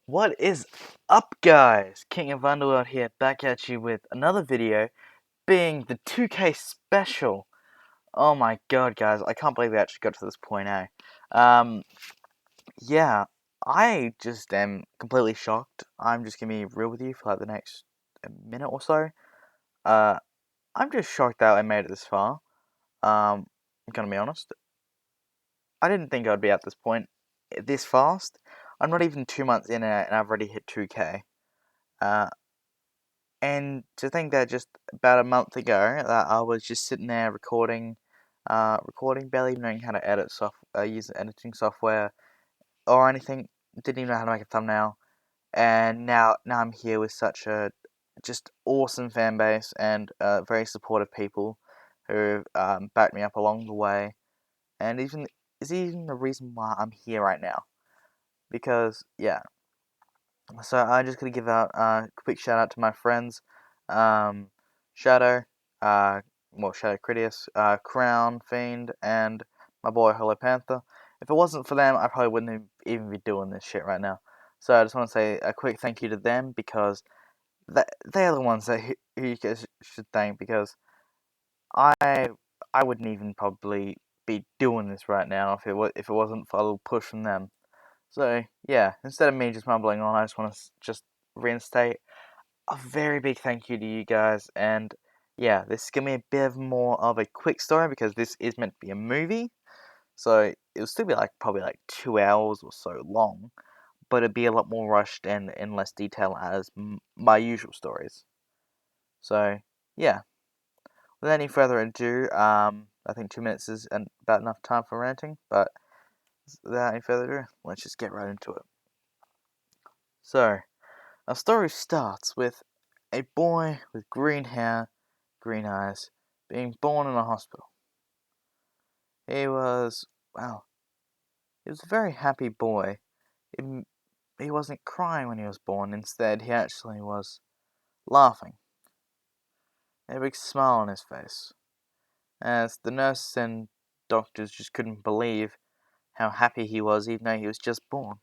What is up, guys? King of Underworld here, back at you with another video, being the 2K special. Oh my god, guys, I can't believe we actually got to this point, eh? Um, yeah, I just am completely shocked. I'm just gonna be real with you for like the next minute or so. Uh, I'm just shocked that I made it this far. I'm gonna be honest. I didn't think I'd be at this point this fast. I'm not even 2 months in and I've already hit 2K. Uh, And to think that just about a month ago, that I was just sitting there recording, barely even knowing how to use editing software or anything, didn't even know how to make a thumbnail, and now I'm here with such a just awesome fan base and very supportive people who backed me up along the way, and even the reason why I'm here right now, because yeah. So I just gonna give out a quick shout out to my friends, um, Shadow, Shadow Critias, Crown Fiend, and my boy Hollow Panther. If it wasn't for them, I probably wouldn't even be doing this shit right now. So I just want to say a quick thank you to them because they are the ones who you guys should thank, because I I wouldn't even probably be doing this right now if it wasn't for a little push from them. So, yeah, instead of me just mumbling on, I just want to just reinstate a very big thank you to you guys. And yeah, this is going to be a bit of more of a quick story because this is meant to be a movie. So, it'll still be probably 2 hours or so long, but it'd be a lot more rushed and in less detail as my usual stories. So, yeah, without any further ado, I think 2 minutes is about enough time for ranting, but without any further ado, let's just get right into it. So, our story starts with a boy with green hair, green eyes, being born in a hospital. He was, well, he was a very happy boy. He, he wasn't crying when he was born, instead, he actually was laughing. A big smile on his face, as the nurses and doctors just couldn't believe how happy he was, even though he was just born.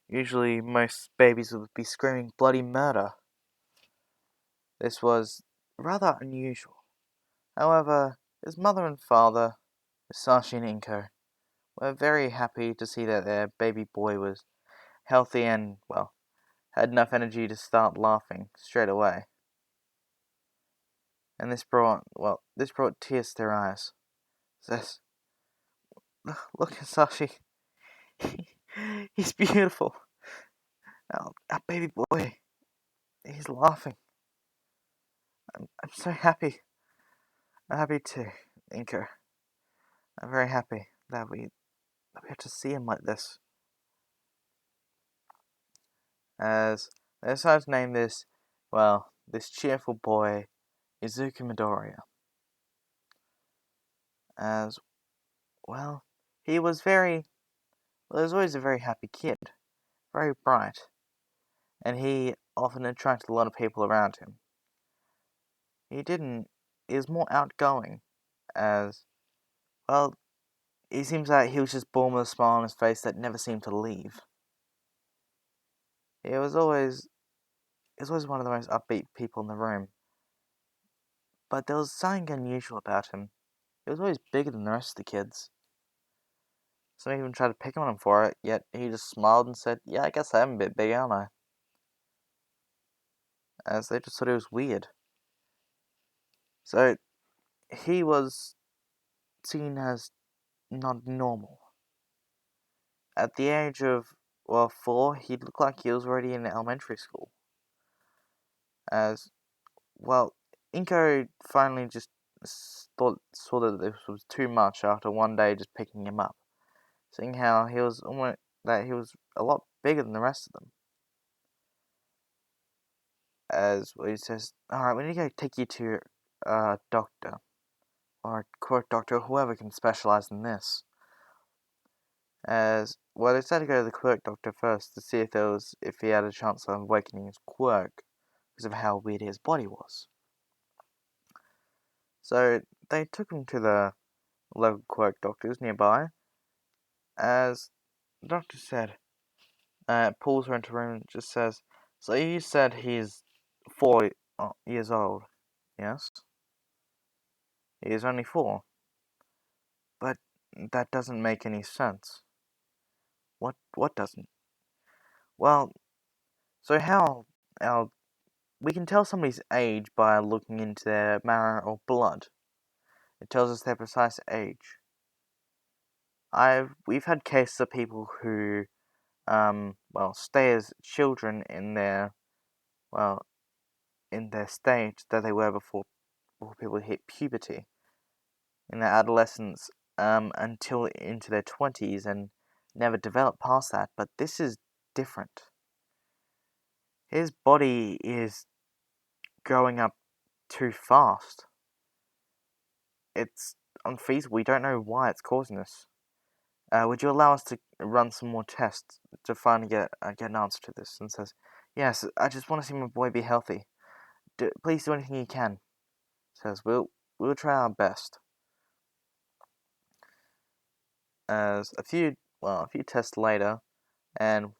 Usually, most babies would be screaming bloody murder. This was rather unusual. However, his mother and father, Sashi and Inko, were very happy to see that their baby boy was healthy and, well, had enough energy to start laughing straight away. And this brought tears to their eyes. Says, look at Sashi. He's beautiful. Our baby boy, he's laughing. I'm so happy. I'm happy too, Inko. I'm very happy that we have to see him like this. As they decided to name this cheerful boy Izuku Midoriya. As, well, he was he was always a very happy kid, very bright, and he often attracted a lot of people around him. He didn't, he was more outgoing, as, well, it seems like he was just born with a smile on his face that never seemed to leave. He was always one of the most upbeat people in the room, but there was something unusual about him. He was always bigger than the rest of the kids. Some even tried to pick on him for it, yet he just smiled and said, "Yeah, I guess I am a bit big, aren't I?" As they just thought it was weird. So, he was seen as not normal. At the age of, 4, he looked like he was already in elementary school. As, well, Inko finally just saw that this was too much after one day just picking him up, seeing how he was a lot bigger than the rest of them. As he says, "Alright, we need to go take you to a doctor, or a quirk doctor, whoever can specialize in this." As, well, they decided to go to the quirk doctor first to see if he had a chance of awakening his quirk, because of how weird his body was. So, they took him to the local quirk doctors nearby, as the doctor said, pulls her into a room and just says, "So you said he's 4 years old, yes? He is only 4. But that doesn't make any sense." What doesn't? Well, so how we can tell somebody's age by looking into their marrow or blood. It tells us their precise age. We've had cases of people who stay as children in their stage that they were before people hit puberty, in their adolescence, until into their 20s and never develop past that. But this is different. His body is growing up too fast. It's unfeasible. We don't know why it's causing this. Would you allow us to run some more tests to finally get an answer to this? And says, "Yes, I just want to see my boy be healthy. Please do anything you can." Says, "We'll try our best." As a few tests later, and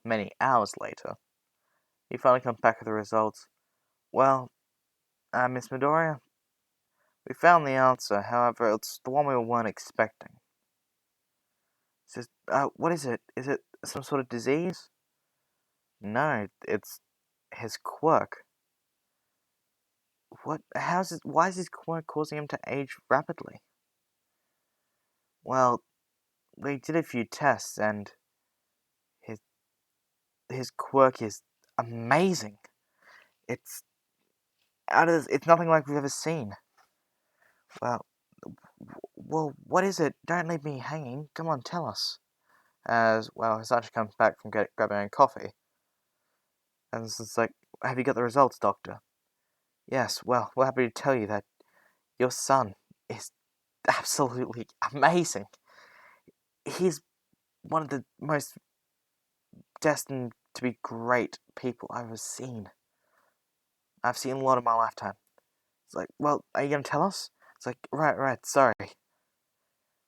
many hours later, he finally comes back with the results. "Well, Miss Midoriya, we found the answer. However, it's the one we weren't expecting." He says, "What is it? Is it some sort of disease?" "No, it's his quirk." "What? Why is his quirk causing him to age rapidly?" "Well, we did a few tests, and his his quirk is amazing. It's it's nothing like we've ever seen." "Well, what is it? Don't leave me hanging. Come on, tell us." As Hisashi comes back from grabbing a coffee, and it's like, "Have you got the results, Doctor?" "Yes. Well, we're happy to tell you that your son is absolutely amazing. He's one of the most destined to be great people I've ever seen. I've seen a lot in my lifetime." It's like, "Well, are you going to tell us?" It's like, right, sorry.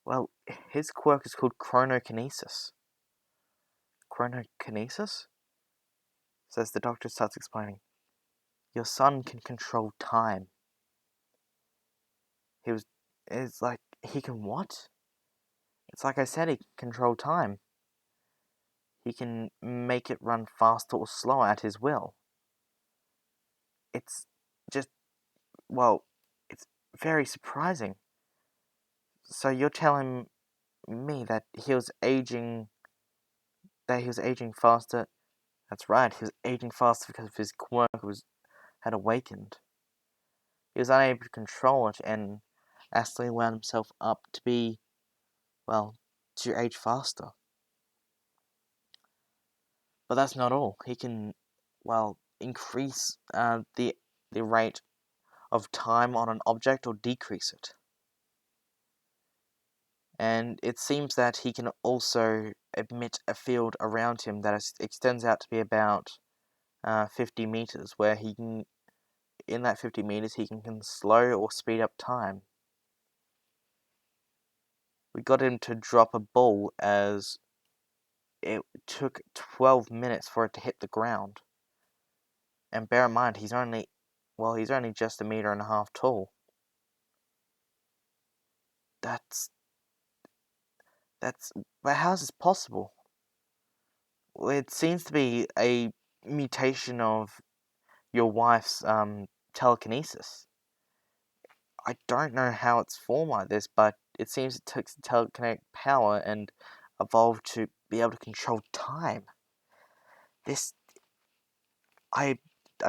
"Well, his quirk is called chronokinesis." "Chronokinesis?" Says the doctor, starts explaining. "Your son can control time." It's like, he can what? It's like I said, he can control time. He can make it run faster or slower at his will. It's just, it's very surprising. So you're telling me that he was aging faster? That's right, he was aging faster because his quirk had awakened. He was unable to control it and accidentally wound himself up to be, to age faster. But that's not all. He can, increase the rate of time on an object or decrease it. And it seems that he can also emit a field around him that extends out to be about 50 meters, where in that 50 meters, he can slow or speed up time. We got him to drop a ball as it took 12 minutes for it to hit the ground. And bear in mind, he's only just 1.5 meters tall. But how is this possible? Well, it seems to be a mutation of your wife's telekinesis. I don't know how it's formed like this, but it seems it took telekinetic power and evolved to be able to control time. This, I'm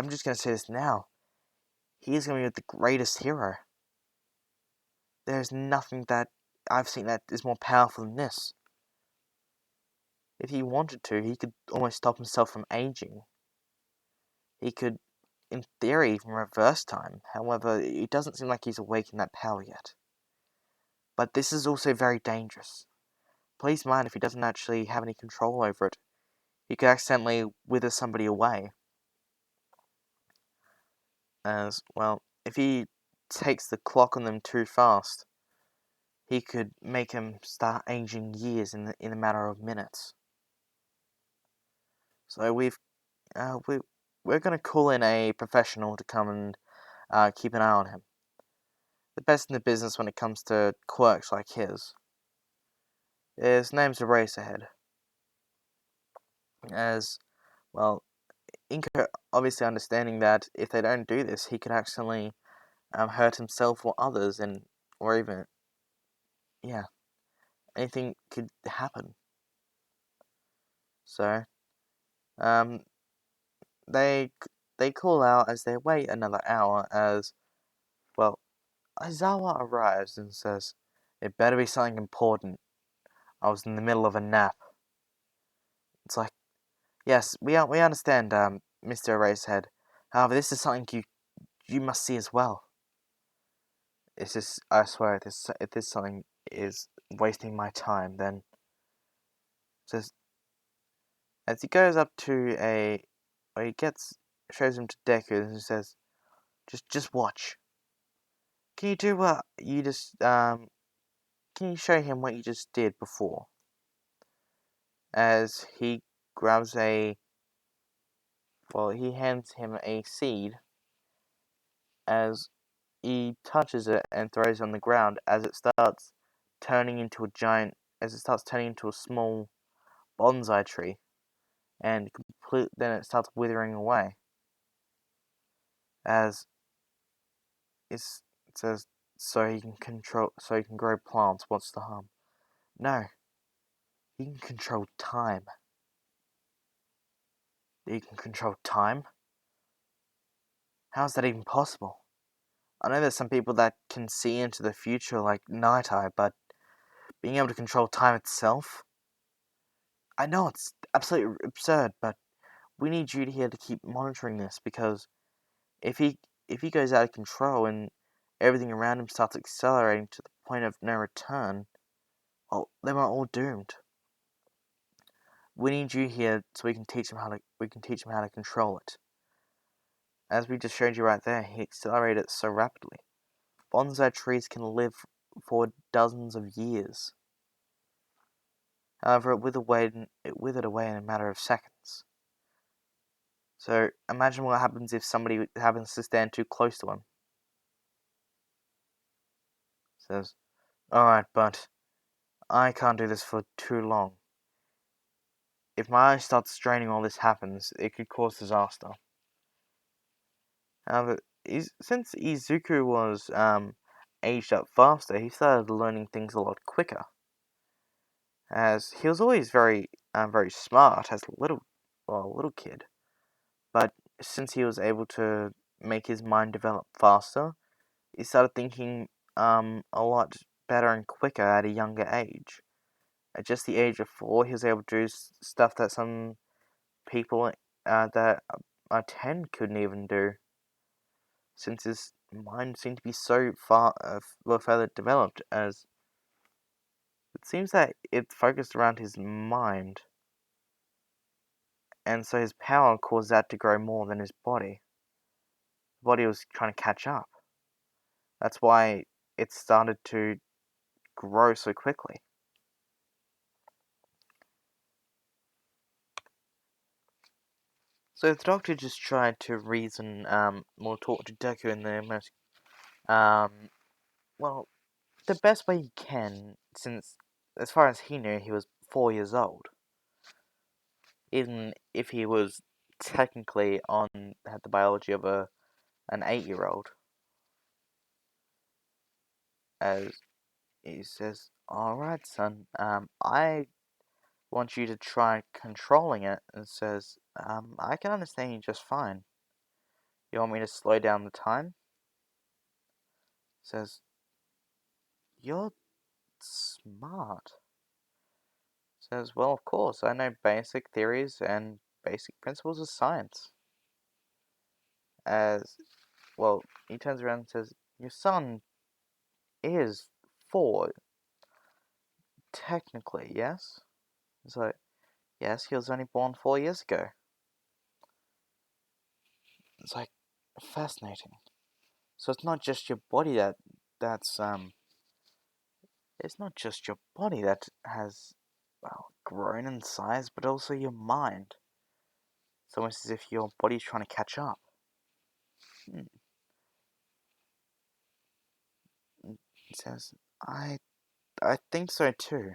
just gonna say this now. He is gonna be the greatest hero. There's nothing that I've seen that is more powerful than this. If he wanted to, he could almost stop himself from aging. He could, in theory, even reverse time. However, it doesn't seem like he's awakened that power yet. But this is also very dangerous. Please mind if he doesn't actually have any control over it. He could accidentally wither somebody away. If he takes the clock on them too fast, he could make him start aging years in a matter of minutes. So we're gonna call in a professional to come and keep an eye on him. The best in the business when it comes to quirks like his. His name's Eraserhead. As well, Inko obviously understanding that if they don't do this, he could accidentally hurt himself or others, or even anything could happen. So um, they call out as they wait another hour as well. Aizawa arrives and says, "It better be something important. I was in the middle of a nap." It's like, yes, we understand, Mr. Eraserhead. However, this is something you must see as well. It's just, I swear, if this something is wasting my time, then says as he goes up to shows him to Deku and he says, just watch. Can you do what you just Can you show him what you just did before? As he grabs he hands him a seed as he touches it and throws it on the ground as it starts turning into a small bonsai tree and then it starts withering away as it says so he can grow plants. What's the harm? No, he can control time. He can control time? How is that even possible? I know there's some people that can see into the future like Night Eye, but being able to control time itself? I know it's absolutely absurd, but we need you here to keep monitoring this because if he goes out of control and everything around him starts accelerating to the point of no return, well, then we're all doomed. We need you here so we can teach him how to control it. As we just showed you right there, he accelerated it so rapidly. Bonsai trees can live for dozens of years. However, it withered away in a matter of seconds. So imagine what happens if somebody happens to stand too close to him. Says, "Alright, but I can't do this for too long. If my eyes start straining while this happens, it could cause disaster." However, since Izuku was aged up faster, he started learning things a lot quicker. As he was always very smart as a little kid, but since he was able to make his mind develop faster, he started thinking a lot better and quicker at a younger age. At just the age of 4, he was able to do stuff that some people that are 10 couldn't even do, since his mind seemed to be so further developed, as it seems that it focused around his mind, and so his power caused that to grow more than his body. His body was trying to catch up. That's why it started to grow so quickly. So the doctor just tried to reason, talk to Deku in the most, well, the best way he can, since, as far as he knew, he was 4 years old. Even if he was technically had the biology of an 8-year-old. As he says, "Alright, son, I want you to try controlling it," and says, "I can understand you just fine. You want me to slow down the time?" Says, "You're smart." Says, "Well, of course, I know basic theories and basic principles of science." As, he turns around and says, "Your son is 4, technically, yes?" It's like, "Yes, he was only born 4 years ago." It's like, fascinating. So it's not just your body that's it's not just your body that has, grown in size, but also your mind. It's almost as if your body's trying to catch up. It says, I think so too.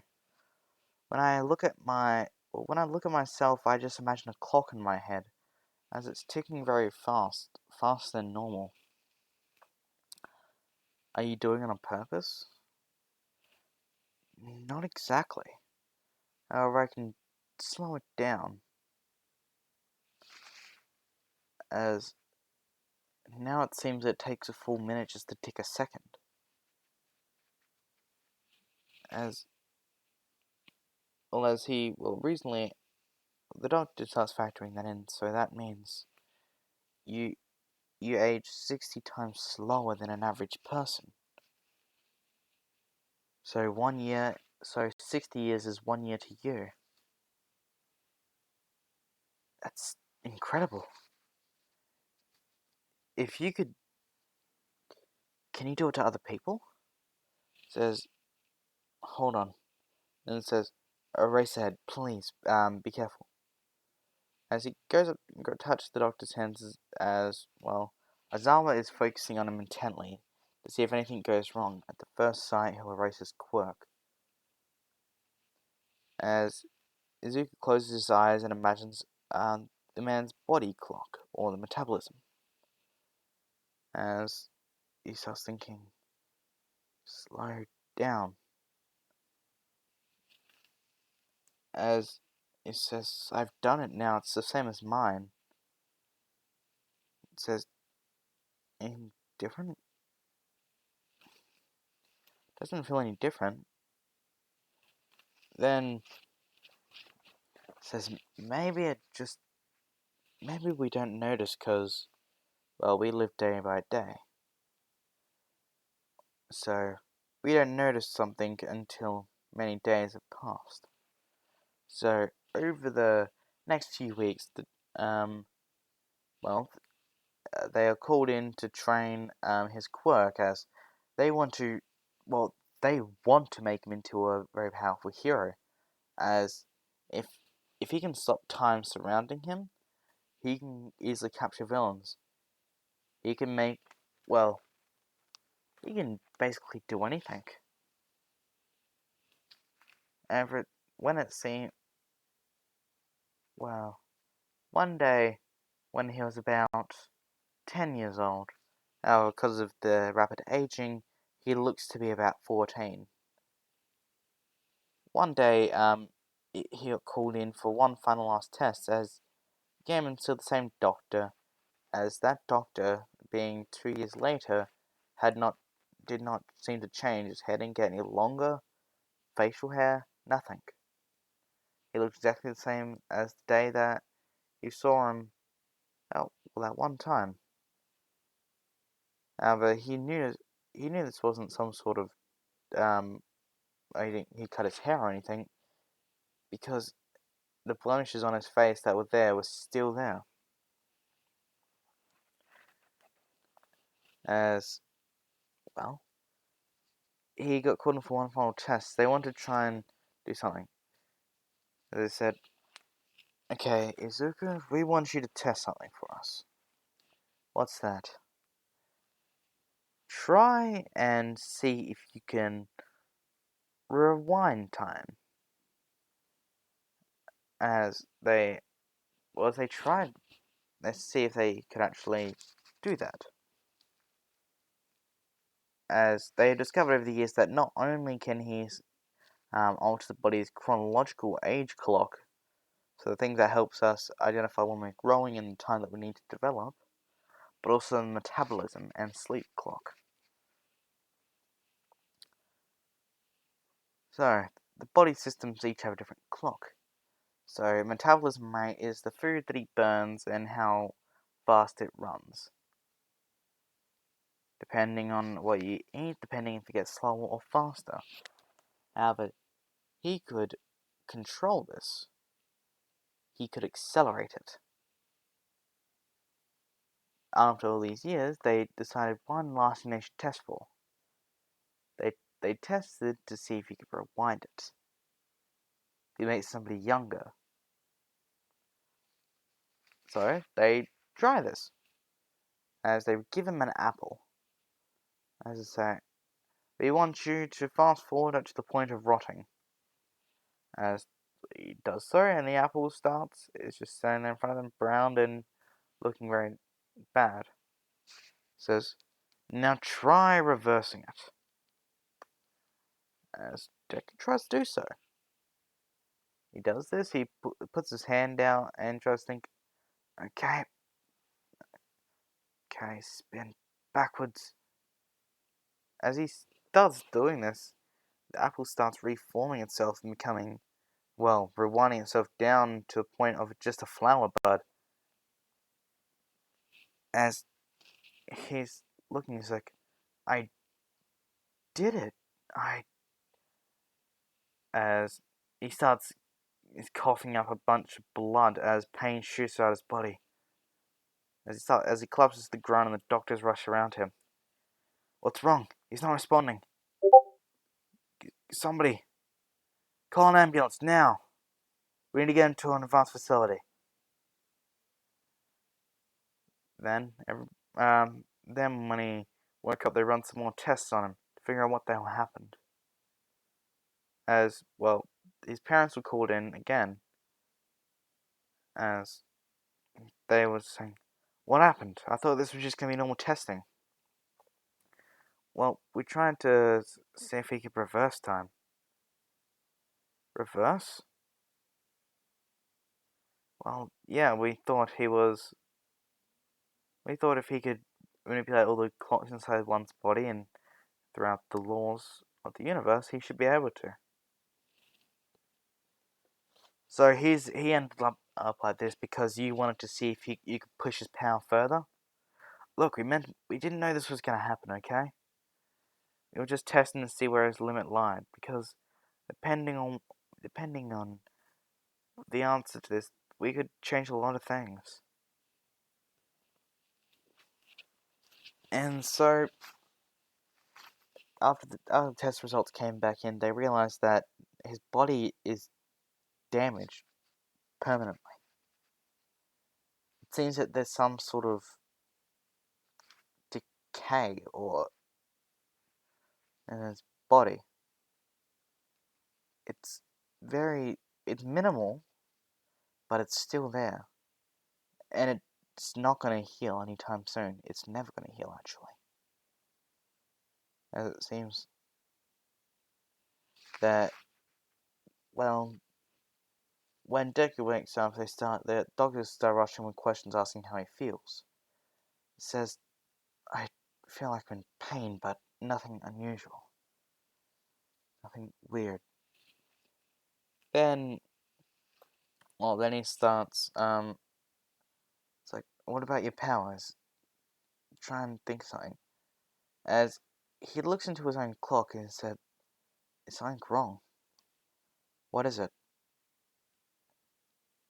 When I look at myself, I just imagine a clock in my head, as it's ticking very fast, faster than normal. Are you doing it on purpose? Not exactly. However, I can slow it down, as now it seems it takes a full minute just to tick a second. Recently, the doctor starts factoring that in, so that means you age 60 times slower than an average person. So 60 years is 1 year to you. That's incredible. If you could, can you do it to other people? It says, hold on. And it says, erase ahead, please, be careful. As he goes up and touches the doctor's hands as well, Azawa is focusing on him intently to see if anything goes wrong. At the first sight, he'll erase his quirk. As Izuku closes his eyes and imagines the man's body clock, or the metabolism. As he starts thinking, slow down. As it says, I've done it now, it's the same as mine. It says, anything different? Doesn't feel any different. Then it says, maybe we don't notice because, well, we live day by day. So, we don't notice something until many days have passed. So, over the next few weeks, they are called in to train his quirk, as they want to, they want to make him into a very powerful hero, as if he can stop time surrounding him, he can easily capture villains. He can he can basically do anything. And when it seemed, one day when he was about 10 years old, because of the rapid aging, he looks to be about 14. One day, he got called in for one final last test, as he came and saw the same doctor, as that doctor, being 2 years later, did not seem to change. His hair didn't get any longer, facial hair, nothing. He looked exactly the same as the day that you saw him, that one time. However, he knew this wasn't some sort of, he cut his hair or anything, because the blemishes on his face that were there were still there. As, he got called in for one final test. They wanted to try and do something. They said, okay, Izuku, we want you to test something for us. What's that? Try and see if you can rewind time. As they tried, let's see if they could actually do that. As they discovered over the years that not only can he alter the body's chronological age clock, so the thing that helps us identify when we're growing and the time that we need to develop, but also the metabolism and sleep clock. So, the body systems each have a different clock. So, metabolism rate is the food that he burns and how fast it runs. Depending on what you eat, depending if it gets slower or faster. However, he could control this. He could accelerate it. After all these years, they decided one last thing they should test for. They tested to see if you could rewind it. If you make somebody younger. So they try this, as they give him an apple. As I say, we want you to fast forward up to the point of rotting. As he does so, and the apple starts, it's just standing there in front of them, browned and looking very bad. Says, now try reversing it. As Deku tries to do so. He does this, he puts his hand out and tries to think, okay, spin backwards. As he starts doing this, the apple starts reforming itself and becoming, well, rewinding itself down to the point of just a flower bud. As he's looking, he's like, I did it. As he starts he's coughing up a bunch of blood as pain shoots out his body. As he collapses to the ground and the doctors rush around him. What's wrong? He's not responding. Somebody, call an ambulance now. We need to get him to an advanced facility. Then when he woke up, they run some more tests on him to figure out what the hell happened. As, well, his parents were called in again, as they were saying, what happened? I thought this was just going to be normal testing. Well, we tried to see if he could reverse time. Reverse? Well, yeah, we thought if he could manipulate all the clocks inside one's body and throughout the laws of the universe, he should be able to. So he ended up like this because you wanted to see if you could push his power further. Look, we didn't know this was going to happen, okay? We were just testing to see where his limit lied, because depending on the answer to this, we could change a lot of things. And so, after the test results came back in, they realized that his body is damaged permanently. It seems that there's some sort of decay in his body. It's minimal, but it's still there. And it's not going to heal anytime soon. It's never going to heal, actually. As it seems that, well, when Deku wakes up, the doctors start rushing with questions asking how he feels. He says, I feel like I'm in pain, but nothing unusual. Nothing weird. Then he starts, it's like, what about your powers? Try and think something. As he looks into his own clock and said, is something wrong? What is it?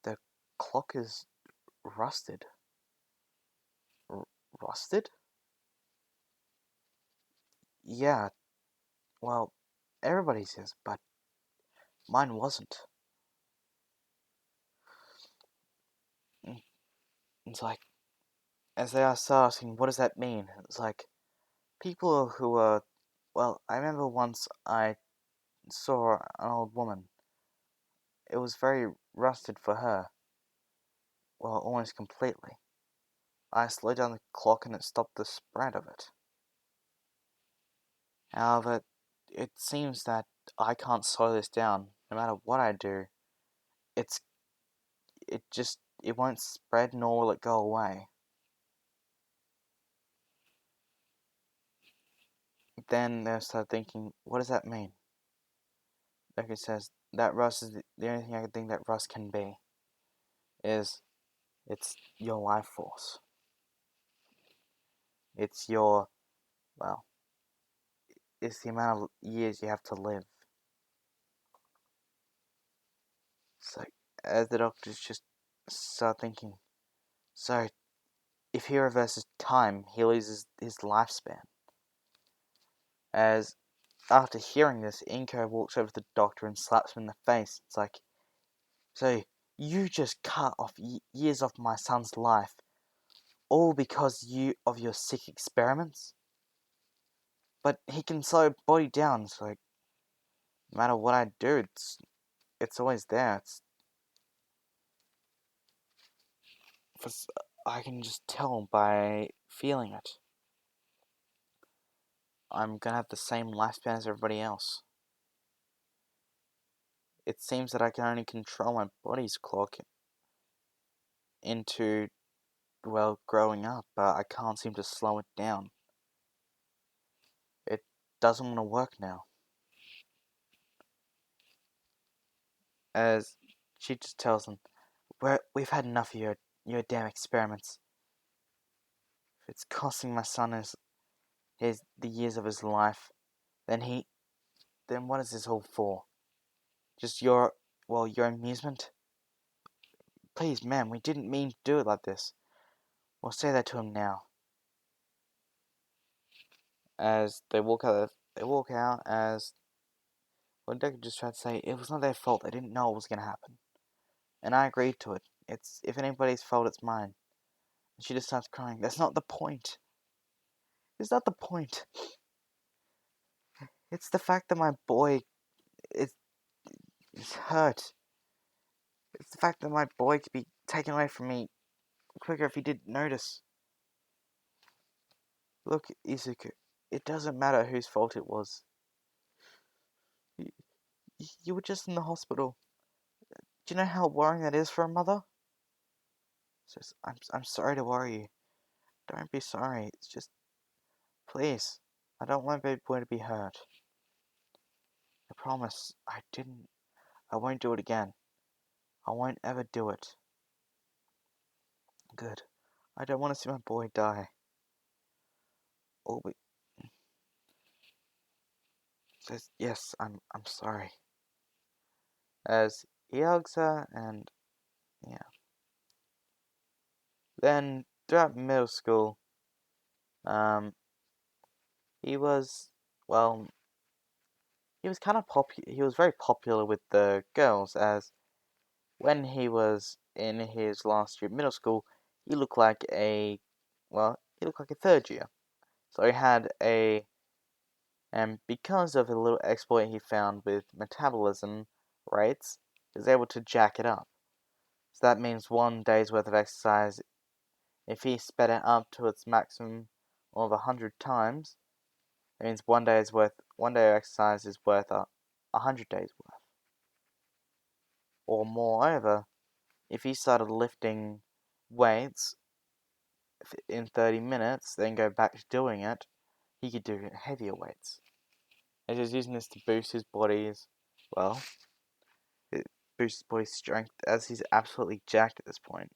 The clock is rusted. Rusted? Yeah, well, everybody's is, but mine wasn't. It's like, as they are asking, what does that mean? It's like, people who are, well, I remember once I saw an old woman. It was very rusted for her. Well, almost completely. I slowed down the clock and it stopped the spread of it. However, it seems that I can't slow this down. No matter what I do, it won't spread nor will it go away. Then they start thinking, what does that mean? Deku says, that rust is the only thing I can think that rust can be. It's your life force. It's your, well, it's the amount of years you have to live. So, as the doctors just start thinking, so, if he reverses time, he loses his lifespan. As, after hearing this, Inko walks over to the doctor and slaps him in the face. It's like, so, You just cut off years of my son's life, all because of your sick experiments? But he can slow a body down, so no matter what I do, it's always there. I can just tell by feeling it. I'm gonna have the same lifespan as everybody else. It seems that I can only control my body's clock into, well, growing up, but I can't seem to slow it down. It doesn't want to work now. As she just tells them, we've had enough of your damn experiments. If it's costing my son the years of his life, then what is this all for? Just your amusement? Please, ma'am, we didn't mean to do it like this. We'll say that to him now. As they walk out, as Deku just tried to say, it was not their fault. They didn't know it was going to happen. And I agreed to it. If anybody's fault, it's mine. And she just starts crying. That's not the point. It's not the point. It's the fact that my boy is hurt. It's the fact that my boy could be taken away from me quicker if he didn't notice. Look, Izuku, it doesn't matter whose fault it was. You were just in the hospital. Do you know how worrying that is for a mother? Says, I'm sorry to worry you. Don't be sorry. It's just, please. I don't want baby boy to be hurt. I promise. I won't do it again. I won't ever do it. Good. I don't want to see my boy die. Oh, but says, yes, I'm sorry. As he hugs her, and yeah. Then throughout middle school, he was, well, he was kind of he was very popular with the girls, as when he was in his last year of middle school, he looked like he looked like a third year. So he had and because of a little exploit he found with metabolism rates, he was able to jack it up. So that means 1 day's worth of exercise, if he sped it up to its maximum of 100 times, it means 1 day of exercise is worth 100 days worth. Or moreover, if he started lifting weights in 30 minutes, then go back to doing it, he could do heavier weights. And he's using this to boost his body's, it boosts his body's strength, as he's absolutely jacked at this point.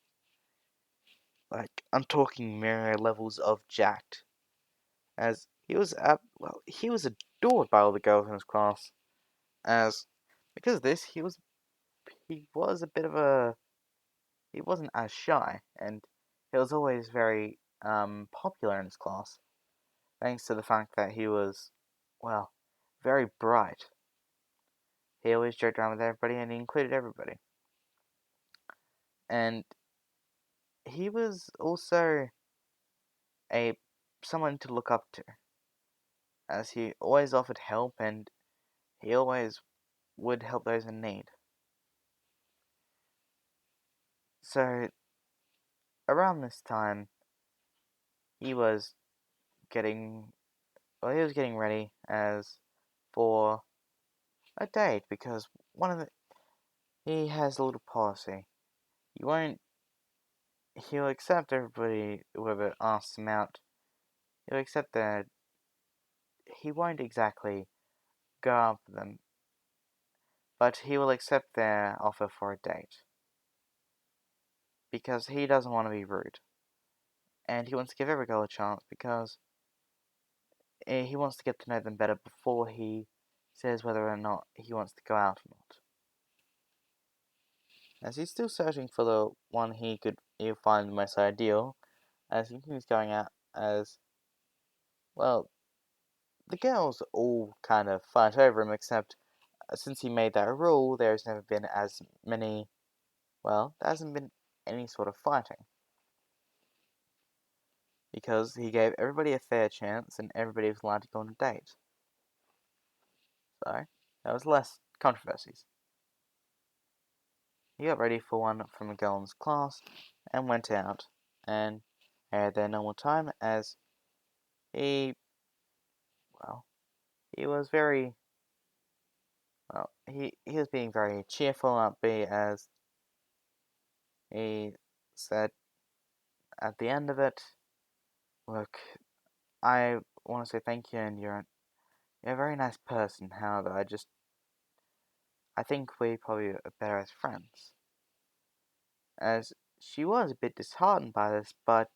Like, I'm talking myriad levels of jacked. As he was adored by all the girls in his class. As, because of this, he was a bit of he wasn't as shy, and he was always very popular in his class, thanks to the fact that he was, very bright. He always joked around with everybody, and he included everybody. And he was also someone to look up to, as he always offered help, and he always would help those in need. So, around this time, he was getting ready as for a date, because he has a little policy. He'll accept everybody, whoever asks him out. He'll accept that he won't exactly go up with them, but he will accept their offer for a date. Because he doesn't want to be rude. And he wants to give every girl a chance, because he wants to get to know them better before he says whether or not he wants to go out or not. As he's still searching for the one he'll find the most ideal, as he continues going out, as, the girls all kind of fight over him, except since he made that rule, there's never been as many, well, there hasn't been any sort of fighting. Because he gave everybody a fair chance and everybody was allowed to go on a date. So, there was less controversies. He got ready for one from a girl in his class and went out and had their normal time as he, well, he was very, well, he was being very cheerful and upbeat as he said at the end of it, look, I want to say thank you and you're a very nice person, however, I think we probably are better as friends. As she was a bit disheartened by this, but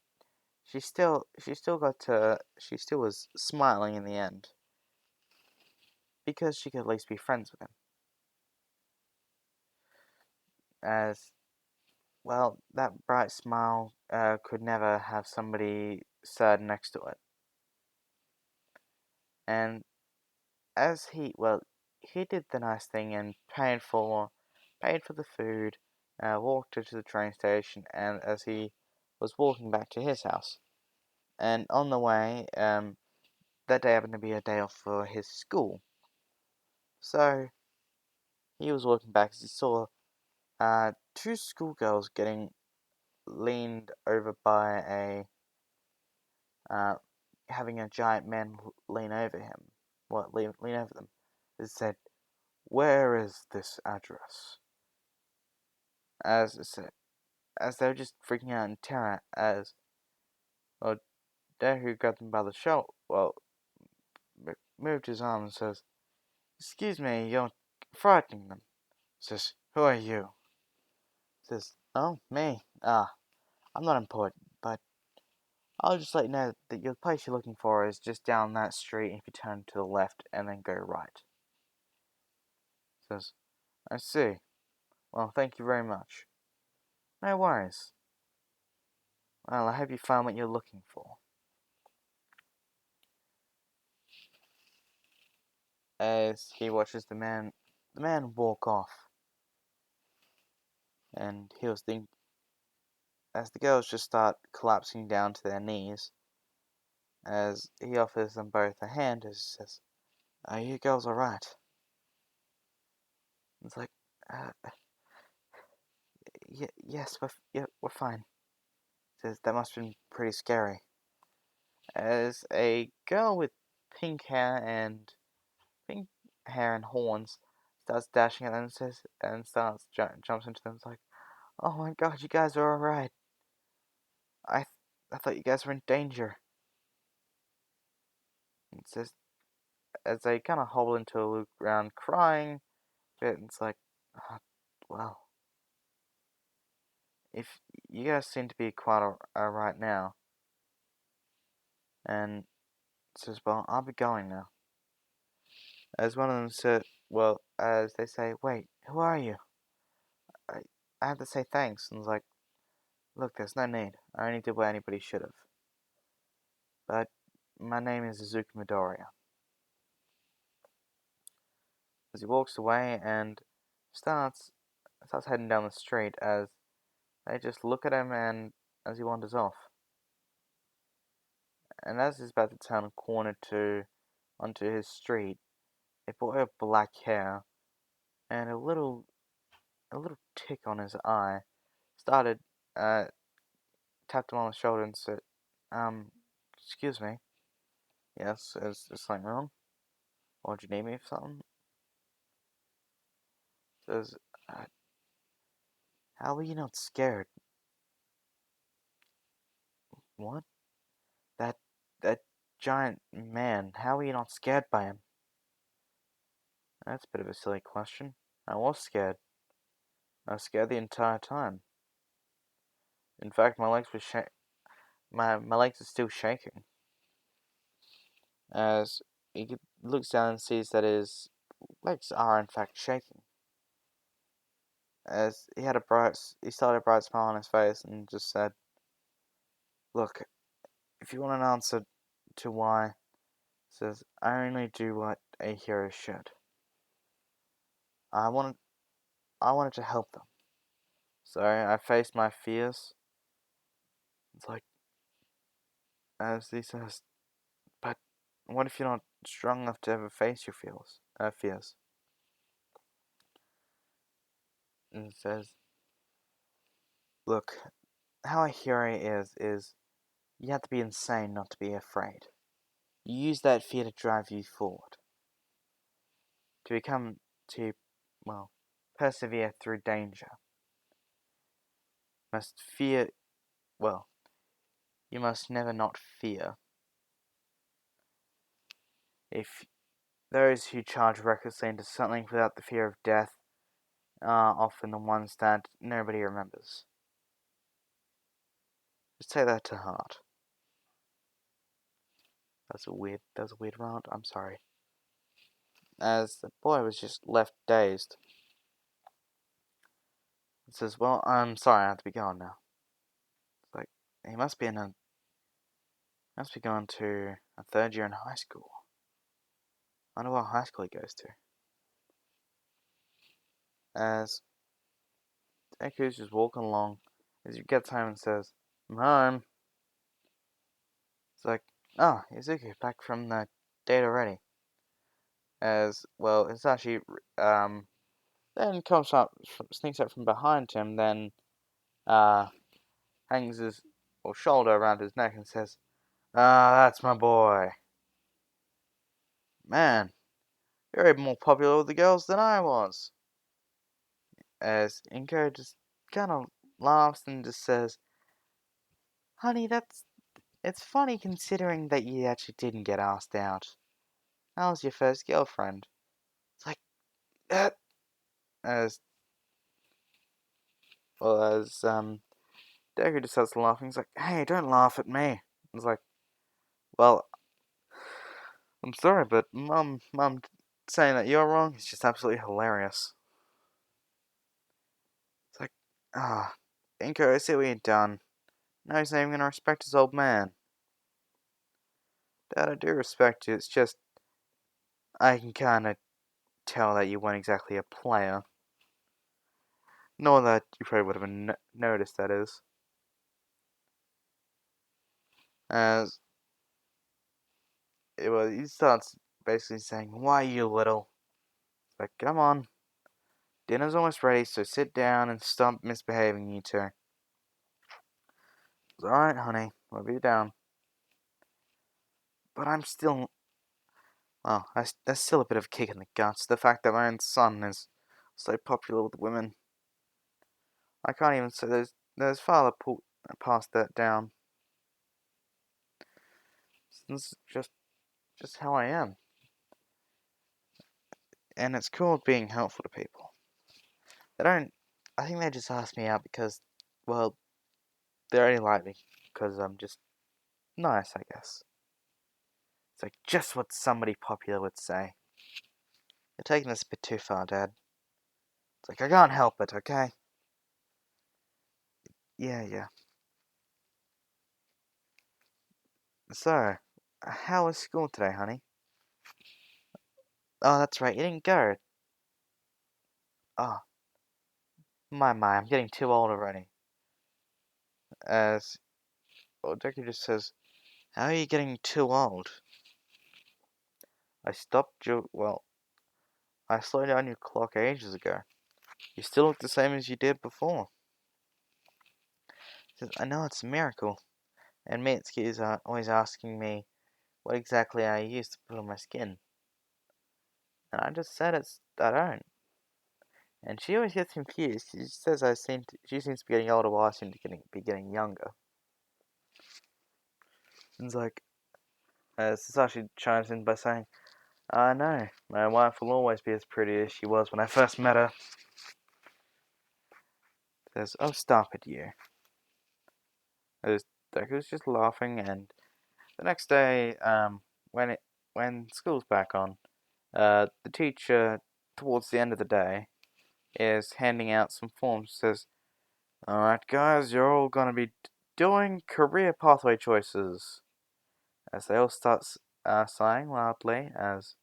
she still was smiling in the end. Because she could at least be friends with him. As, well, that bright smile could never have somebody sad next to it. And as he did the nice thing and paid for the food, walked her to the train station, and as he was walking back to his house. And on the way, that day happened to be a day off for his school. So, he was walking back as he saw two schoolgirls getting leaned over by having a giant man lean over him. Lean over them. It said, "Where is this address?" As it said, as they were just freaking out in terror, as, well, Deku grabbed them by the shoulder, moved his arm and says, "Excuse me, you're frightening them." Says, "Who are you?" Says, "Oh, me. I'm not important, but I'll just let you know that the place you're looking for is just down that street if you turn to the left and then go right." Says, "I see. Well, thank you very much." "No worries. Well, I hope you find what you're looking for." As he watches the man walk off, and he was thinking, as the girls just start collapsing down to their knees, as he offers them both a hand, as he says, "Are you girls alright?" It's like, uh, yes, we're fine." Says, "That must have been pretty scary." As a girl with pink hair and horns starts dashing at them and says, and jumps into them. It's like, "Oh my god, you guys are alright. I thought you guys were in danger." It says, as they kind of hobble into a loop around crying, and it's like, well, if you guys seem to be quite alright now. And it says, "Well, I'll be going now." As one of them said, well, as they say, "Wait, who are you?" I, I have to say thanks. And it's like, "Look, there's no need. I only did what anybody should have. But my name is Midoriya." As he walks away and starts heading down the street, as they just look at him and as he wanders off. And as he's about to turn a corner onto his street, a boy with black hair and a little tick on his eye started tapped him on the shoulder and said, "Excuse me. Yes, is something wrong? Or do you need me for something?" Says, uh, "How are you not scared?" "What? That that giant man, how are you not scared by him?" "That's a bit of a silly question. I was scared. I was scared the entire time. In fact, my legs were my legs are still shaking." As he looks down and sees that his legs are in fact shaking. As he started a bright smile on his face and just said, "Look, if you want an answer to why," says, "I only do what a hero should. I wanted to help them. So I faced my fears. It's like, as he says, but what if you're not strong enough to ever face your fears? And he says, look, how a hero is you have to be insane not to be afraid. You use that fear to drive you forward. To become, to, well, persevere through danger. Must fear, well, you must never not fear. If those who charge recklessly into something without the fear of death are often the ones that nobody remembers. Just take that to heart. That was a weird rant, I'm sorry. As the boy was just left dazed. He says, well, I'm sorry, I have to be gone now. It's like, he must be going to a third year in high school. I wonder what high school he goes to. As Deku's just walking along, as he gets home and says, I'm home. It's like, oh, Izuku, back from the date already. As, well, it's actually, then comes up, sneaks up from behind him, then, hangs his shoulder around his neck and says, ah, that's my boy. Man, you're even more popular with the girls than I was. As Inko just kind of laughs and just says, honey, it's funny considering that you actually didn't get asked out. I was your first girlfriend. It's like, as, Deku just starts laughing. He's like, hey, don't laugh at me. It's like, well, I'm sorry, but Mum saying that you're wrong is just absolutely hilarious. It's like, Inko, I see what you've done. Now he's not even gonna respect his old man. Dad, I do respect you, it's just, I can kinda tell that you weren't exactly a player. Knowing that you probably would have noticed, that is. As, he starts basically saying, why you little? It's like, come on. Dinner's almost ready, so sit down and stop misbehaving, you two. It's alright, honey, we'll be down. But I'm still, well, there's still a bit of a kick in the guts. The fact that my own son is so popular with women. I can't even say there's father passed that down. It's just how I am. And it's called being helpful to people. I think they just ask me out because, well, they only like me because I'm just nice, I guess. It's like just what somebody popular would say. You're taking this a bit too far, Dad. It's like, I can't help it, okay? Yeah. So, how was school today, honey? Oh, that's right, you didn't go. Oh, my, I'm getting too old already. As, well, Deku just says, how are you getting too old? I slowed down your clock ages ago. You still look the same as you did before. He says, I know it's a miracle. And Mitsuki is always asking me what exactly I use to put on my skin. And I just said I don't. And she always gets confused. She says she seems to be getting older while I seem to be getting younger. And it's like, Sasashi chimes in by saying, I know, my wife will always be as pretty as she was when I first met her. Says, oh, stop it, you. As Deku's just laughing, and the next day, when school's back on, the teacher, towards the end of the day, is handing out some forms. Says, alright guys, you're all gonna be doing career pathway choices. As they all start sighing loudly, as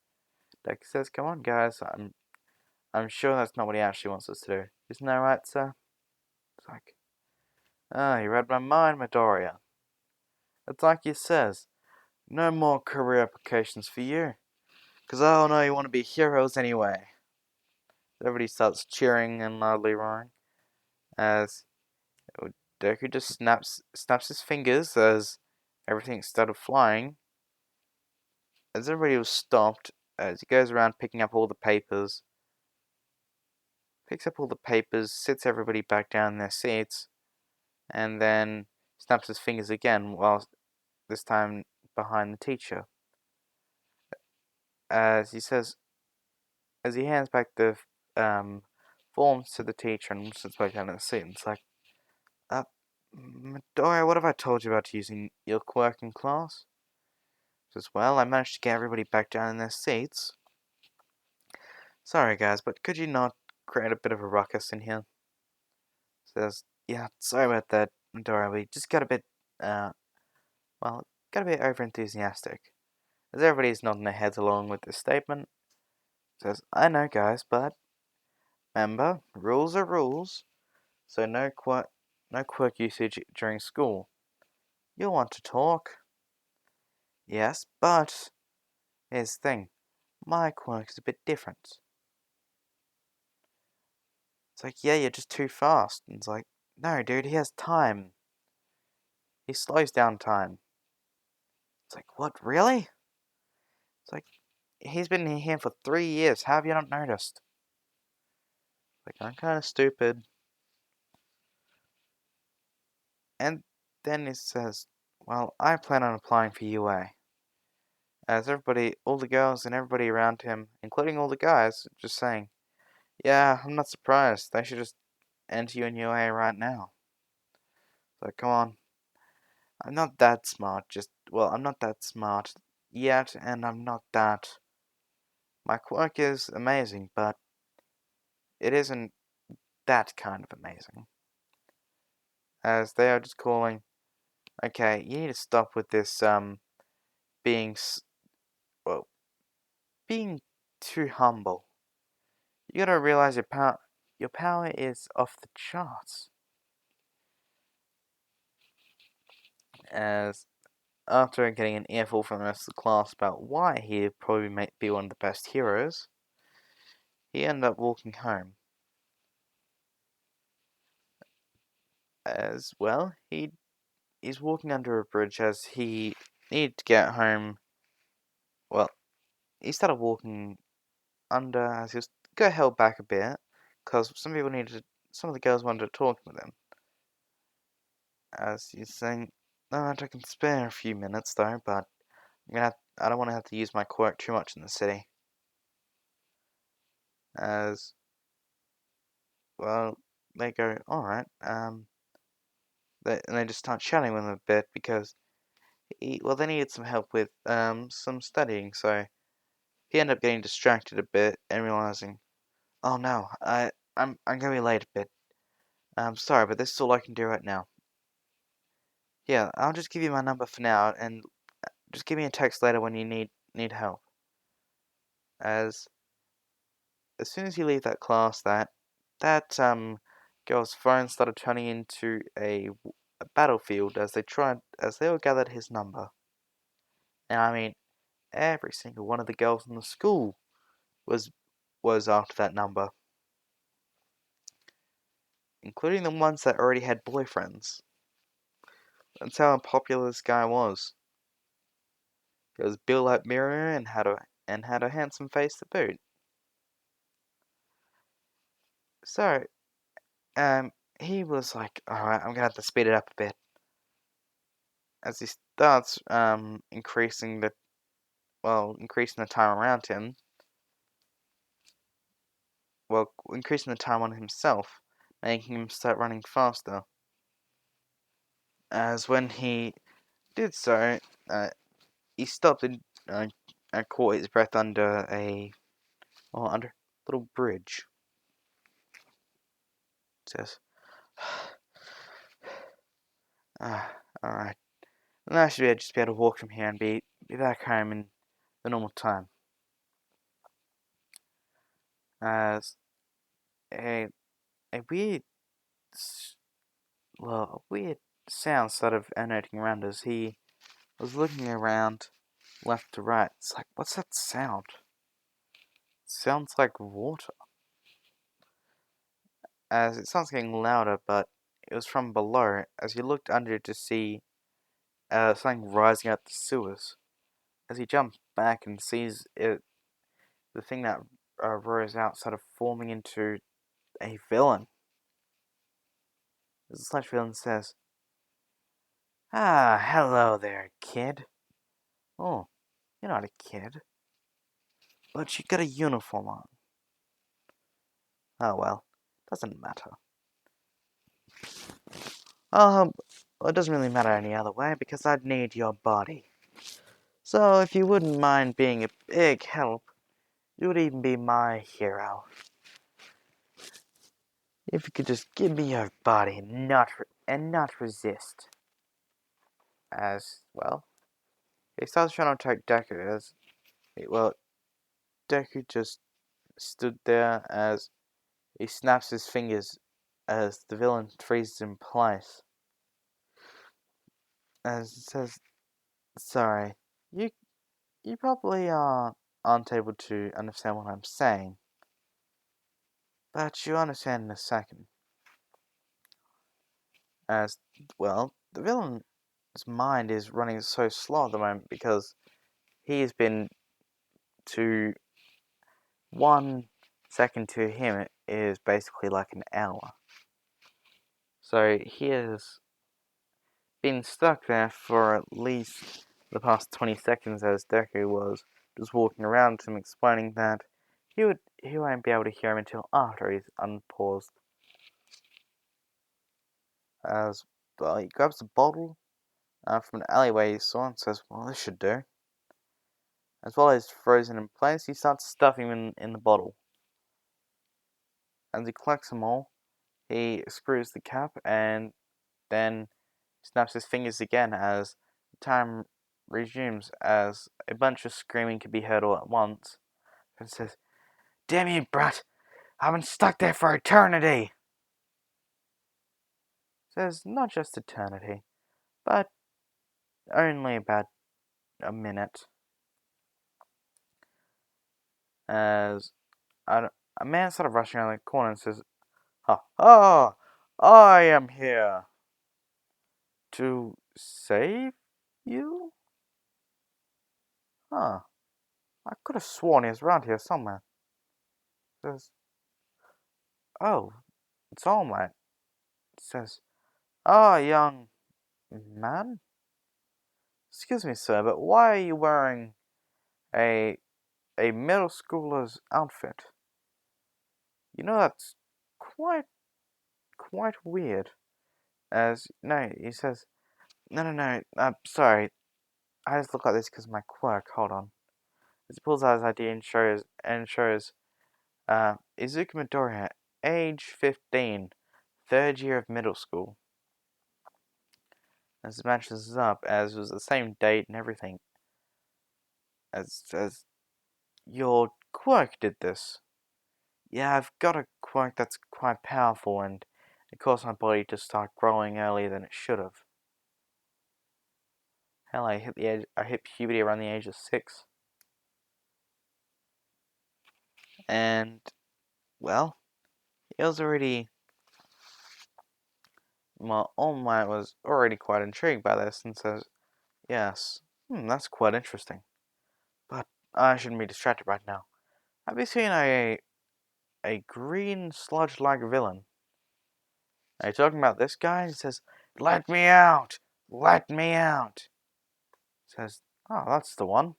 Deku says, come on guys, I'm sure that's not what he actually wants us to do. Isn't that right, sir? like, you read my mind, Midoriya. It's like he says, no more career applications for you. Because I don't know you want to be heroes anyway. Everybody starts cheering and loudly roaring as Deku just snaps his fingers as everything started flying. As everybody was stopped, as he goes around picking up all the papers, sits everybody back down in their seats, and then snaps his fingers again, while this time behind the teacher. As he hands back the forms to the teacher and sits back down in the seat, and it's like, Midoriya, what have I told you about using your quirk in class? Says, well, I managed to get everybody back down in their seats. Sorry, guys, but could you not create a bit of a ruckus in here? Says, yeah, sorry about that, Midoriya. We just got a bit, over enthusiastic. As everybody's nodding their heads along with this statement, says, I know, guys, but remember, rules are rules. So no quirk usage during school. You'll want to talk. Yes, but here's the thing. My quirk is a bit different. It's like, yeah, you're just too fast. And it's like, no, dude, he has time. He slows down time. It's like, what, really? It's like, he's been here for 3 years. How have you not noticed? Like, I'm kind of stupid. And then it says, well, I plan on applying for UA. As all the girls and everybody around him, including all the guys, just saying, yeah, I'm not surprised. They should just enter you in UA right now. So come on. I'm not that smart, I'm not that smart yet, and I'm not that. My quirk is amazing, but it isn't that kind of amazing. As they are just calling, okay, you need to stop with this, being, being too humble. You gotta realize your power is off the charts. As after getting an earful from the rest of the class about why he'd probably be one of the best heroes, he ended up walking home. As well, he's walking under a bridge as he needed to get home. Well, he started walking under as he got held back a bit because some of the girls wanted to talk with him. As he's saying, "No, I can spare a few minutes though, but I don't want to have to use my quirk too much in the city." As well, they go, "All right," and they just start chatting with him a bit because they needed some help with some studying, so he ended up getting distracted a bit and realizing, oh no, I'm gonna be late a bit. I'm sorry, but this is all I can do right now. Yeah, I'll just give you my number for now, and just give me a text later when you need help. As soon as you leave that class, that girl's phone started turning into a battlefield as they all gathered his number. And I mean, every single one of the girls in the school was after that number, including the ones that already had boyfriends. That's how unpopular this guy was. He was built like Midoriya and had a handsome face to boot. So, he was like, alright, I'm gonna have to speed it up a bit. As he starts increasing the time around him, increasing the time on himself, making him start running faster. As when he did so, he stopped and caught his breath under under a little bridge. It says, alright. And I should just be able to walk from here and be back home in the normal time. As a weird well, a weird sound started emanating around as he was looking around left to right. It's like, what's that sound? It sounds like water. As it sounds getting louder, but it was from below, as he looked under to see something rising out the sewers. As he jumps back and sees it, the thing that rose out started forming into a villain. The sludge villain says, "Ah, hello there, kid. Oh, you're not a kid, but you got a uniform on. Oh well, doesn't matter. Well, it doesn't really matter any other way because I'd need your body. So if you wouldn't mind being a big help, you would even be my hero. If you could just give me your body and not resist." As well, he starts trying to attack Deku. Well, Deku just stood there as he snaps his fingers as the villain freezes in place. As it says, "Sorry, you you probably aren't able to understand what I'm saying, but you understand in a second." As well, the villain's mind is running so slow at the moment because he's been to 1 second to him is basically like an hour. So he has been stuck there for at least the past 20 seconds as Deku was just walking around to him explaining that he won't be able to hear him until after he's unpaused. As well, he grabs a bottle from an alleyway he saw and says, "Well, this should do." As well as frozen in place, he starts stuffing them in the bottle. As he collects them all, he screws the cap and then snaps his fingers again as time resumes as a bunch of screaming can be heard all at once. And says, "Damn you, brat! I've been stuck there for eternity!" Says, not just eternity, but only about a minute. As a man started rushing around the corner and says, "Ha ha! I am here to save you? Huh. I could have sworn he was around here somewhere." Says, "Oh, it's all right." Says, "Ah, young man? Excuse me, sir, but why are you wearing a middle schooler's outfit? You know that's quite weird." As no, he says, "No, I'm sorry. I just look like this because of my quirk. Hold on." As he pulls out his ID and shows Izuku Midoriya, age 15, third year of middle school. As it matches up, as it was the same date and everything. As your quirk did this. Yeah, I've got a quirk that's quite powerful and it caused my body to start growing earlier than it should have. Hell, I hit puberty around the age of 6. And, well, it was already, well, All Might was already quite intrigued by this and says, "Yes, that's quite interesting. But I shouldn't be distracted right now. Have you seen a green sludge-like villain? Are you talking about this guy?" He says, "Let me out! Let me out!" Says, "Oh, that's the one.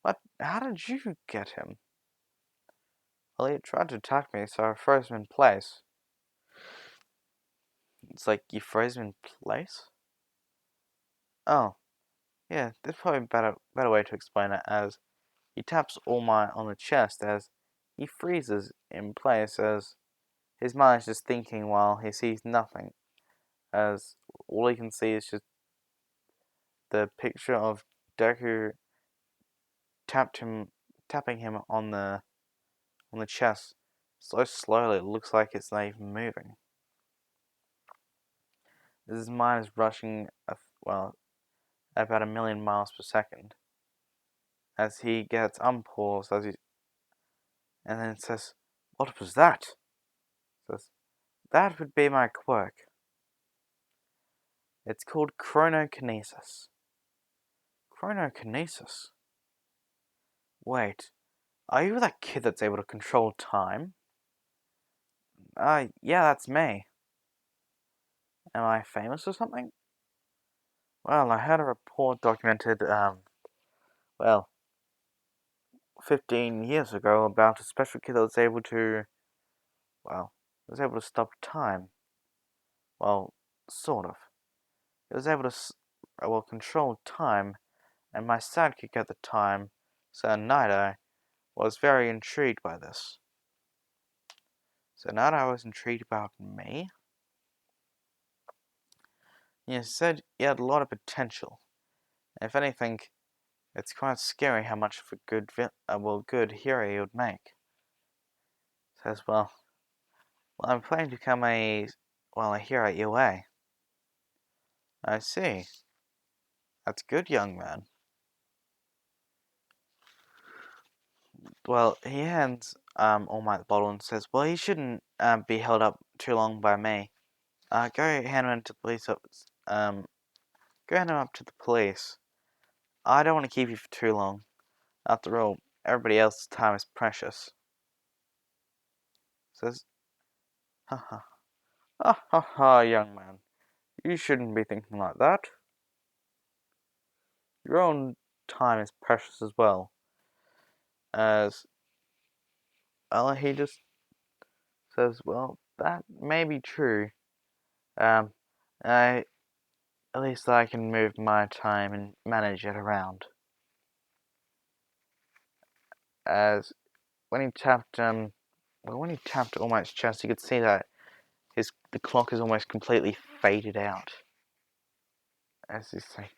But how did you get him?" "Well, he tried to attack me, so I froze him in place." It's like, you froze him in place? Oh, yeah, there's probably a better way to explain it, as he taps All Might on the chest as he freezes in place, as his mind is just thinking while he sees nothing, as all he can see is just the picture of Deku tapping him on the chest so slowly it looks like it's not even moving. His mind is rushing, well, about 1,000,000 miles per second. As he gets unpaused, and then says, "What was that?" Says, "That would be my quirk. It's called chronokinesis." Chronokinesis? Wait, are you that kid that's able to control time? Yeah, that's me. Am I famous or something? Well, I had a report documented, well, 15 years ago about a special kid that was able to, well, was able to stop time. Well, sort of. It was able to, well, control time, and my sidekick at the time, Sir Nido, was very intrigued by this. So Nido was intrigued about me. He said he had a lot of potential. If anything, it's quite scary how much of a good hero he would make. Says, well, I'm planning to become a hero at UA. I see. That's good, young man. Well, he hands All Might the bottle and says, well, he shouldn't be held up too long by me. Go hand him to the police office. Go hand him up to the police. I don't want to keep you for too long. After all, everybody else's time is precious. Says, ha ha. Ha ha ha, young man. You shouldn't be thinking like that. Your own time is precious as well. As he just says, well, that may be true. I At least I can move my time and manage it around. As when he tapped All Might's chest, you could see that the clock is almost completely faded out. As he's like,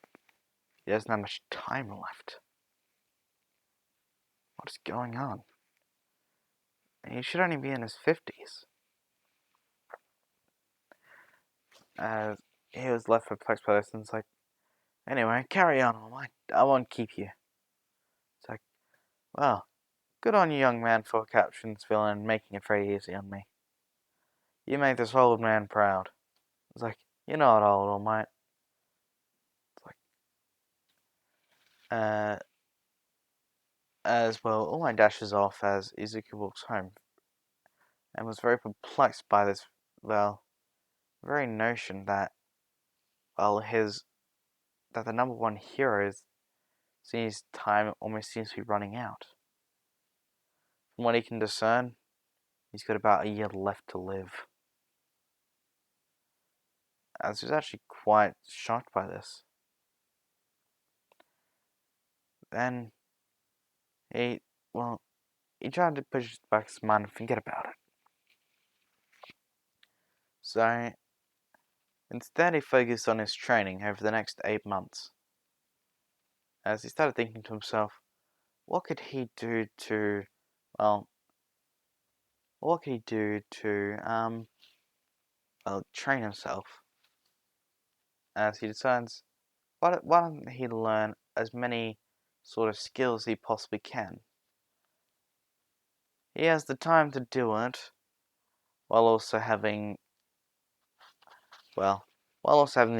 he doesn't have much time left. What is going on? He should only be in his 50s. As he was left perplexed by this, and it's like, anyway, carry on, All Might. I won't keep you. It's like, well, good on you, young man, for capturing this villain and making it very easy on me. You make this old man proud. It's like, you're not old, All Might. It's like, as well, All Might dashes off as Izuku walks home, and was very perplexed by this, well, very notion that, well, that the number one hero sees time almost seems to be running out. From what he can discern, he's got about a year left to live. As he's actually quite shocked by this. Then he tried to push back his mind and forget about it. So instead, he focused on his training over the next 8 months. As he started thinking to himself, what could he do to, train himself? As he decides, why don't he learn as many sort of skills he possibly can? He has the time to do it, while also having, the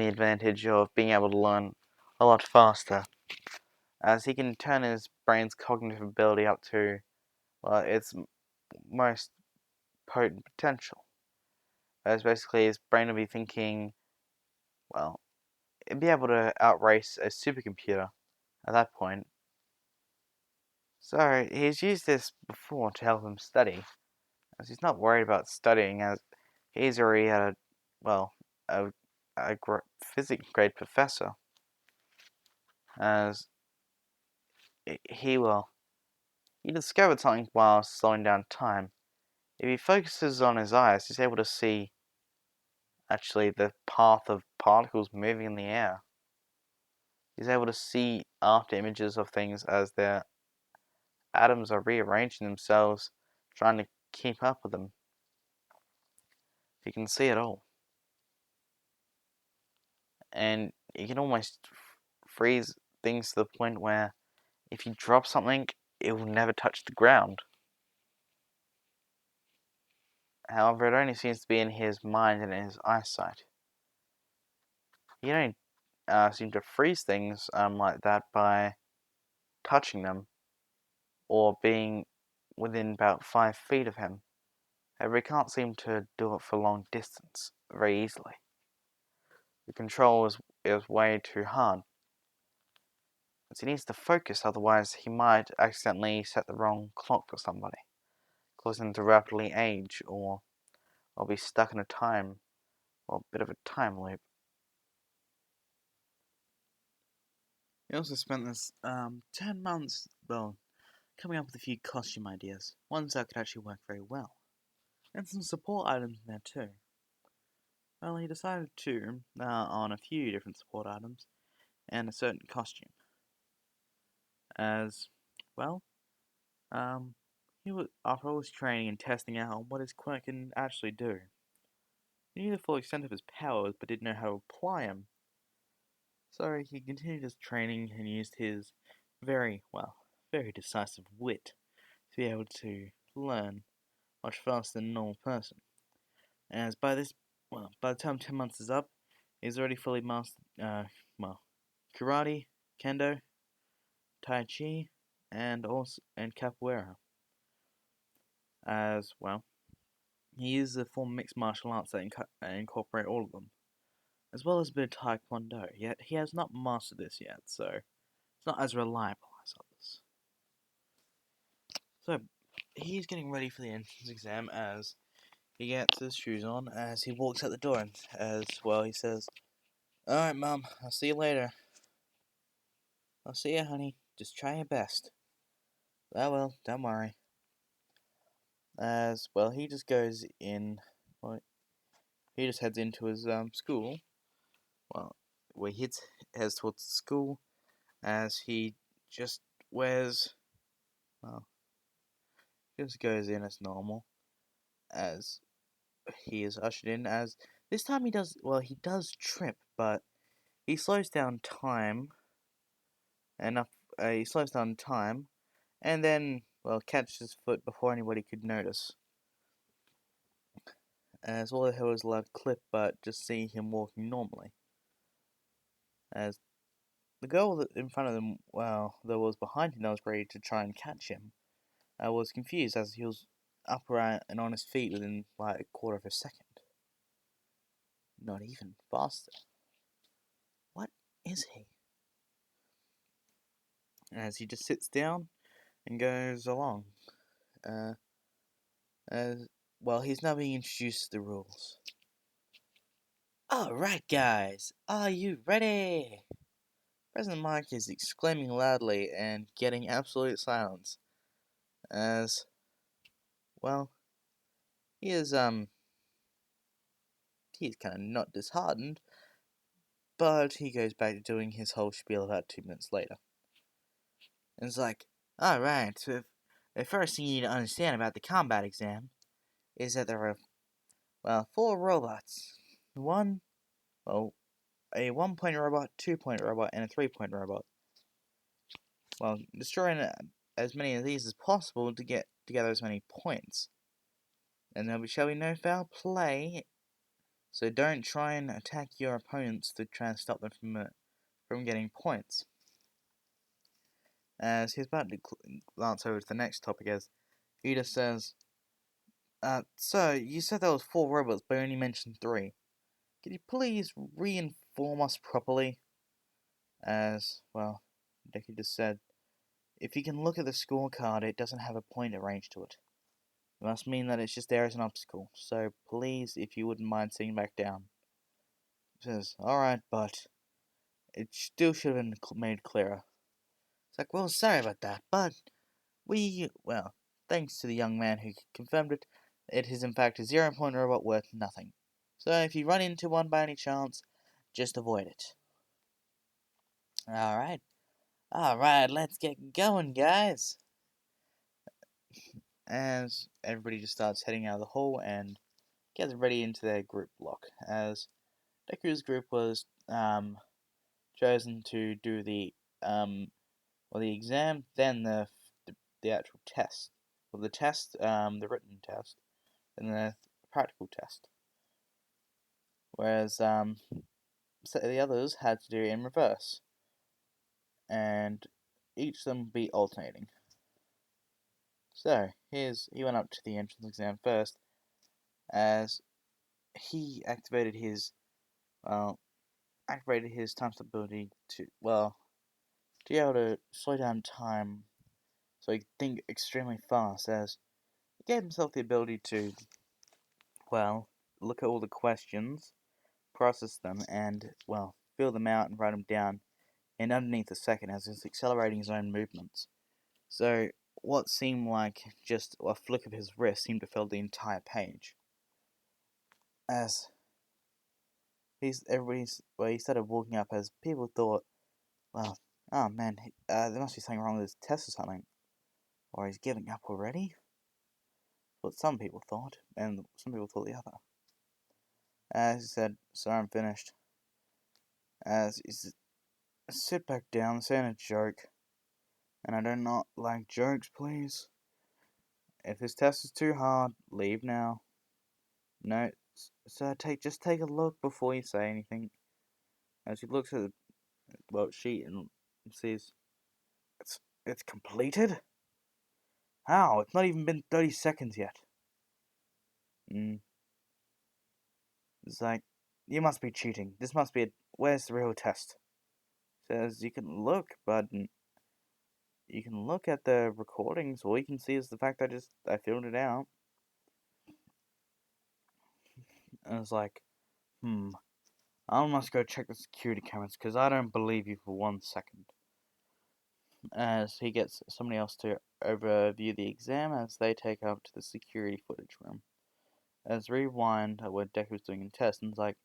advantage of being able to learn a lot faster, as he can turn his brain's cognitive ability up to, its most potent potential. As basically his brain will be thinking, well, it'd be able to outrace a supercomputer at that point. So he's used this before to help him study, as he's not worried about studying, as he's already had a physics grade professor, as he discovered something while slowing down time. If he focuses on his eyes, he's able to see actually the path of particles moving in the air. He's able to see after images of things as their atoms are rearranging themselves, trying to keep up with them. He can see it all. and you can almost freeze things to the point where if you drop something, it will never touch the ground. However, it only seems to be in his mind and in his eyesight. He only seem to freeze things like that by touching them or being within about 5 feet of him. However, he can't seem to do it for long distance very easily. The control is way too hard. As he needs to focus, otherwise he might accidentally set the wrong clock for somebody, causing them to rapidly age or be stuck in a bit of a time loop. He also spent this 10 months, coming up with a few costume ideas, ones that could actually work very well, and some support items in there too. Well, he decided to on a few different support items and a certain costume. As well, he was after all his training and testing out what his quirk can actually do. He knew the full extent of his powers, but didn't know how to apply them. So he continued his training and used his very decisive wit to be able to learn much faster than a normal person. As by the time 10 months is up, he's already fully mastered, karate, kendo, tai chi, and capoeira. As well, he uses a form of mixed martial arts that incorporate all of them, as well as a bit of taekwondo. Yet he has not mastered this yet, so it's not as reliable as others. So he's getting ready for the entrance exam as he gets his shoes on as he walks out the door, and as well he says, "Alright, Mum, I'll see you later." "I'll see you, honey. Just try your best." Well, don't worry." As well, he just goes in, he just heads into his school, where he heads towards the school, as he just wears, just goes in as normal, as he is ushered in, as this time he does trip, but he slows down time enough, and then, catches his foot before anybody could notice. As all I heard was a loud clip, but just seeing him walking normally. As the girl that in front of them, that was behind him that was ready to try and catch him, was confused as he was upright and on his feet within like a quarter of a second. Not even faster. What is he? As he just sits down and goes along. He's now being introduced to the rules. "Alright, guys, are you ready?" President Mike is exclaiming loudly and getting absolute silence. As, he is, he's kind of not disheartened, but he goes back to doing his whole spiel about 2 minutes later. And it's like, "Alright, so the first thing you need to understand about the combat exam is that there are, 4 robots. A 1-point robot, 2-point robot, and a 3-point robot. Destroying as many of these as possible to get together as many points. And there shall be no foul play, so don't try and attack your opponents to try and stop them from getting points." As he's about to glance over to the next topic, as Ida says, "Sir, you said there was 4 robots, but only mentioned 3. Could you please re-inform us properly?" As, Deku just said, "If you can look at the scorecard, it doesn't have a point arranged to it. It must mean that it's just there as an obstacle. So please, if you wouldn't mind sitting back down." He says, "Alright, but it still should have been made clearer." It's like, sorry about that, but thanks to the young man who confirmed it, it is in fact a 0-point robot worth nothing. So if you run into one by any chance, just avoid it." Alright, let's get going, guys. As everybody just starts heading out of the hall and gets ready into their group block, as Deku's group was chosen to do the exam, then the actual test. Well, the test, the written test, and the practical test. Whereas the others had to do it in reverse, and each of them would be alternating. So he went up to the entrance exam first, as he activated his time ability to be able to slow down time so he could think extremely fast, as he gave himself the ability to look at all the questions, process them, and fill them out and write them down in underneath a second, as he's accelerating his own movements. So what seemed like just a flick of his wrist seemed to fill the entire page. As he started walking up, as people thought, well, oh man, there must be something wrong with his test or something, or he's giving up already. What some people thought, and some people thought the other. As he said, "Sorry, I'm finished." As he said, "Sit back down, saying a joke, and I do not like jokes, please. If this test is too hard, leave now. No, sir, just take a look before you say anything." As he looks at the sheet and says, "It's completed? How? It's not even been 30 seconds yet." It's like, "You must be cheating. This must be it. Where's the real test?" Says, "You can look, but you can look at the recordings. All you can see is the fact I filled it out." And it's like, I must go check the security cameras, because I don't believe you for 1 second. As he gets somebody else to overview the exam, as they take up to the security footage room. As rewind where Deku's doing a test, and it's like,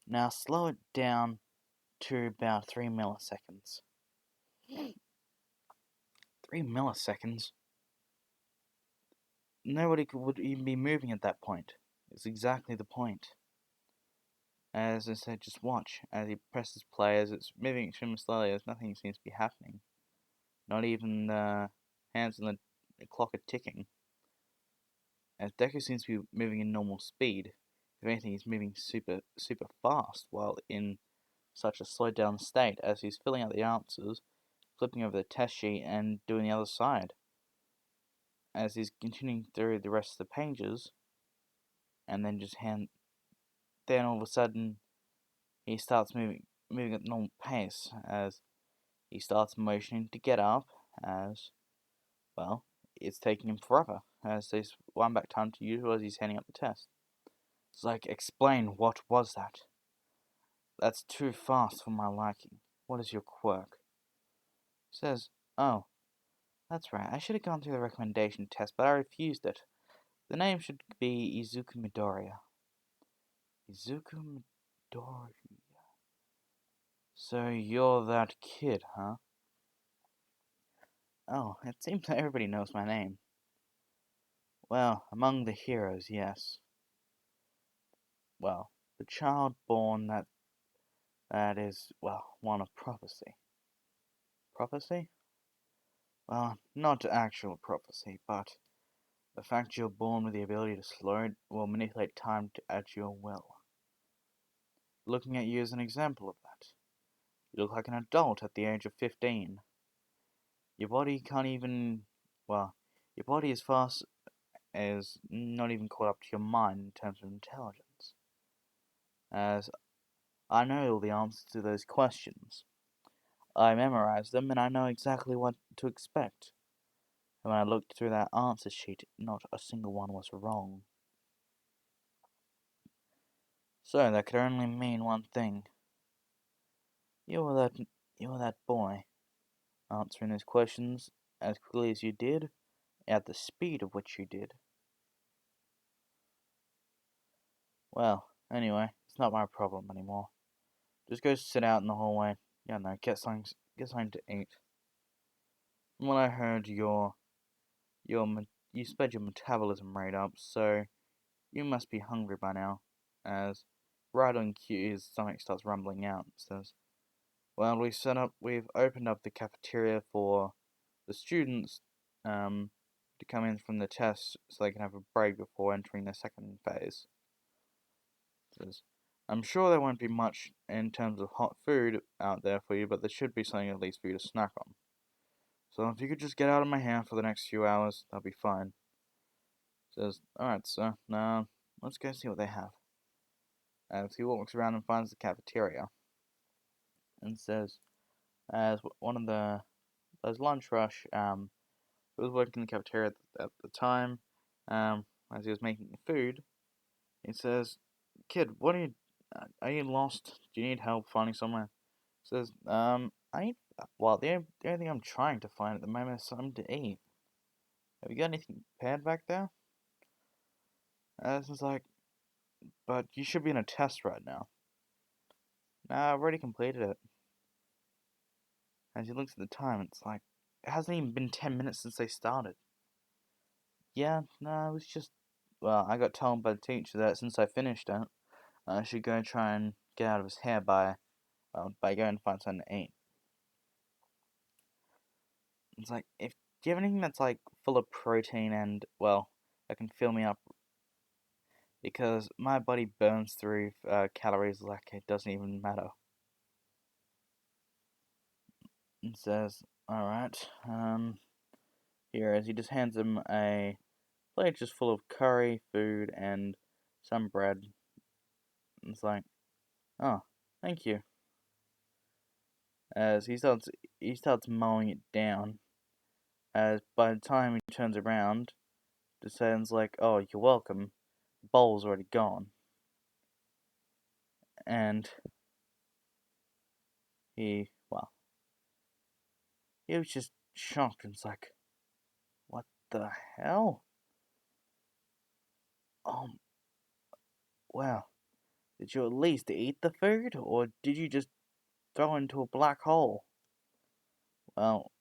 "Now slow it down to about 3 milliseconds. 3 milliseconds? Nobody would even be moving at that point. It's exactly the point. As I said, just watch. As he presses play, as it's moving extremely slowly, as nothing seems to be happening. Not even the hands on the clock are ticking. As Deku seems to be moving in normal speed. If anything, he's moving super fast while in such a slowed down state, as he's filling out the answers, flipping over the test sheet, and doing the other side. As he's continuing through the rest of the pages, and then then all of a sudden he starts moving at normal pace, as he starts motioning to get up, as it's taking him forever, as there's one back time to usual as he's handing up the test. It's like, "Explain, what was that? That's too fast for my liking. What is your quirk?" He says, "Oh, that's right, I should have gone through the recommendation test, but I refused it. The name should be Izuku Midoriya." Izuku Midoriya. "So you're that kid, huh?" "Oh, it seems that everybody knows my name." "Well, among the heroes, yes." "Well, the child born that is, one of prophecy." "Prophecy?" "Well, not actual prophecy, but the fact you're born with the ability to manipulate time at your will. Looking at you as an example of that. You look like an adult at the age of 15. Your body can't even, your body is fast as not even caught up to your mind in terms of intelligence. As I know all the answers to those questions. I memorized them, and I know exactly what to expect. And when I looked through that answer sheet, not a single one was wrong. So that could only mean one thing. You were that boy, answering those questions as quickly as you did, at the speed of which you did." "Well, anyway, it's not my problem anymore. Just go sit out in the hallway. Get something to eat. From what I heard, you sped your metabolism rate up, so you must be hungry by now." As right on cue, his stomach starts rumbling out. And says, "Well, we've opened up the cafeteria for the students to come in from the test, so they can have a break before entering their second phase." Says, "I'm sure there won't be much in terms of hot food out there for you, but there should be something at least for you to snack on. So if you could just get out of my hair for the next few hours, that'll be fine." Says, "Alright, sir, now let's go see what they have." As he walks around and finds the cafeteria, and says, as one of those lunch rush, who was working in the cafeteria at the time, as he was making the food, he says, "Kid, are you lost? Do you need help finding somewhere?" He says, well, the only thing I'm trying to find at the moment is something to eat. Have you got anything prepared back there?" It's like, "But you should be in a test right now." "Nah, I've already completed it." As he looks at the time, it's like, it hasn't even been 10 minutes since they started. "Yeah, no, it was just, well, I got told by the teacher that since I finished it, I should go try and get out of his hair by going to find something to eat." It's like, do you have anything that's like full of protein and, well, that can fill me up? Because my body burns through calories like it doesn't even matter. And says, "Alright, here," as he just hands him a plate just full of curry, food, and some bread. And it's like, "Oh, thank you." As he starts mowing it down. As by the time he turns around, it sounds like, "Oh, you're welcome." The bowl's already gone, and well, he was just shocked and it's like, "What the hell?" Um, well, did you at least eat the food, or did you just throw it into a black hole? Well,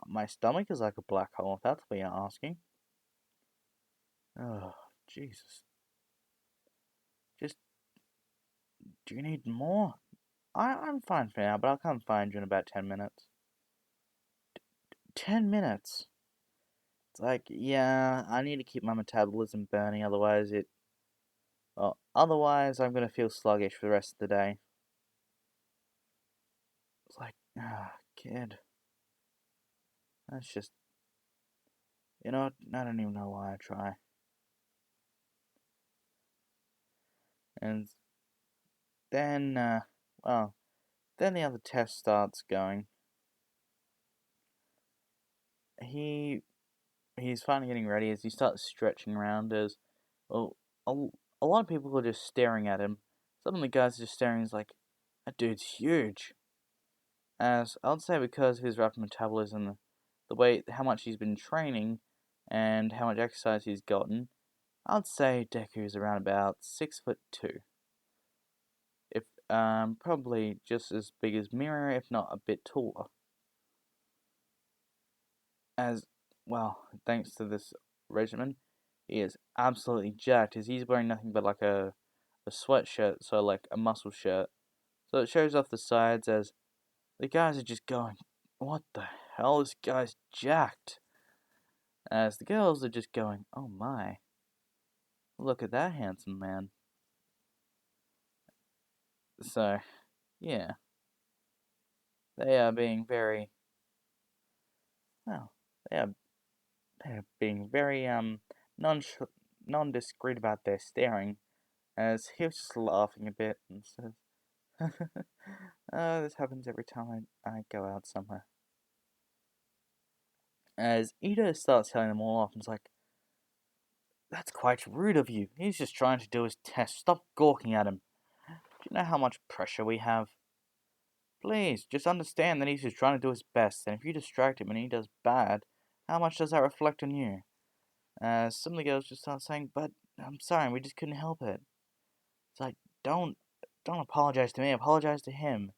my stomach is like a black hole, if that's what you're asking. Oh, Jesus. Just, do you need more? I'm fine for now, but I'll come find you in about 10 minutes. 10 minutes? It's like, yeah, I need to keep my metabolism burning, otherwise I'm gonna feel sluggish for the rest of the day. It's like, kid. That's just, you know what, I don't even know why I try. And then, then the other test starts going. He's finally getting ready as he starts stretching around as, well, a lot of people are just staring at him. Some of the guys are just staring, he's like, "That dude's huge." As I would say, because of his rapid metabolism, the way, how much he's been training, and how much exercise he's gotten, I'd say Deku's around about 6'2". If probably just as big as Mirror, if not a bit taller. As well, thanks to this regimen, he is absolutely jacked. As he's wearing nothing but like a sweatshirt, so like a muscle shirt. So it shows off the sides as the guys are just going, "What the hell? This guy's jacked." As the girls are just going, "Oh my, look at that handsome man." So, yeah, they are being very, well, they are they're being very non non-discreet about their staring. As he was just laughing a bit and says, "This happens every time I go out somewhere." As Ito starts telling them all off, and it's like, "That's quite rude of you. He's just trying to do his test. Stop gawking at him. Do you know how much pressure we have? Please, just understand that he's just trying to do his best, and if you distract him and he does bad, how much does that reflect on you?" Some of the girls just start saying, "But I'm sorry, we just couldn't help it." It's like, don't apologize to me, apologize to him.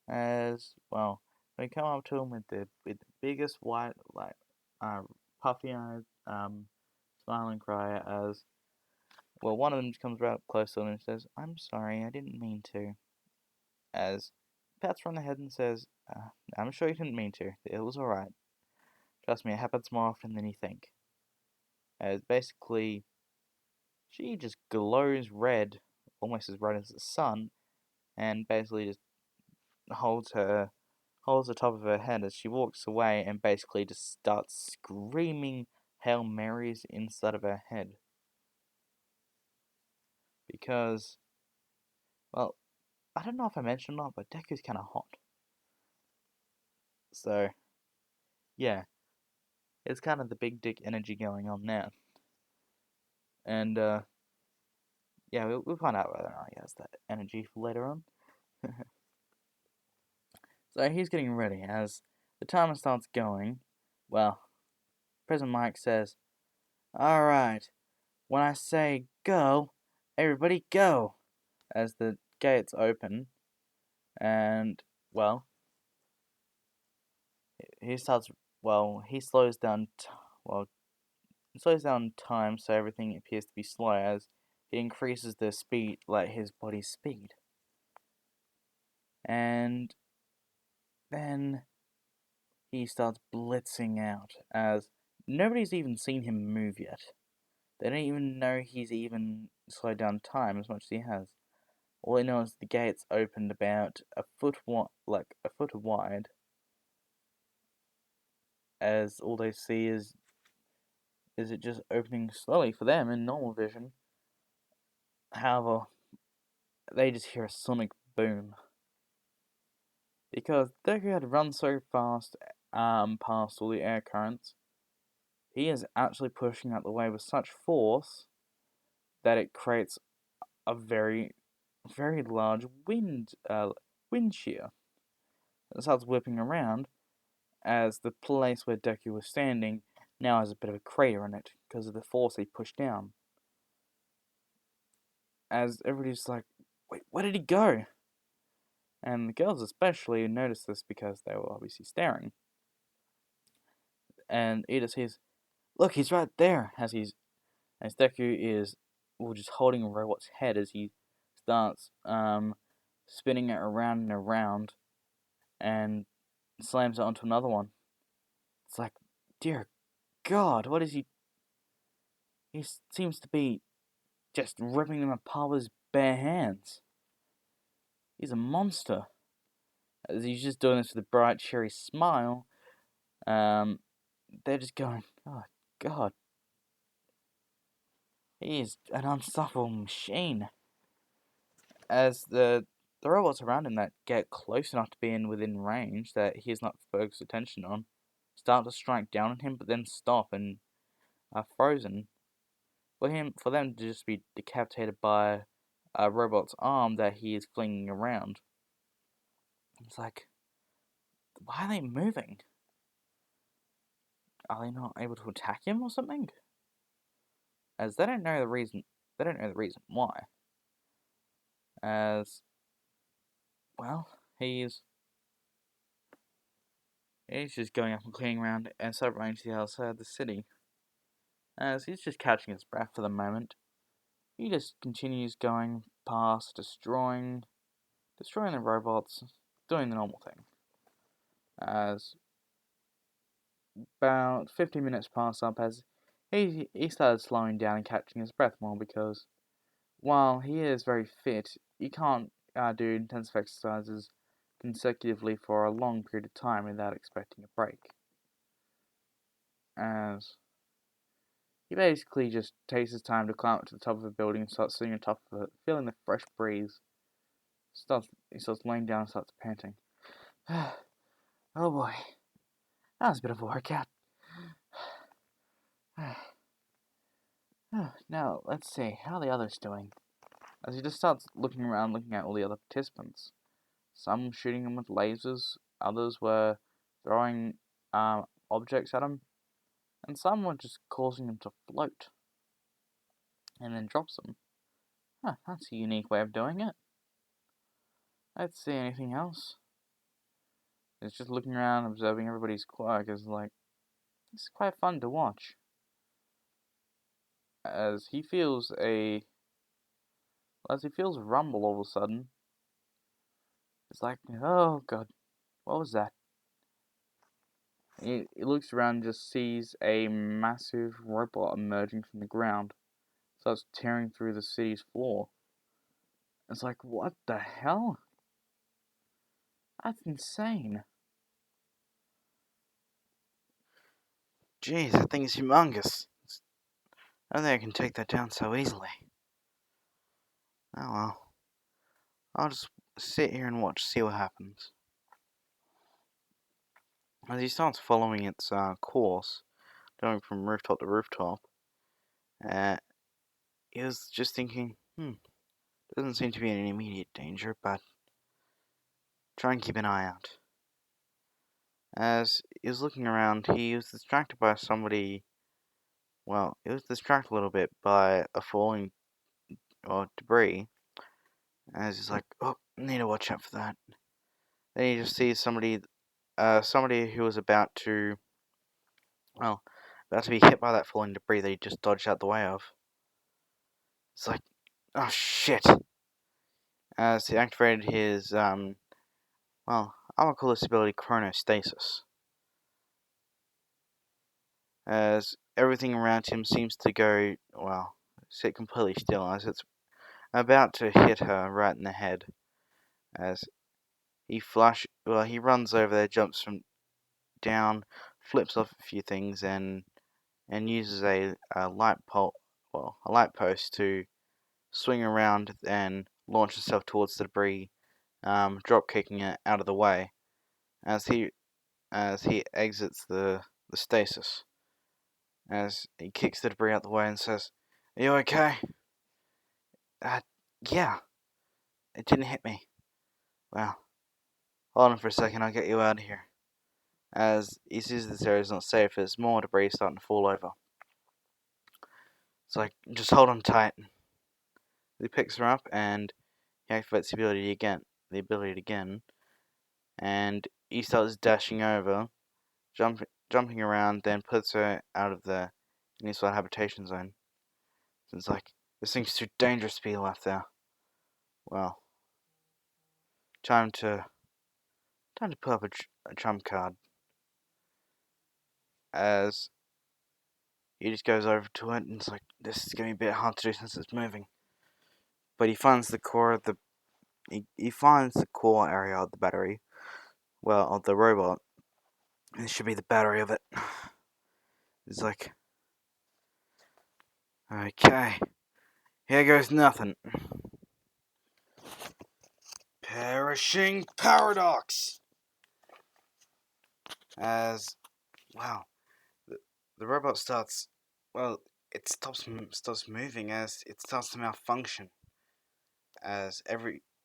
As well, we come up to him with the biggest white, like, puffy eyed, smiling cry as, well, one of them comes right up close to him and says, "I'm sorry, I didn't mean to." As pats her on the head and says, "I'm sure you didn't mean to. It was alright. Trust me, it happens more often than you think." As basically, she just glows red, almost as red as the sun, and basically just holds the top of her head as she walks away and basically just starts screaming Hail Marys inside of her head. Because, well, I don't know if I mentioned or not, but Deku's kind of hot. So, yeah, it's kind of the big dick energy going on now. And, yeah, we'll find out whether or not he has that energy for later on. So he's getting ready. As the timer starts going, well, President Mike says, "Alright, when I say go, everybody go." As the gates open, and, well, he starts, he slows down, he slows down time so everything appears to be slow as he increases the speed, like his body's speed. And then he starts blitzing out as nobody's even seen him move yet. They don't even know he's even slowed down time as much as he has. All they know is the gates opened about a foot wide, as all they see is it just opening slowly for them in normal vision. However, they just hear a sonic boom. Because Deku had run so fast past all the air currents, he is actually pushing out the way with such force that it creates a very, very large wind shear. It starts whipping around as the place where Deku was standing now has a bit of a crater in it because of the force he pushed down. As everybody's like, "Wait, where did he go?" And the girls especially noticed this because they were obviously staring. And Ida says, "Look, he's right there," as Deku is just holding a robot's head as he starts spinning it around and around and slams it onto another one. It's like, dear God, what is he? He seems to be just ripping them apart with his bare hands. He's a monster. As he's just doing this with a bright, cheery smile, they're just going, "Oh God, he is an unstoppable machine." As the robots around him that get close enough to be within range that he has not focused attention on start to strike down on him, but then stop and are frozen. For them to just be decapitated by a robot's arm that he is flinging around. It's like, why are they moving? Are they not able to attack him or something? As they don't know the reason. They don't know the reason why. As, well, he's just going up and cleaning around and running to the other side of the city. As he's just catching his breath for the moment, he just continues going past, destroying the robots, doing the normal thing. As about 15 minutes pass up, as he started slowing down and catching his breath more because while he is very fit, he can't do intensive exercises consecutively for a long period of time without expecting a break. As he basically just takes his time to climb up to the top of a building and starts sitting on top of it, feeling the fresh breeze. He starts laying down and starts panting. Oh boy, that was a bit of a workout. Now, let's see, how are the others doing? As he just starts looking around, looking at all the other participants. Some shooting him with lasers, others were throwing objects at him, and some were just causing him to float and then drops them. That's a unique way of doing it. Let's see, anything else? It's just looking around, observing everybody's quirk. It's like, it's quite fun to watch. As he feels a as he feels a rumble all of a sudden. It's like, oh god, what was that? He looks around and just sees a massive robot emerging from the ground. Starts tearing through the city's floor. It's like, what the hell? That's insane. Jeez, that thing is humongous. I don't think I can take that down so easily. Oh well. I'll just sit here and watch, see what happens. As he starts following its course, going from rooftop to rooftop, he was just thinking, doesn't seem to be in any immediate danger, but try and keep an eye out. As he was looking around, he was distracted by somebody. Well, he was distracted a little bit by a falling debris. As he's like, oh, need to watch out for that. Then he just sees somebody who was about to be hit by that falling debris that he just dodged out the way of. It's like, oh shit! As he activated his, I'm gonna call this ability chronostasis. As everything around him seems to go, sit completely still as it's about to hit her right in the head. As he runs over there, jumps from down, flips off a few things, and uses a light post to swing around and launch himself towards the debris, drop kicking it out of the way as he exits the stasis. As he kicks the debris out the way and says, "Are you okay?" Yeah, it didn't hit me. Well, hold on for a second, I'll get you out of here. As he sees this area is not safe, there's more debris starting to fall over. It's like, just hold on tight. He picks her up and he activates the ability again, and he starts dashing over, jumping around, then puts her out of the initial habitation zone. So it's like, this thing's too dangerous to be left there. Well, time to pull up a trump card. As he just goes over to it, and it's like, this is going to be a bit hard to do since it's moving. But he finds the core of the he finds the core area of the battery, of the robot. This should be the battery of it. It's like, okay, here goes nothing. Perishing paradox. As the robot starts, it stops moving as it starts to malfunction. As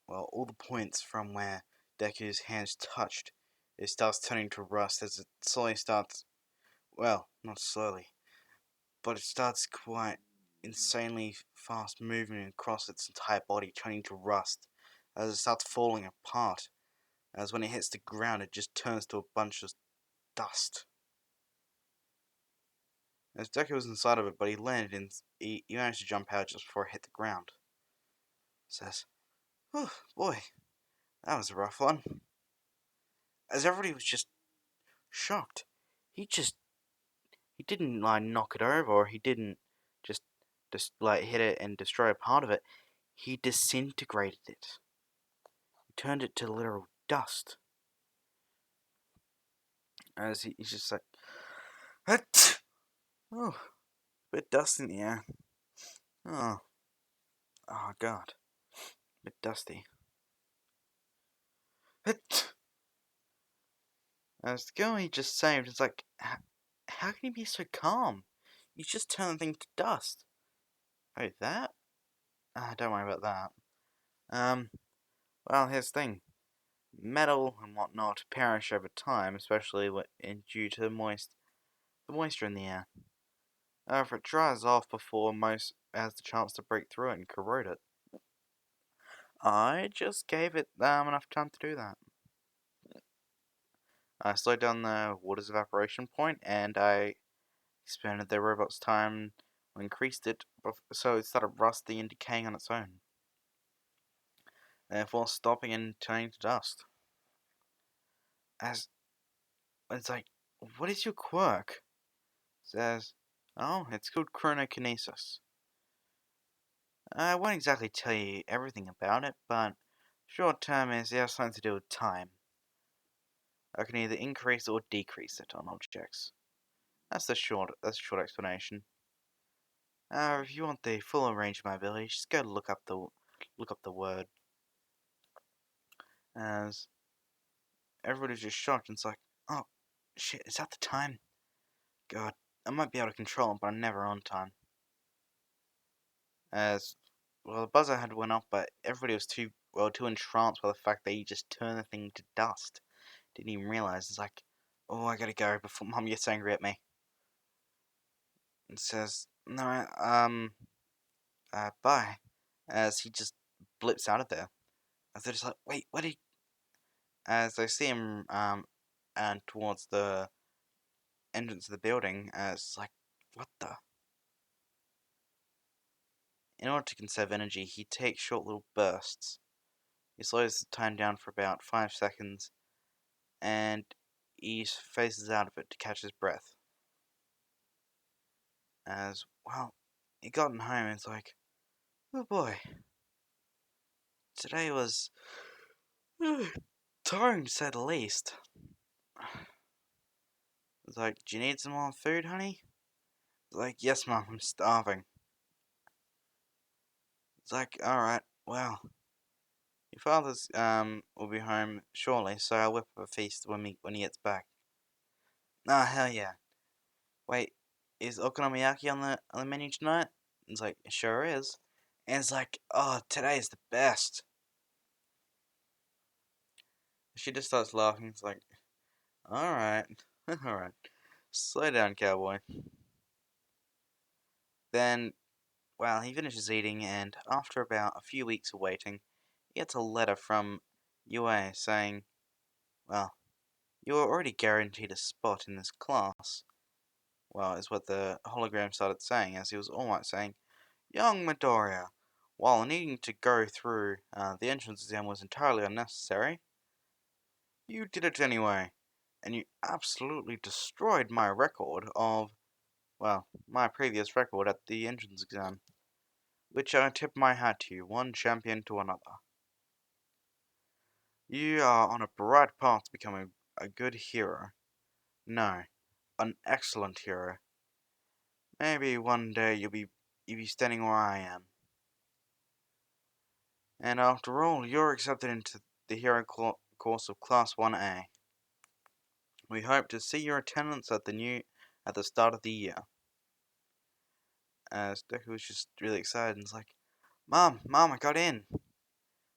all the points from where Deku's hands touched, it starts turning to rust as it slowly starts, not slowly, but it starts quite insanely fast moving across its entire body, turning to rust as it starts falling apart. As when it hits the ground, it just turns to a bunch of dust. As Deku was inside of it, but he landed and he managed to jump out just before it hit the ground. Says, "Oh boy, that was a rough one." As everybody was just shocked. He didn't knock it over, or he didn't just hit it and destroy a part of it. He disintegrated it. He turned it to literal dust. As he's just like, oh, a bit dust in the air. Oh god, a bit dusty. As the girl he just saved is like, how can he be so calm? He's just turned the thing to dust. Oh, that? Don't worry about that. Here's the thing. Metal and whatnot perish over time, especially due to the moisture in the air. If it dries off before most has the chance to break through it and corrode it. I just gave it enough time to do that. I slowed down the water's evaporation point, and I expanded the robot's time, increased it, so it started rusting and decaying on its own. therefore stopping and turning to dust. As it's like, what is your quirk? Says, oh, it's called chronokinesis. I won't exactly tell you everything about it, but short term is it has something to do with time. I can either increase or decrease it on objects. That's the short explanation. If you want the full range of my ability, just go look up the word. As everybody's just shocked and it's like, oh shit, is that the time? God, I might be able to control it, but I'm never on time. As well, the buzzer had went off, but everybody was too entranced by the fact that he just turned the thing to dust. Didn't even realize. It's like, oh, I gotta go before Mom gets angry at me. And says, no, bye. As he just blips out of there. As they're just like, wait, what did? As they see him, and towards the entrance of the building, it's like, what the? In order to conserve energy, he takes short little bursts. He slows the time down for about 5 seconds, and he phases out of it to catch his breath. As, well, he gotten home and it's like, oh boy, today was tiring to say the least. It's like, do you need some more food, honey? It's like, yes, Mom, I'm starving. It's like, alright, well, your father's will be home shortly, so I'll whip up a feast when he gets back. Ah, hell yeah. Wait, is okonomiyaki on the menu tonight? It's like, it sure is. And it's like, oh, today's the best. She just starts laughing. It's like, alright, alright. Slow down, cowboy. Then, well, he finishes eating, and after about a few weeks of waiting, he gets a letter from UA saying, well, you are already guaranteed a spot in this class. Well, is what the hologram started saying, as he was almost saying, young Midoriya, while needing to go through the entrance exam was entirely unnecessary, you did it anyway, and you absolutely destroyed my record of, well, my previous record at the entrance exam, which I tip my hat to you, one champion to another. You are on a bright path to becoming a good hero. No, an excellent hero. Maybe one day you'll be standing where I am. And after all, you're accepted into the hero course of Class 1A. We hope to see your attendance at the start of the year. As Deku was just really excited and was like, Mom, I got in.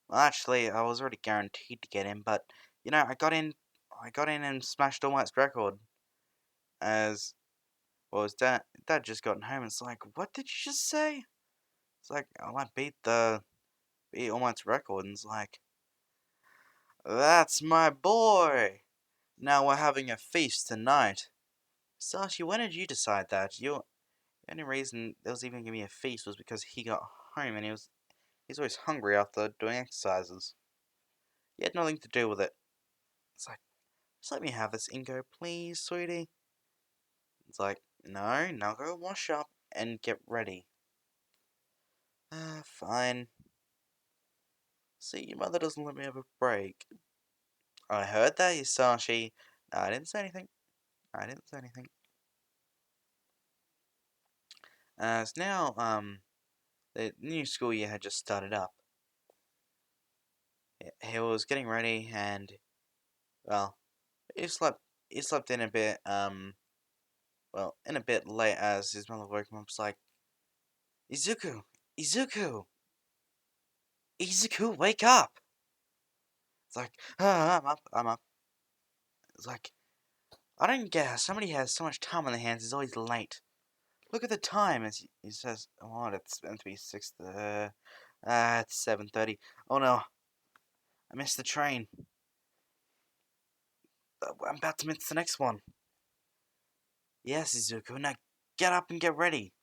Well, actually, I was already guaranteed to get in, but, I got in and smashed All Might's record. As, well, his dad just gotten home and it's like, what did you just say? It's like, oh, I beat All Might's record, and it's like, that's my boy! Now we're having a feast tonight. Sashi, when did you decide that? The only reason there was even gonna be a feast was because he got home and he's always hungry after doing exercises. He had nothing to do with it. It's like, just let me have this Ingo, please, sweetie. It's like, no, now go wash up and get ready. Fine. See, your mother doesn't let me have a break. I heard that, Sashi. No, I didn't say anything. So now, the new school year had just started up. He was getting ready and, well, he slept in a bit, in a bit late as his mother woke him up. It's like, Izuku! Izuku! Izuku, wake up! It's like, I'm up. It's like, I don't get how somebody has so much time on their hands is always late. Look at the time, as he says, oh, it's meant to be 6, it's 7:30. Oh no, I missed the train. I'm about to miss the next one. Yes, Izuku, now get up and get ready.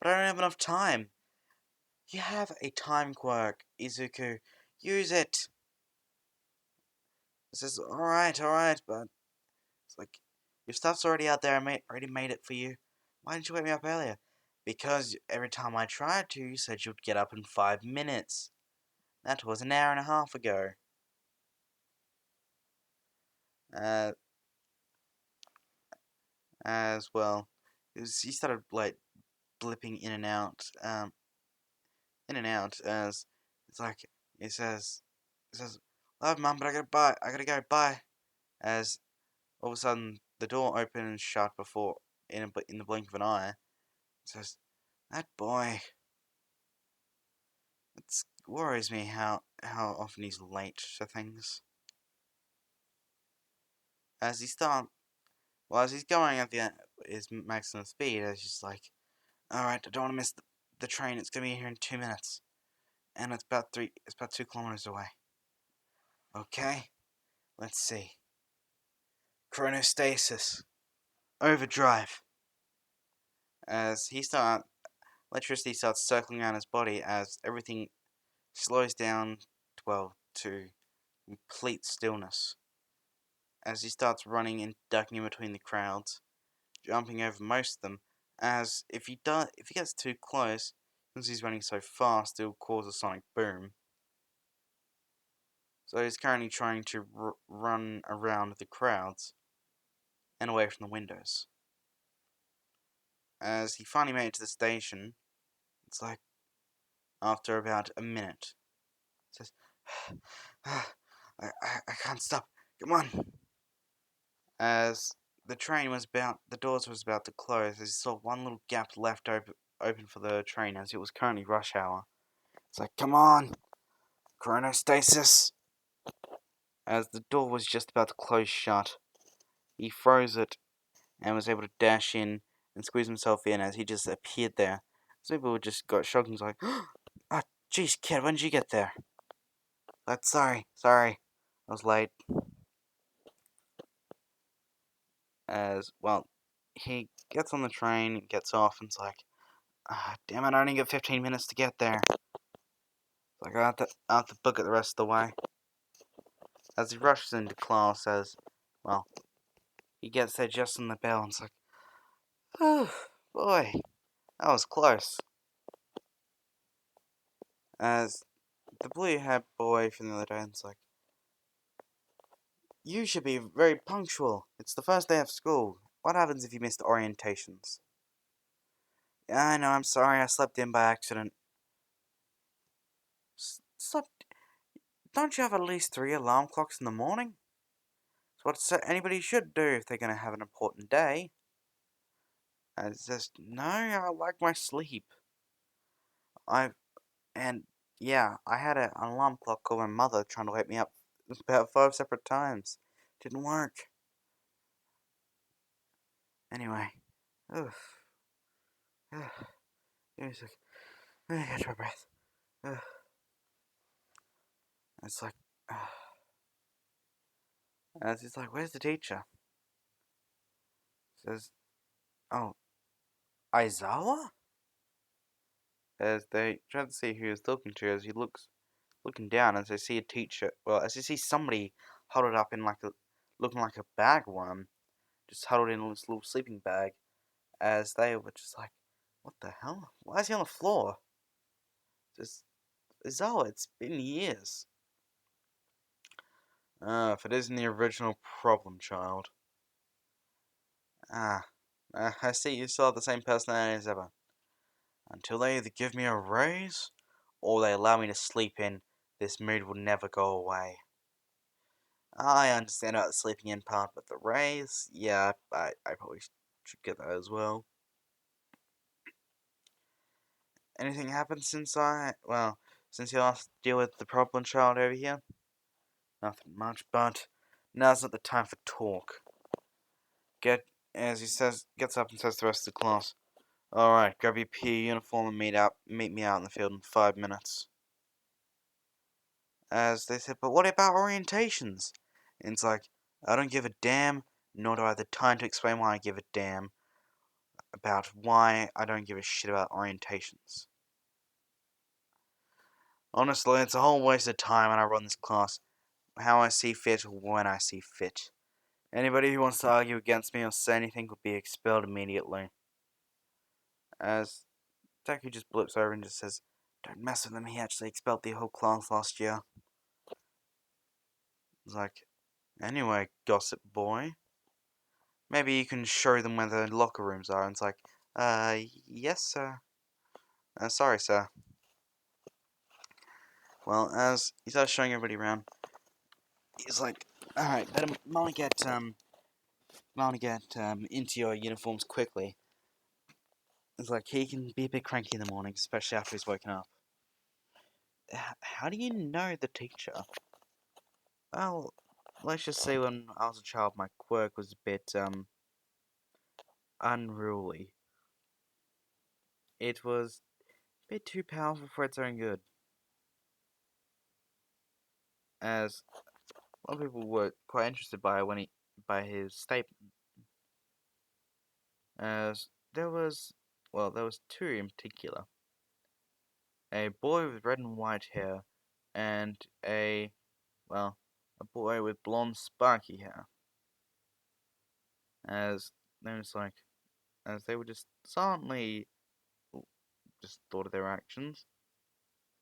But I don't have enough time. You have a time quirk, Izuku. Use it. It says, alright, but it's like, your stuff's already out there. I already made it for you. Why didn't you wake me up earlier? Because every time I tried to, you said you'd get up in 5 minutes. That was an hour and a half ago. Uh, as well, he started like blipping in and out. As it's like it says, "Love, Mum, but I gotta go, bye." As all of a sudden the door opened and shut before in the blink of an eye. It says, "That boy." It worries me how often he's late to things. As he start, as he's going at his maximum speed, as he's like, "All right, I don't want to miss the train. It's gonna be here in 2 minutes, and it's about 2 kilometers away." Okay, let's see. Chronostasis, overdrive. As electricity starts circling around his body as everything slows down, well, to complete stillness. As he starts running and ducking in between the crowds, jumping over most of them. As if he gets too close, since he's running so fast, it'll cause a sonic boom. So he's currently trying to run around the crowds and away from the windows. As he finally made it to the station, it's like after about a minute, it says, I can't stop. Come on. As the doors was about to close, as he saw one little gap left open for the train, as it was currently rush hour. It's like, come on, chronostasis. As the door was just about to close shut, he froze it and was able to dash in and squeeze himself in as he just appeared there. So people just got shocked and was like, "Oh, jeez, kid, when did you get there?" But sorry, I was late. As well, he gets on the train, gets off, and it's like, damn it, I only get 15 minutes to get there. Like, I have to book it the rest of the way. As he rushes into class, well, he gets there just on the bell, and it's like, oh, boy, that was close. As the blue-haired boy from the other day, it's like, you should be very punctual. It's the first day of school. What happens if you missed orientations? Yeah, I know, I'm sorry, I slept in by accident. Slept? Don't you have at least 3 alarm clocks in the morning? It's what anybody should do if they're going to have an important day. And it says, no, I like my sleep. And yeah, I had an alarm clock call my mother trying to wake me up about 5 separate times. Didn't work. Anyway. Ugh. Ugh. Give me a sec. Let me catch my breath. Ugh. It's like, as he's like, where's the teacher? Says, oh, Aizawa? As they try to see who he's talking to, as he looking down, as they see a teacher, well, as they see somebody huddled up in looking like a bagworm, just huddled in this little sleeping bag, as they were just like, what the hell? Why is he on the floor? Just, Aizawa, it's been years. If it isn't the original problem child. I see you still have the same personality as ever. Until they either give me a raise, or they allow me to sleep in, this mood will never go away. I understand about the sleeping in part, but the raise, yeah, I probably should get that as well. Anything happened since you last deal with the problem child over here? Nothing much, but now's not the time for talk. As he gets up and says to the rest of the class, alright, grab your PE uniform and meet me out in the field in 5 minutes. As they said, but what about orientations? And it's like, I don't give a damn, nor do I have the time to explain why I give a damn about why I don't give a shit about orientations. Honestly, it's a whole waste of time when I run this class. How I see fit, when I see fit. Anybody who wants to argue against me or say anything will be expelled immediately. As Deku just blips over and just says, "Don't mess with him, he actually expelled the whole class last year." It's like, anyway, gossip boy. Maybe you can show them where the locker rooms are. And it's like, yes, sir. Sorry, sir. Well, as he starts showing everybody around, he's like, alright, better get into your uniforms quickly. It's like, he can be a bit cranky in the mornings, especially after he's woken up. How do you know the teacher? Well, let's just say when I was a child, my quirk was a bit, unruly. It was a bit too powerful for its own good. As a lot of people were quite interested by his statement. As there was two in particular. A boy with red and white hair, and a boy with blonde sparky hair. As they was like, as they were just silently just thought of their actions.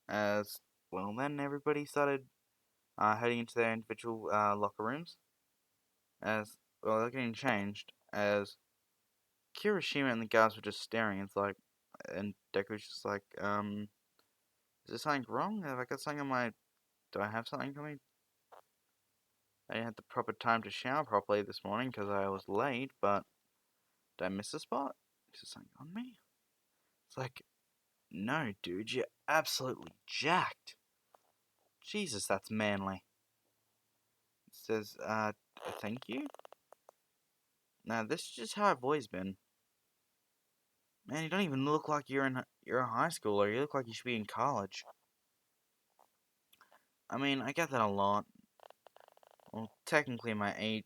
As well, then everybody started heading into their individual locker rooms. As well, they're getting changed. As Kirishima and the guards were just staring. It's like, and Deku's just like, is there something wrong? Have I got something on my? Do I have something on me? I didn't have the proper time to shower properly this morning because I was late. But did I miss a spot? Is there something on me? It's like, no, dude, you're absolutely jacked. Jesus, that's manly. It says, thank you. Now this is just how I've always been. Man, you don't even look like you're a high schooler. You look like you should be in college. I mean, I get that a lot. Well, technically, my age,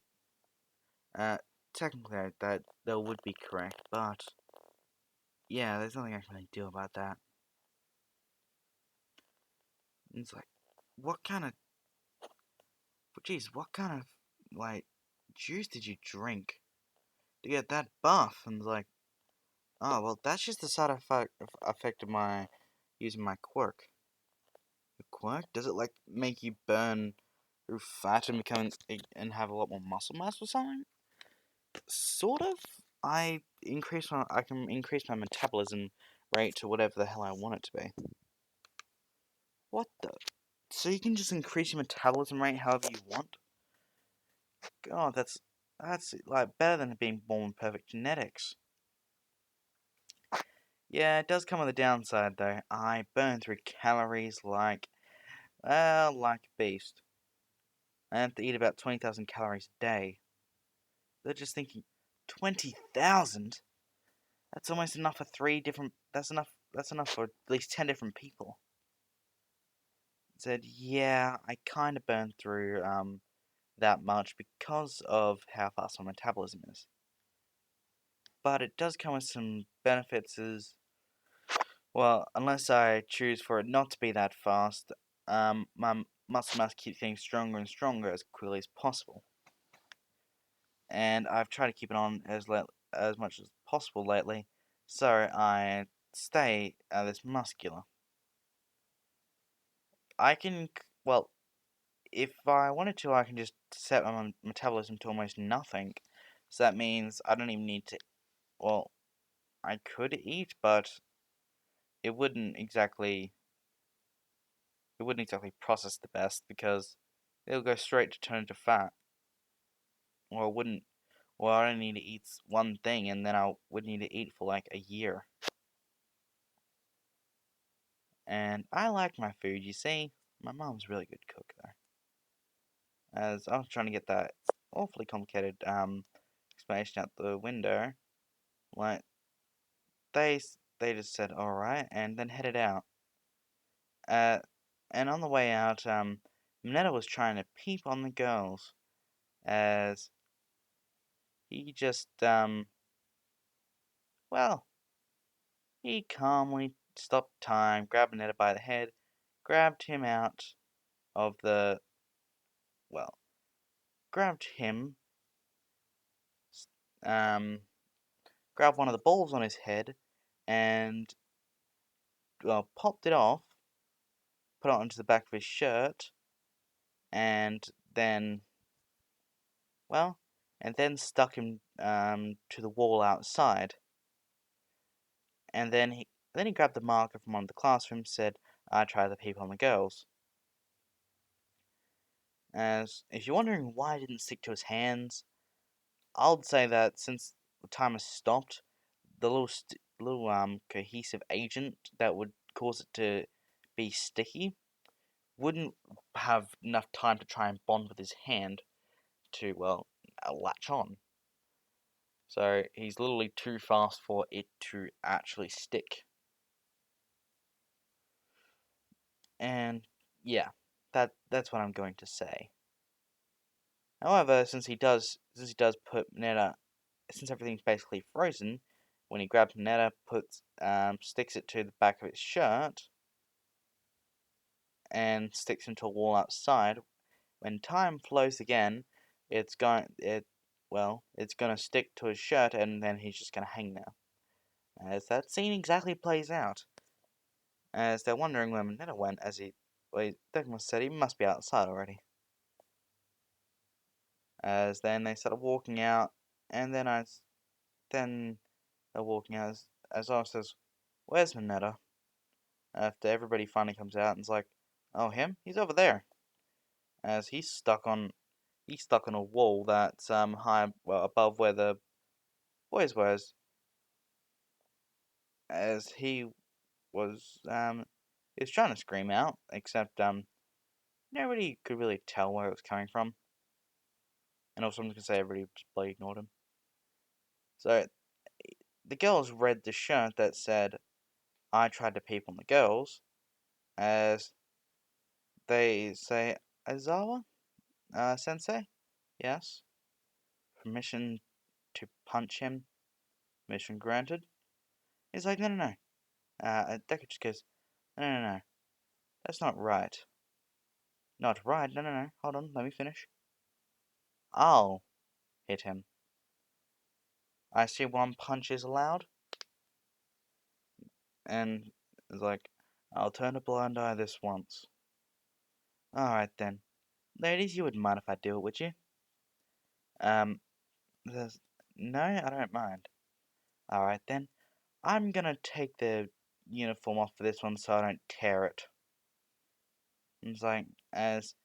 uh, technically that would be correct, but yeah, there's nothing I can really do about that. And it's like, what kind of, what kind of like juice did you drink to get that buff? And it's like, oh well, that's just the side effect of my using my quirk. The quirk? Does it like make you burn through fat and and have a lot more muscle mass or something? Sort of. I can increase my metabolism rate to whatever the hell I want it to be. What the? So you can just increase your metabolism rate however you want? God, that's like better than being born with perfect genetics. Yeah, it does come with a downside though. I burn through calories like a beast. I have to eat about 20,000 calories a day. They're just thinking, 20,000? That's almost enough for three different. That's enough for at least 10 different people. Said, yeah, I kind of burned through that much because of how fast my metabolism is. But it does come with some benefits. Well, unless I choose for it not to be that fast, my muscle mass keeps getting stronger and stronger as quickly as possible. And I've tried to keep it on as much as possible lately, so I stay this muscular. I can, well, if I wanted to, I can just set my metabolism to almost nothing. So that means I don't even need to, well, I could eat, but it wouldn't exactly, process the best because it'll go straight to turn into fat. Or it wouldn't, well, I only need to eat one thing and then I would need to eat for like a year. And I like my food, you see. My mom's a really good cook though. As I was trying to get that awfully complicated explanation out the window, like they just said alright and then headed out. Uh, and on the way out, Mineta was trying to peep on the girls as he just well, he calmly stopped time, grabbed Mineta by the head, grabbed him out of the, well, grabbed him, um, grabbed one of the balls on his head, and, well, popped it off, put it onto the back of his shirt, and then, well, and then stuck him, to the wall outside. And then he grabbed the marker from one of the classrooms, said, "I try the people and the girls." As if you're wondering why I didn't stick to his hands, I'll say that since the timer stopped, the little cohesive agent that would cause it to be sticky wouldn't have enough time to try and bond with his hand to, well, latch on. So he's literally too fast for it to actually stick. And yeah, that's what I'm going to say. However, since he does put Netta, since everything's basically frozen, when he grabs Netta, sticks it to the back of his shirt, and sticks him to a wall outside. When time flows again, it's gonna stick to his shirt, and then he's just gonna hang there. As that scene exactly plays out, as they're wondering where Netta went, Deku said he must be outside already. As then they started walking out, and then they're walking out as I says, "Where's Mineta?" After everybody finally comes out and is like, "Oh, him? He's over there." As he's stuck on a wall that's high, well, above where the boys was. As he was trying to scream out, except nobody could really tell where it was coming from. And also I'm just gonna say everybody just bloody ignored him. So the girls read the shirt that said, "I tried to peep on the girls," as they say, "Aizawa? Sensei? Yes? Permission to punch him? Mission granted?" He's like, "No, no, no." Deku just goes, "No, no, no. That's not right." "Not right? No, no, no. Hold on, let me finish." "I'll hit him. I see one punch is allowed." And it's like, "I'll turn a blind eye this once." "Alright then. Ladies, you wouldn't mind if I do it, would you?" Um, there's, "No, I don't mind." "Alright then. I'm gonna take the uniform off for this one so I don't tear it." And it's like, as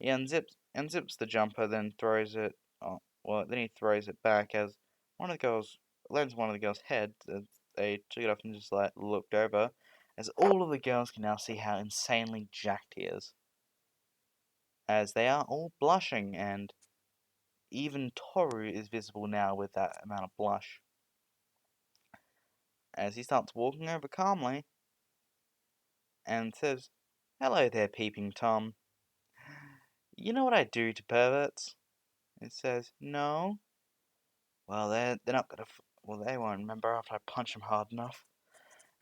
he unzips the jumper, then throws it, then he throws it back as one of the girls, lands on one of the girls' heads as they took it off and just like looked over, as all of the girls can now see how insanely jacked he is. As they are all blushing, and even Toru is visible now with that amount of blush. As he starts walking over calmly, and says, "Hello there, peeping Tom. You know what I do to perverts?" It says, "No." "Well, they're not gonna. Well, they won't remember after I punch him hard enough."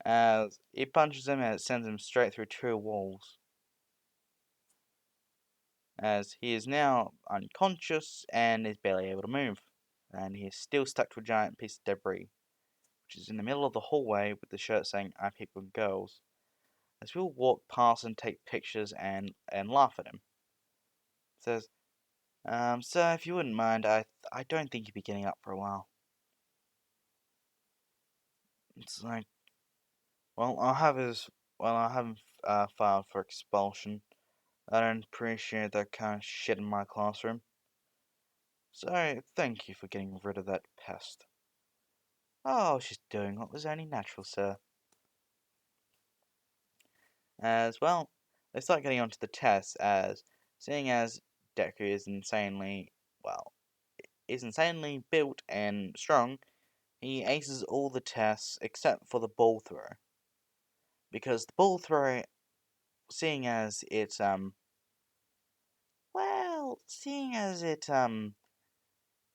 As he punches him, and it sends him straight through two walls. As he is now unconscious and is barely able to move, and he is still stuck to a giant piece of debris, which is in the middle of the hallway with the shirt saying "I peep on girls." As we all walk past and take pictures and laugh at him. It says, "Sir, if you wouldn't mind, I don't think you'll be getting up for a while." It's like, well, I'll have him filed for expulsion. I don't appreciate that kind of shit in my classroom. So, thank you for getting rid of that pest. "Oh, she's doing what was only natural, sir." As well, they start getting onto the tests as, seeing as Deku is insanely built and strong, he aces all the tests except for the ball throw. Because the ball throw, seeing as it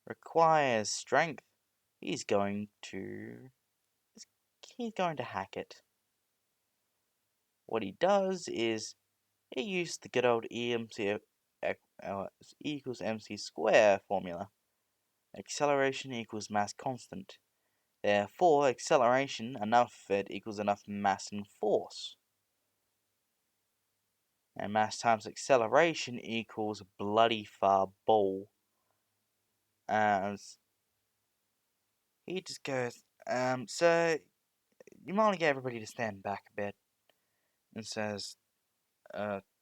requires strength, he's going to hack it. What he does is He used the good old equals mc square formula. Acceleration equals mass constant. Therefore, acceleration, enough of it, equals enough mass and force. And mass times acceleration equals bloody far ball. As he just goes, so you might want to get everybody to stand back a bit. And says,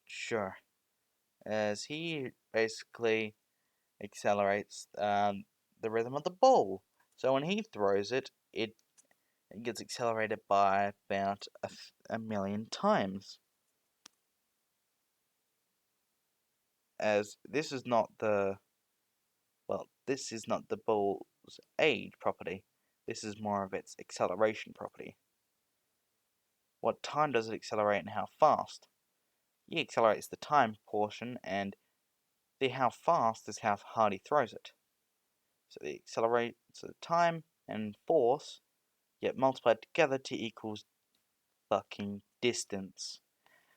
sure. As he basically accelerates the rhythm of the ball. So when he throws it, it gets accelerated by about a million times. As this is not the ball's age property. This is more of its acceleration property. What time does it accelerate and how fast? He accelerates the time portion, and the how fast is how hard he throws it. So the time and force get multiplied together to equals fucking distance.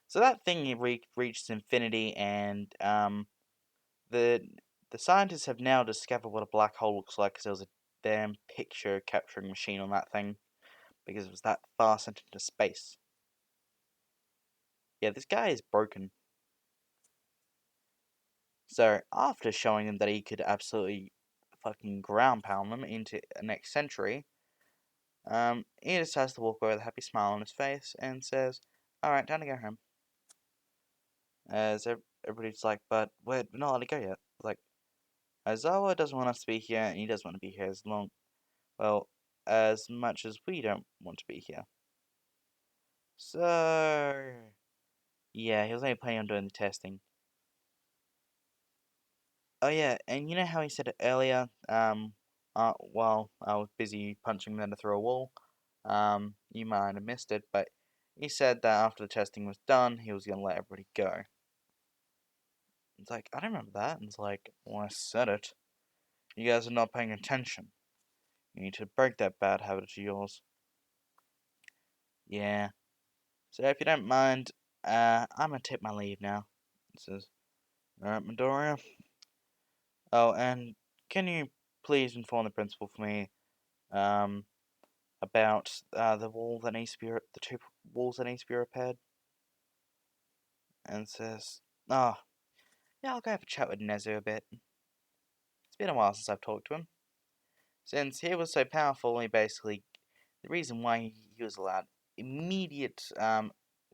So that thing reaches infinity, and the scientists have now discovered what a black hole looks like because there was a damn picture capturing machine on that thing because it was that far sent into space. Yeah, this guy is broken. So after showing them that he could absolutely fucking ground pound them into the next century, he decides to walk away with a happy smile on his face and says, "All right, time to go home." As everybody's like, "But we're not allowed to go yet." Like, Aizawa doesn't want us to be here, and he doesn't want to be here as much as we don't want to be here. So, yeah, he was only planning on doing the testing. Oh yeah, and you know how he said it earlier, while I was busy punching them through a wall? You might have missed it, but he said that after the testing was done, he was gonna let everybody go. It's like, I don't remember that. And it's like, well, I said it. You guys are not paying attention. You need to break that bad habit of yours. Yeah. So if you don't mind, I'm gonna take my leave now. It says, alright, Midoriya. Oh, and can you please inform the principal for me, about the wall that needs to be the two walls that needs to be repaired? And says, oh, yeah, I'll go have a chat with Nezu a bit. It's been a while since I've talked to him. Since he was so powerful, the reason why he was allowed immediate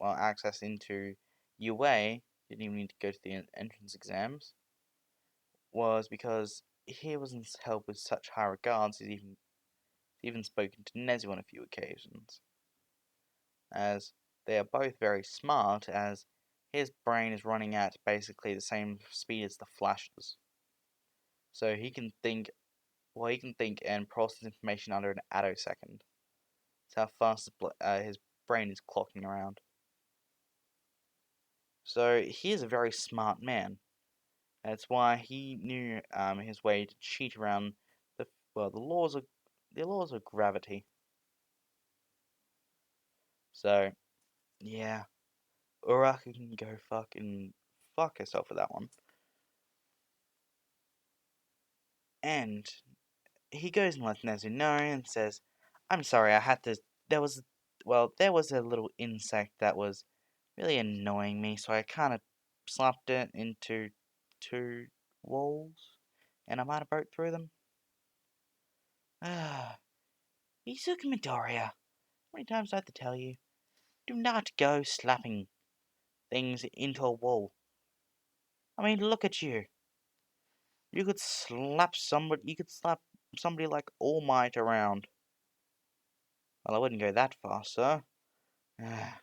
access into UA, didn't even need to go to the entrance exams, was because he was held with such high regards. He's even spoken to Nezu on a few occasions, as they are both very smart, as his brain is running at basically the same speed as the Flash's. So he can think and process information under an attosecond. That's how fast his brain is clocking around. So he is a very smart man. That's why he knew his way to cheat around the laws of gravity. So yeah, Uraka can go fucking fuck herself with that one. And he goes and lets Nezu know and says, "I'm sorry, I had to. There was a little insect that was really annoying me, so I kind of slapped it into two walls, and I might have broke through them." Ah, Izuku Midoriya, how many times do I have to tell you? Do not go slapping things into a wall. I mean, look at you. You could slap somebody. You could slap somebody like All Might around. Well, I wouldn't go that far, sir. Ah,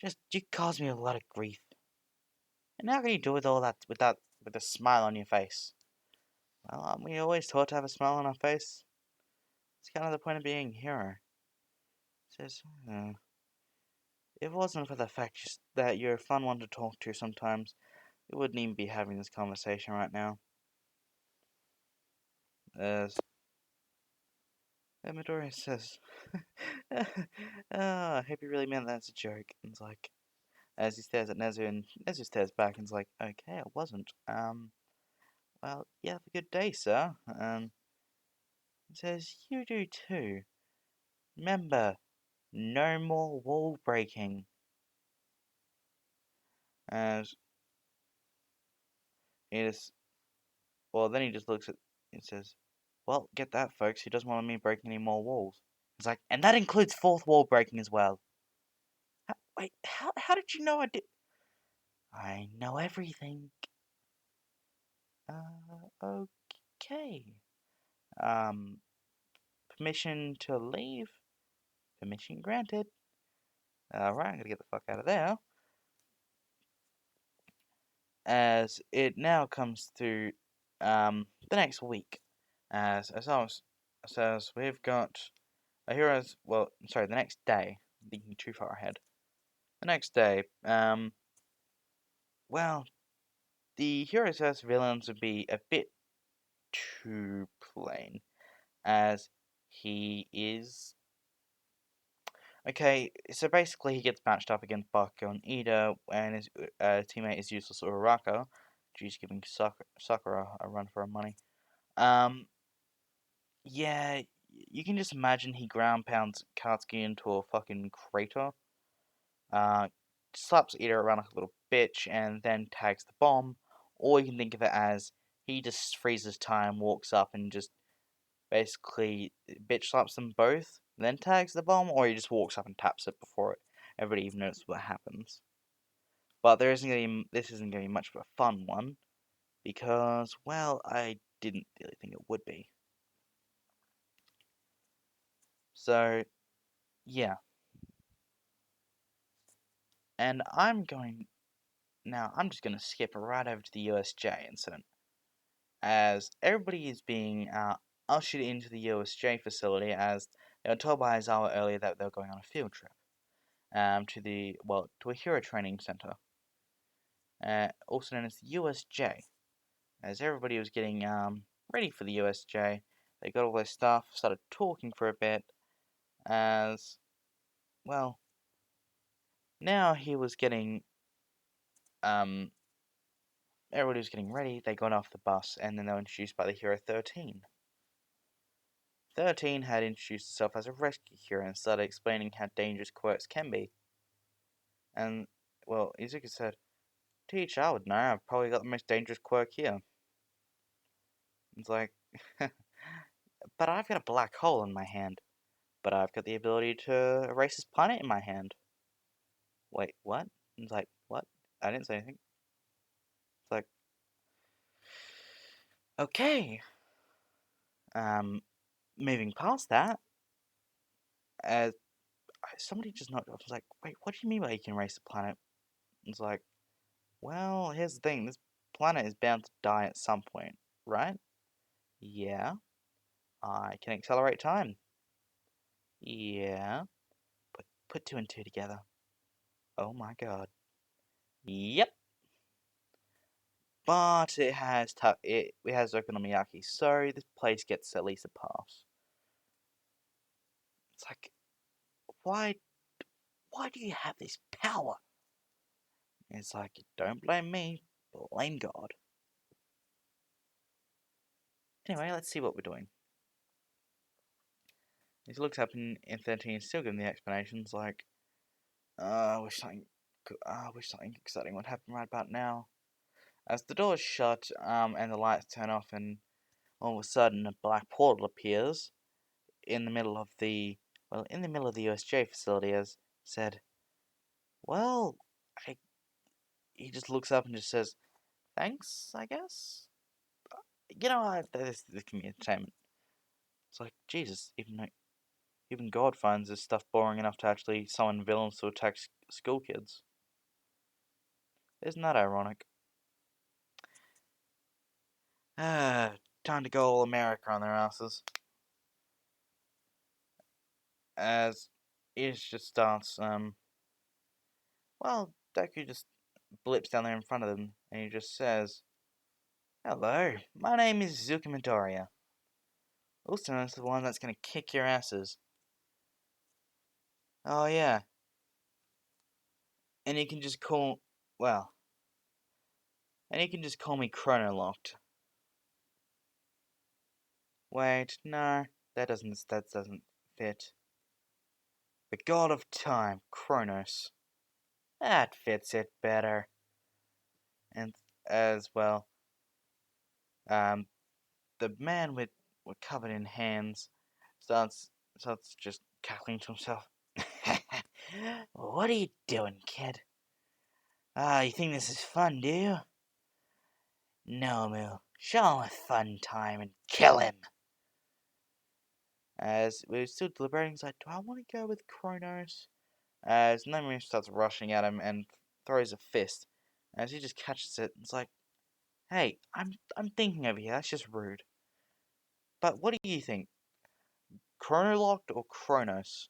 you cause me a lot of grief. And how can you do with all that with a smile on your face? Well, aren't we always taught to have a smile on our face? It's kind of the point of being a hero. It says, if it wasn't for the fact that you're a fun one to talk to sometimes, we wouldn't even be having this conversation right now. As Midoriya says, I hope you really meant that's a joke. And it's like, as he stares at Nezu, and Nezu stares back and's like, okay, I wasn't. Well, you have a good day, sir. He says, you do too. Remember, no more wall breaking. And he just, well, then he just looks at and says, well, get that, folks. He doesn't want me breaking any more walls. He's like, and that includes fourth wall breaking as well. Wait, how did you know I did? I know everything. Okay. Um, permission to leave? Permission granted. Alright, I'm gonna get the fuck out of there. As it now comes to the next week. As we've got a hero's, well, sorry, the next day. I'm thinking too far ahead. The next day, well, the hero's first villains would be a bit too plain, as he is. Okay, so basically he gets matched up against Bakugo and Ida, and his teammate is useless Uraraka. She's giving Sakura a run for her money. Yeah, you can just imagine he ground pounds Katsuki into a fucking crater. Uh, slaps Ida around like a little bitch, and then tags the bomb. Or you can think of it as he just freezes time, walks up, and just basically bitch slaps them both, then tags the bomb, or he just walks up and taps it before everybody even knows what happens. But this isn't going to be much of a fun one, because, well, I didn't really think it would be. So, yeah. And I'm just going to skip right over to the USJ incident, as everybody is being ushered into the USJ facility, as they were told by Aizawa earlier that they were going on a field trip. To a hero training center, also known as the USJ. As everybody was getting ready for the USJ, they got all their stuff, started talking for a bit, as, well, now he was getting, everybody was getting ready, they got off the bus, and then they were introduced by the hero 13. 13 had introduced herself as a rescue hero and started explaining how dangerous quirks can be. And, well, Izuku said, Teacher, I would know, I've probably got the most dangerous quirk here. It's like, but I've got a black hole in my hand. But I've got the ability to erase this planet in my hand. Wait, what? It's like, what? I didn't say anything. It's like, okay. Moving past that, uh, somebody just not. I was like, wait, what do you mean by you can erase the planet? It's like, well, here's the thing. This planet is bound to die at some point, right? Yeah. I can accelerate time. Yeah. Put two and two together. Oh my god. Yep. But it has Okonomiyaki, so this place gets at least a pass. It's like, why do you have this power? It's like, don't blame me, blame God. Anyway, let's see what we're doing. He looks up in 13, still giving the explanations, like, I wish something exciting would happen right about now. As the doors shut, and the lights turn off, and all of a sudden a black portal appears in the middle of the USJ facility, as said, well, he just looks up and just says, thanks, I guess? This can be entertainment. It's like, Jesus, even God finds this stuff boring enough to actually summon villains to attack school kids. Isn't that ironic? Time to go all America on their asses. As it just starts, Deku just blips down there in front of them, and he just says, hello, my name is Midoriya. Also known as the one that's gonna kick your asses. Oh yeah. And you can just call, well, and you can just call me chronolocked. Wait, no, that doesn't fit. The god of time, Kronos. That fits it better. And as well, um, the man with covered in hands starts just cackling to himself. What are you doing, kid? You think this is fun, do you? No, Moo. Show him a fun time and kill him. As we're still deliberating, he's like, do I want to go with Kronos? As Nomu starts rushing at him and throws a fist. As he just catches it, it's like, hey, I'm thinking over here. That's just rude. But what do you think? Chronolocked or Kronos?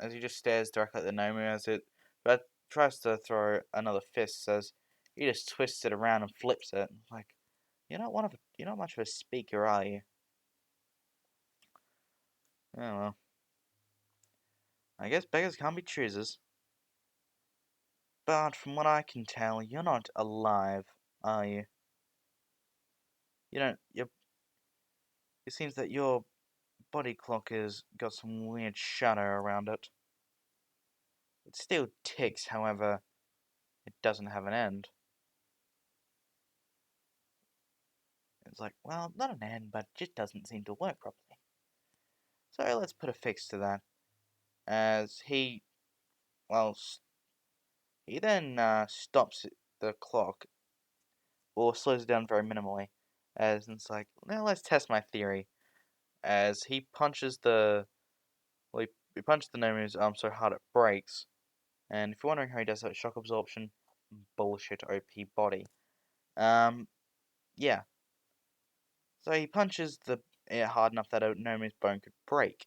As he just stares directly at the Nomu as it but tries to throw another fist. Says he just twists it around and flips it. Like, you're not much of a speaker, are you? Oh well. I guess beggars can't be choosers. But from what I can tell, you're not alive, are you? You don't. It seems that your body clock has got some weird shadow around it. It still ticks, however, it doesn't have an end. It's like, well, not an end, but it just doesn't seem to work properly. So let's put a fix to that. As well, he then stops the clock, or slows it down very minimally. As it's like, now let's test my theory. As he punches he punches the Nomu's arm so hard it breaks. And if you're wondering how he does that, shock absorption, bullshit OP body. Yeah. So he punches the air hard enough that a Nomu's bone could break.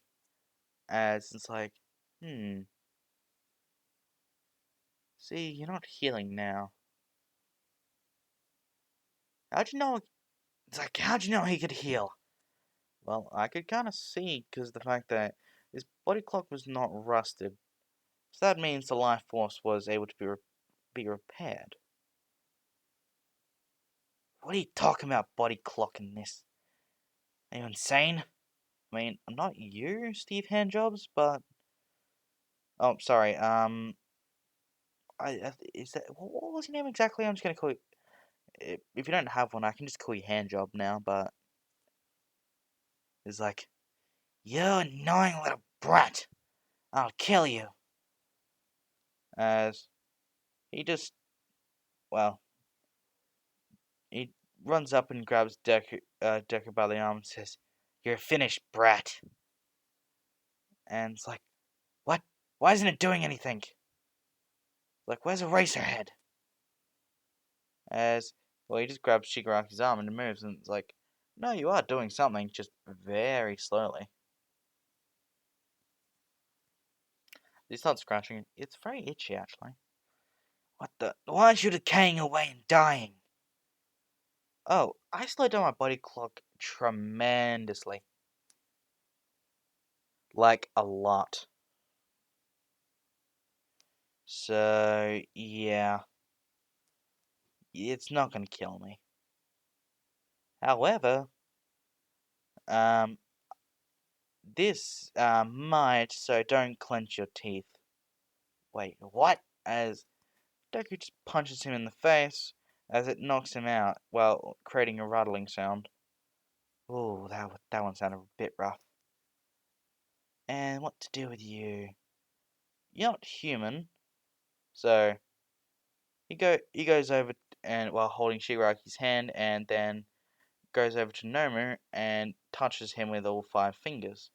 As it's like, see, you're not healing now. How'd you know? It's like, how'd you know he could heal? Well, I could kind of see because the fact that his body clock was not rusted. So that means the life force was able to be repaired. What are you talking about, body clocking this? Are you insane? I mean, I'm not you, Steve Handjobs, but oh, sorry. Is that what was your name exactly? I'm just gonna call you. If you don't have one, I can just call you Handjob now. But it's like, you annoying little brat. I'll kill you. As he just, well, he runs up and grabs Deku by the arm and says, "You're finished, brat." And it's like, what? Why isn't it doing anything? Like, where's Eraserhead? As well, he just grabs Shigaraki's arm and moves, and it's like, no, you are doing something, just very slowly. He starts scratching. It's very itchy, actually. What the? Why aren't you decaying away and dying? Oh, I slowed down my body clock tremendously. Like, a lot. So, yeah. It's not gonna kill me. However, um, this might, so don't clench your teeth. Wait, what? As Deku just punches him in the face as it knocks him out, while creating a rattling sound. Ooh, that one sounded a bit rough. And what to do with you? You're not human, so he goes over and while holding Shigaraki's hand, and then goes over to Nomu and touches him with all 5 fingers.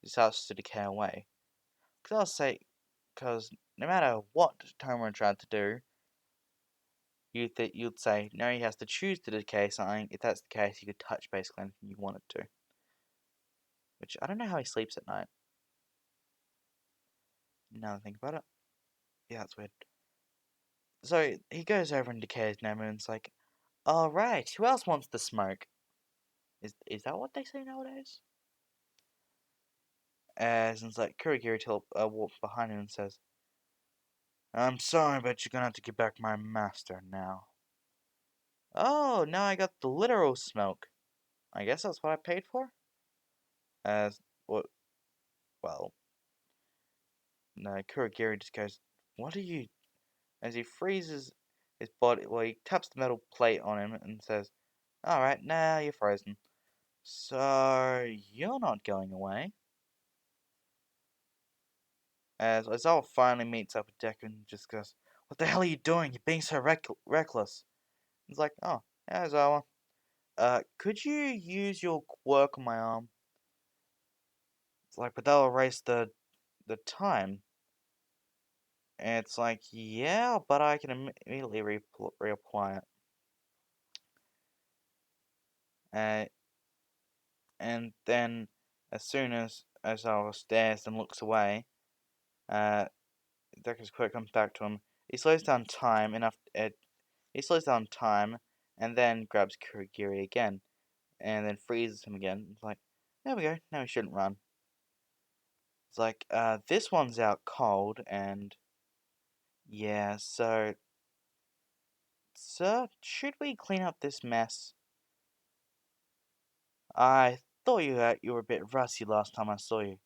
He starts to decay away. Because no matter what Tomura tried to do, you'd say no, he has to choose to decay something. If that's the case, you could touch basically anything you wanted to. Which I don't know how he sleeps at night. Now that I think about it, yeah, that's weird. So he goes over and decays Nomu, and it's like, all right, who else wants the smoke? Is that what they say nowadays? As it's like Kurigiri walks behind him and says, I'm sorry, but you're gonna have to give back my master now. Oh, now I got the literal smoke. I guess that's what I paid for? As, what, well, no, Kurogiri just goes, what are you, as he freezes his body, well, he taps the metal plate on him and says, alright, now you're frozen. So, you're not going away. As Ozawa finally meets up with Deku and just goes, what the hell are you doing? You're being so reckless. He's like, oh, yeah, Ozawa. Could you use your quirk on my arm? It's like, but that'll erase the time. And it's like, yeah, but I can immediately reapply it. Uh, and then, as soon as Ozawa stares and looks away, Deku's quirk comes back to him. He slows down time enough. He slows down time, and then grabs Kurogiri again, and then freezes him again. It's like, there we go. Now we shouldn't run. It's like, this one's out cold, and yeah, so, sir, should we clean up this mess? I thought you were a bit rusty last time I saw you.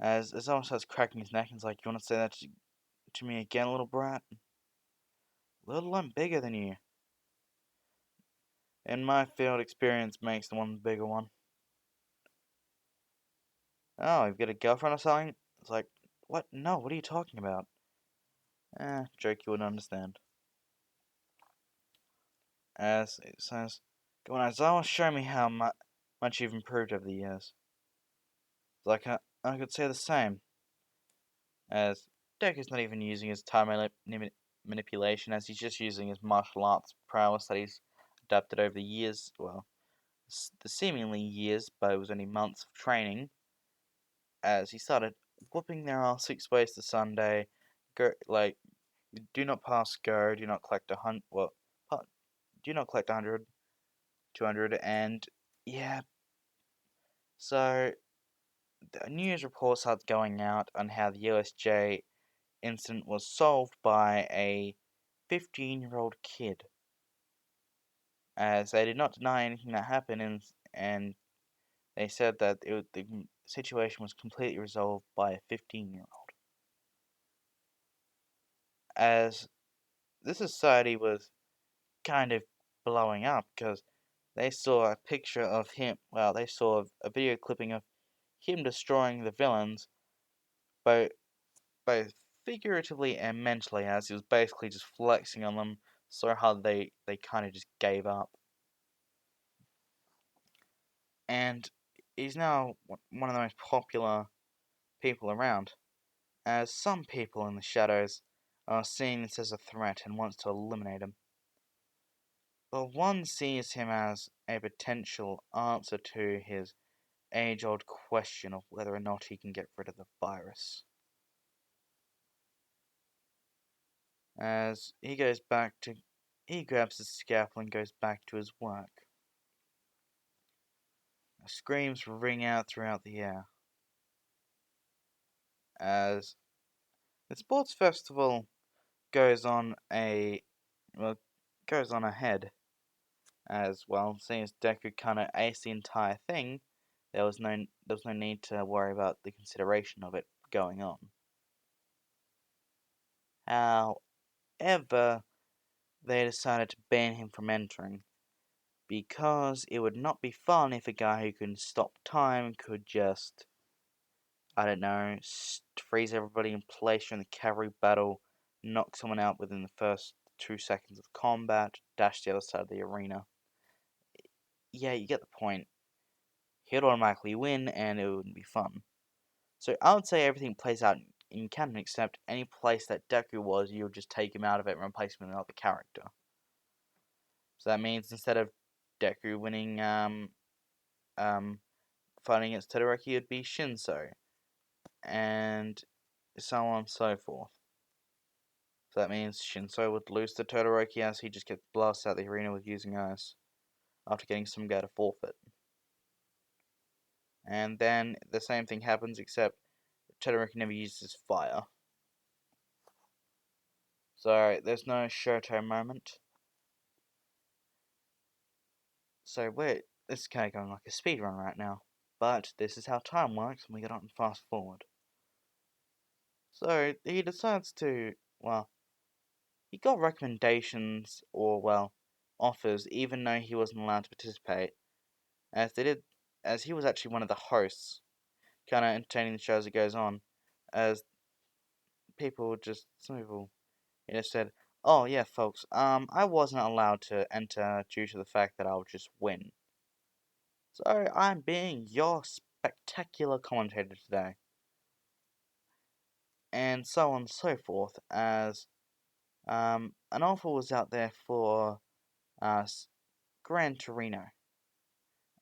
As someone starts cracking his neck, and it's like, you want to say that to me again, little brat? Little, I'm bigger than you. And my field experience makes the one bigger one. Oh, you've got a girlfriend or something? It's like, what? No, what are you talking about? Joke you wouldn't understand. As it says, go on, Aizawa, show me how much you've improved over the years. It's like, I could say the same. As Deku's not even using his time manipulation, as he's just using his martial arts prowess that he's adapted over the years. Well, the seemingly years, but it was only months of training. As he started whooping their ass 6 ways to Sunday, like, do not pass go, do not collect 100, well, do not collect 100, 200, and yeah, so the news report starts going out on how the USJ incident was solved by a 15-year-old kid, as they did not deny anything that happened, and they said that the situation was completely resolved by a 15-year-old. As this society was kind of blowing up because they saw a picture of him. Well, they saw a video clipping of him destroying the villains, both both figuratively and mentally, as he was basically just flexing on them so hard they kind of just gave up. And he's now one of the most popular people around, as some people in the shadows are seeing this as a threat and wants to eliminate him. But one sees him as a potential answer to his age-old question of whether or not he can get rid of the virus. As he grabs his scalpel and goes back to his work. Screams ring out throughout the air. As the sports festival goes on goes on ahead. As well, seeing as Deku kinda aced the entire thing, there was no need to worry about the consideration of it going on. However, they decided to ban him from entering, because it would not be fun if a guy who can stop time could just, I don't know, freeze everybody in place during the cavalry battle, knock someone out within the first 2 seconds of combat, dash to the other side of the arena. Yeah, you get the point. He'd automatically win, and it wouldn't be fun. So I would say everything plays out in canon, except any place that Deku was, you would just take him out of it and replace him with another character. So that means instead of Deku winning, fighting against Todoroki, it would be Shinso, and so on and so forth. So that means Shinso would lose to Todoroki as he just gets blasted out the arena with using ice, after getting some guy to forfeit. And then the same thing happens, except Todoroki never uses fire. So there's no Shoto moment. So this is kind of going like a speed run right now. But this is how time works when we get on and fast forward. So he decides to, well, he got recommendations or, well, offers even though he wasn't allowed to participate. As he was actually one of the hosts, kind of entertaining the show as it goes on. As some people, said, "Oh yeah, folks, I wasn't allowed to enter due to the fact that I would just win. So I'm being your spectacular commentator today." And so on and so forth, as an offer was out there for Gran Torino.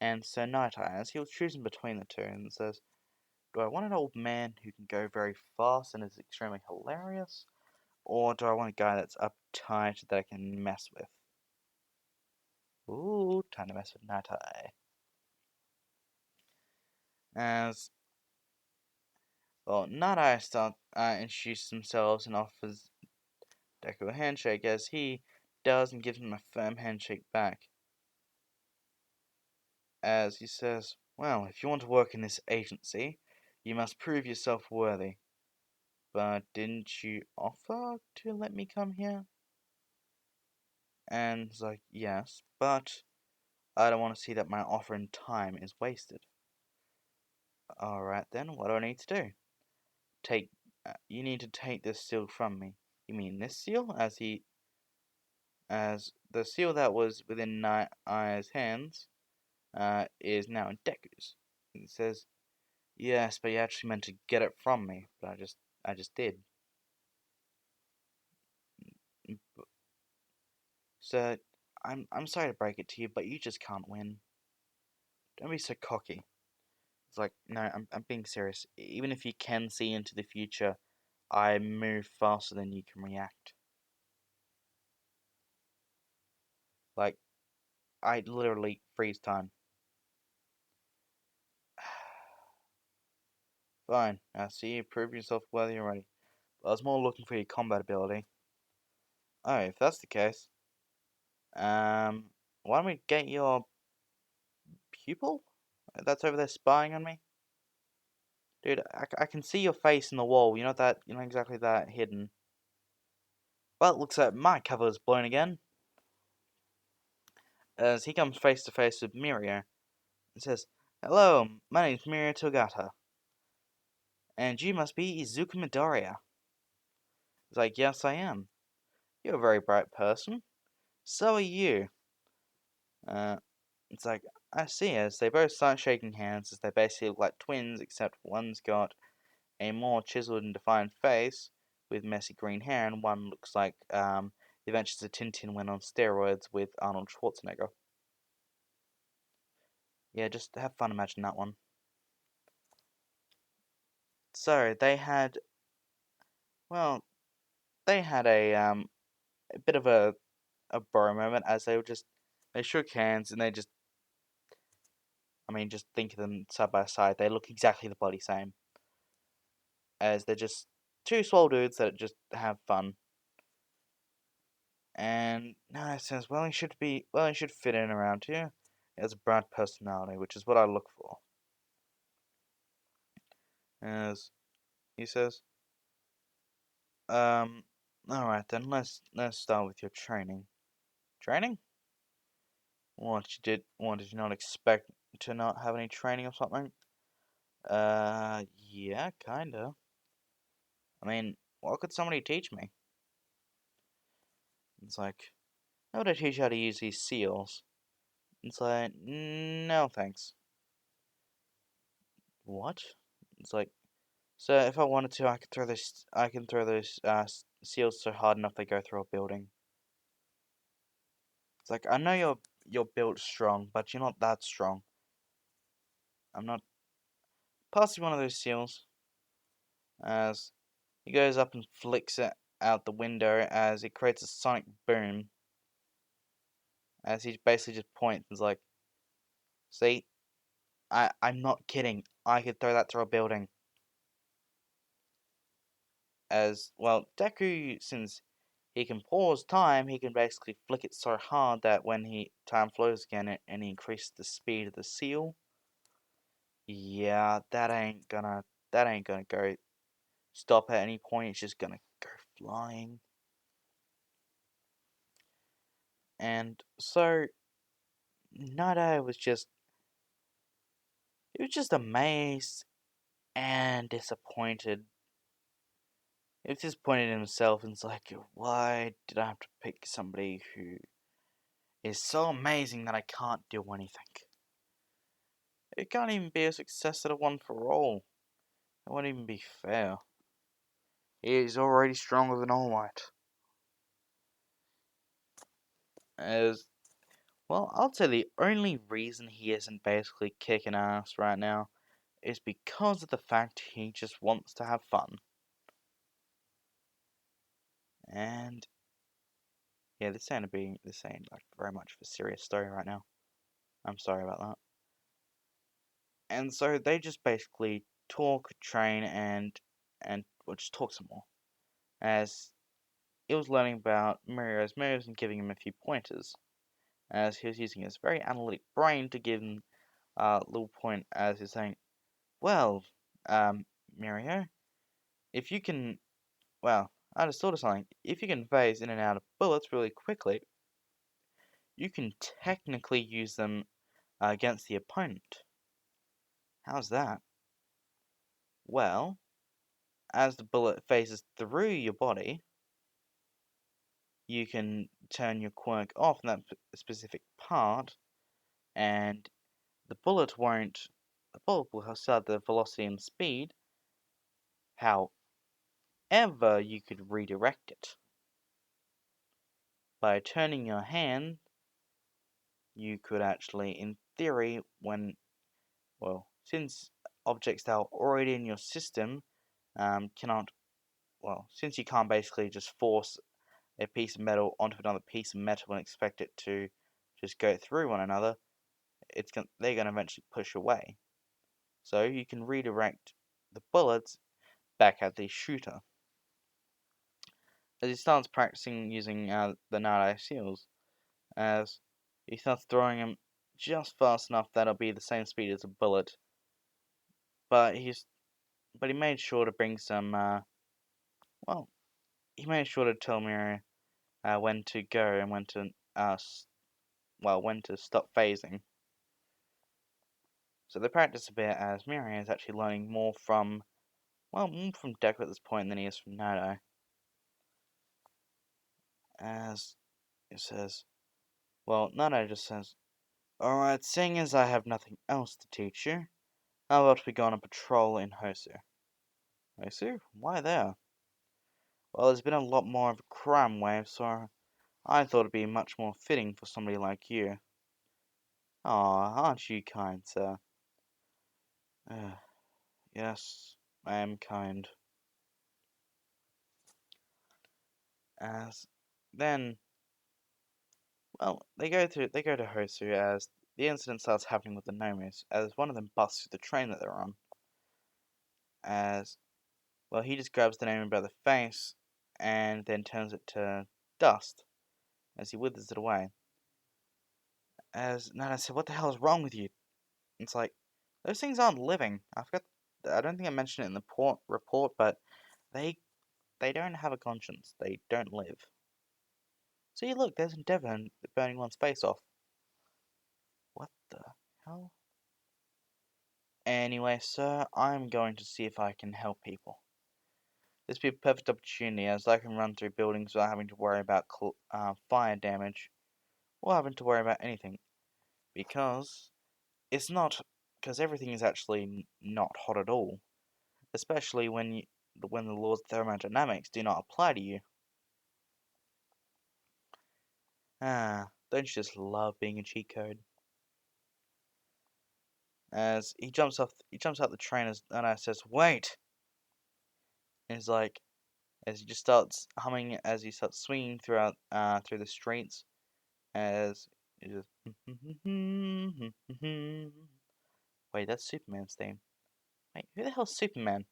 And so Night Eye, as he was choosing between the two, and says, "Do I want an old man who can go very fast and is extremely hilarious? Or do I want a guy that's uptight that I can mess with?" Ooh, time to mess with Night Eye. As, well, Night Eye introduces themselves and offers Deku a handshake, as he does and gives him a firm handshake back. As he says, "Well, if you want to work in this agency, you must prove yourself worthy. But didn't you offer to let me come here?" And he's like, "Yes, but I don't want to see that my offer in time is wasted." "Alright then, what do I need to do?" You need to take this seal from me." "You mean this seal?" As the seal that was within Night Eye's hands, is now in Deku's. He says, "Yes, but you actually meant to get it from me, but I just did." "So, I'm sorry to break it to you, but you just can't win. Don't be so cocky." It's like, "No, I'm being serious. Even if you can see into the future, I move faster than you can react. Like, I literally freeze time." "Fine, I see you prove yourself worthy already. But I was more looking for your combat ability." "Oh, if that's the case, why don't we get your pupil that's over there spying on me?" "Dude, I can see your face in the wall. You're not exactly that hidden." "Well, it looks like my cover is blown again." As he comes face to face with Mirio, and says, "Hello, my name's Mirio Togata, and you must be Izuku Midoriya." He's like, "Yes, I am. You're a very bright person. So are you." Uh, it's like, I see, as they both start shaking hands, as they basically look like twins, except one's got a more chiseled and defined face with messy green hair, and one looks like the Adventures of Tintin went on steroids with Arnold Schwarzenegger. Yeah, just have fun imagining that one. So well, they had a bit of a bro moment, as they shook hands, and just think of them side by side. They look exactly the bloody same, as they're just two swole dudes that just have fun. And now it says, "Well, he should fit in around here. He has a bright personality, which is what I look for." As he says, alright then, let's start with your training." "Training? Did you not expect to not have any training or something?" Yeah, kinda. What could somebody teach me?" It's like, "How would I teach you how to use these seals?" It's like, "No, thanks." "What?" It's like, "So if I wanted to, I can throw those seals so hard enough they go through a building." It's like, "I know you're built strong, but you're not that strong. I'm not." Pass you one of those seals, as he goes up and flicks it out the window, as it creates a sonic boom, as he basically just points and is like, "See, I'm not kidding. I could throw that through a building." As well, Deku, since he can pause time. He can basically flick it so hard that when time flows again and he increases the speed of the seal. Yeah, that ain't gonna go stop at any point. It's just gonna go flying. And so Nada was just amazed and disappointed. He was disappointed in himself and it's like, why did I have to pick somebody who is so amazing that I can't do anything? It can't even be a success at a one for all. It won't even be fair. He is already stronger than All Might. As well, I'll say the only reason he isn't basically kicking ass right now is because of the fact he just wants to have fun. And yeah, this ain't like very much of a serious story right now. I'm sorry about that. And so they just basically talk, train, and well, just talk some more. As he was learning about Mirio's moves and giving him a few pointers. As he was using his very analytic brain to give him a little point as he's saying, well, Mirio, if you can, well, I just thought of something. If you can phase in and out of bullets really quickly, you can technically use them against the opponent. How's that? Well, as the bullet phases through your body, you can turn your quirk off in that specific part, and the bullet will still have the velocity and speed. However, you could redirect it. By turning your hand, you could actually, in theory, since objects that are already in your system cannot, since you can't basically just force a piece of metal onto another piece of metal and expect it to just go through one another, they're going to eventually push away. So you can redirect the bullets back at the shooter. As he starts practicing using the Nade seals, as he starts throwing them just fast enough that it'll be the same speed as a bullet, but he made sure to bring some, he made sure to tell Mirio when to go and when to stop phasing. So they practice a bit as Mirio is actually learning more from Deku at this point than he is from Nado. As it says, Nado just says, alright, seeing as I have nothing else to teach you, how about we go on a patrol in Hosu? Hosu? Why there? Well, there's been a lot more of a crime wave, so I thought it'd be much more fitting for somebody like you. Aw, aren't you kind, sir? Yes, I am kind. As then, they go to Hosu as the incident starts happening with the Nomus, as one of them busts through the train that they're on. As he just grabs the Nomu by the face and then turns it to dust as he withers it away. As Nana said, "What the hell is wrong with you?" It's like those things aren't living. I don't think I mentioned it in the report, but they don't have a conscience. They don't live. See, look, there's Endeavor burning one's face off. What the hell? Anyway, sir, I'm going to see if I can help people. This will be a perfect opportunity as I can run through buildings without having to worry about fire damage or having to worry about anything. Because everything is actually not hot at all. Especially when the laws of thermodynamics do not apply to you. Don't you just love being a cheat code? As he jumps out the train and I says, "Wait!" And he's like, as he just starts humming as he starts swinging through the streets, as he just wait, that's Superman's theme. Wait, who the hell's Superman?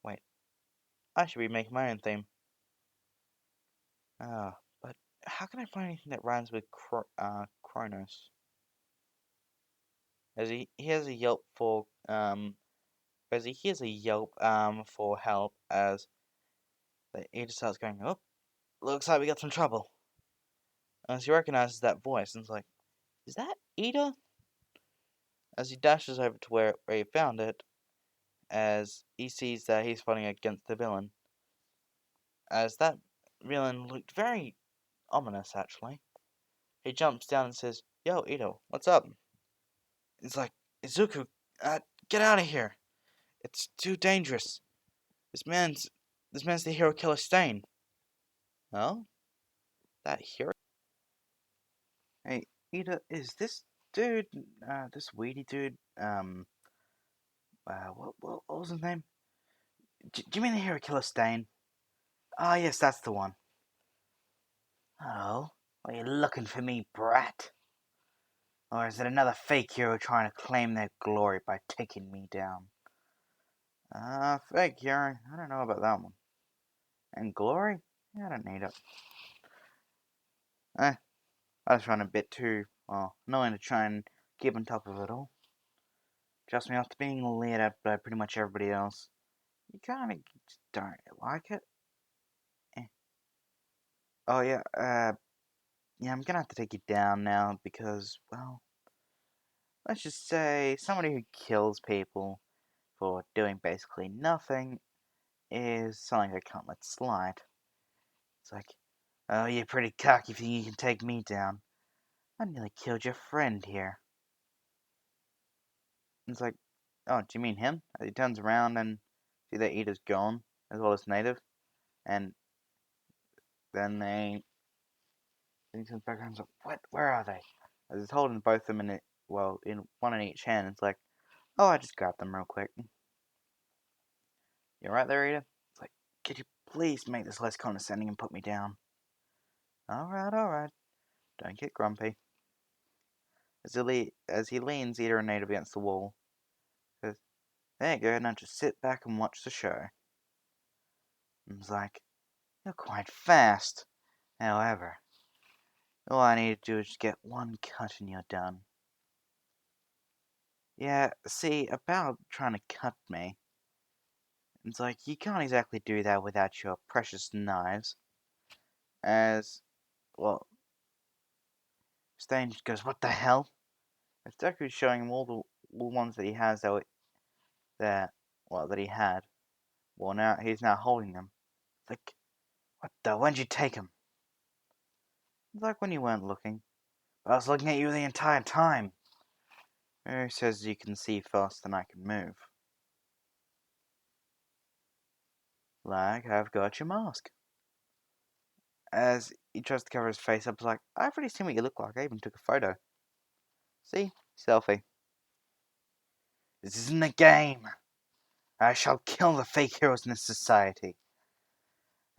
Wait, I should be making my own theme. But how can I find anything that rhymes with Kronos? As he hears a yelp for as he hears a yelp for help as he just starts going, oh, looks like we got some trouble. As he recognizes that voice and is like, is that Ida? As he dashes over to where he found it, as he sees that he's fighting against the villain. As that villain looked very ominous, actually. He jumps down and says, yo, Ida, what's up? He's like, Izuku, get out of here. It's too dangerous. This man's the hero killer Stain. Oh? That hero? Hey, Ida, is this dude, this weedy dude, what was his name? Do you mean the hero killer Stain? Ah, yes, that's the one. Oh, are you looking for me, brat? Or is it another fake hero trying to claim their glory by taking me down? Fake hero? I don't know about that one. And glory? I don't need it. I was trying a bit too, annoying to try and keep on top of it all. Just me after being laid out by pretty much everybody else. You kinda just don't like it. Eh. Oh yeah, yeah, I'm gonna have to take you down now because, well, let's just say somebody who kills people for doing basically nothing is something I can't let slide. It's like, oh, you're pretty cocky if you think you can take me down. I nearly killed your friend here. It's like, oh, do you mean him? He turns around and see that Ida's gone, as well as Native, and then he turns back around and is like, what? Where are they? As he's holding both of them in it, well, in one in each hand. It's like, oh, I just grabbed them real quick. You right there, Ida? It's like, could you please make this less condescending and put me down? Alright. Don't get grumpy. As he leans Ida and Native against the wall, says, there you go, now just sit back and watch the show. And it's like, you're quite fast. However, all I need to do is just get one cut and you're done. Yeah, see, about trying to cut me. It's like, you can't exactly do that without your precious knives. As, well, Stain just goes, what the hell? As Deku's showing him all the ones that he has that he had. Well, now, he's now holding them. It's like, what the, when'd you take them? It's like when you weren't looking. But I was looking at you the entire time. Who says you can see faster than I can move? Like, I've got your mask. As he tries to cover his face up, like, I've already seen what you look like. I even took a photo. See? Selfie. This isn't a game. I shall kill the fake heroes in this society.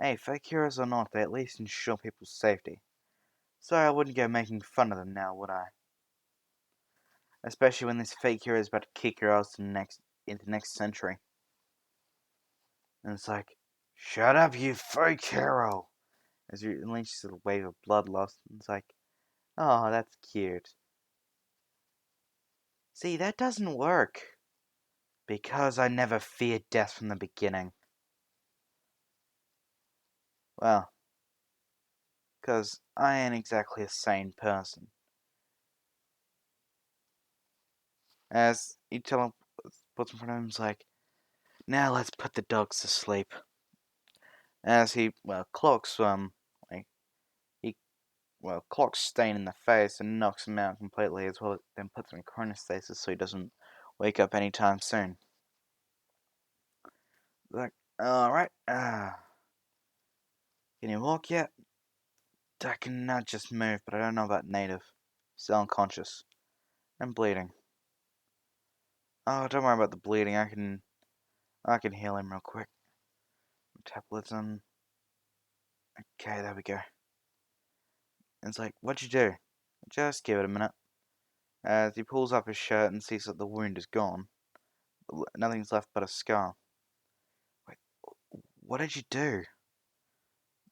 Hey, fake heroes or not, they at least ensure people's safety. So I wouldn't go making fun of them now, would I? Especially when this fake hero is about to kick your ass into next century. And it's like, shut up, you fake hero! As you unleashes a wave of bloodlust, and it's like, oh, that's cute. See, that doesn't work. Because I never feared death from the beginning. Well, because I ain't exactly a sane person. As he puts in front of him, he's like, now let's put the dogs to sleep. As he, well, clocks, clocks Stain in the face and knocks him out completely, as well as then puts him in chronostasis so he doesn't wake up anytime soon. Like, alright, can you walk yet? I can not just move, but I don't know about Native. Still unconscious. And bleeding. Oh, don't worry about the bleeding, I can heal him real quick. Metabolism. Okay, there we go. And it's like, what'd you do? Just give it a minute. As he pulls up his shirt and sees that the wound is gone. Nothing's left but a scar. Wait, what did you do?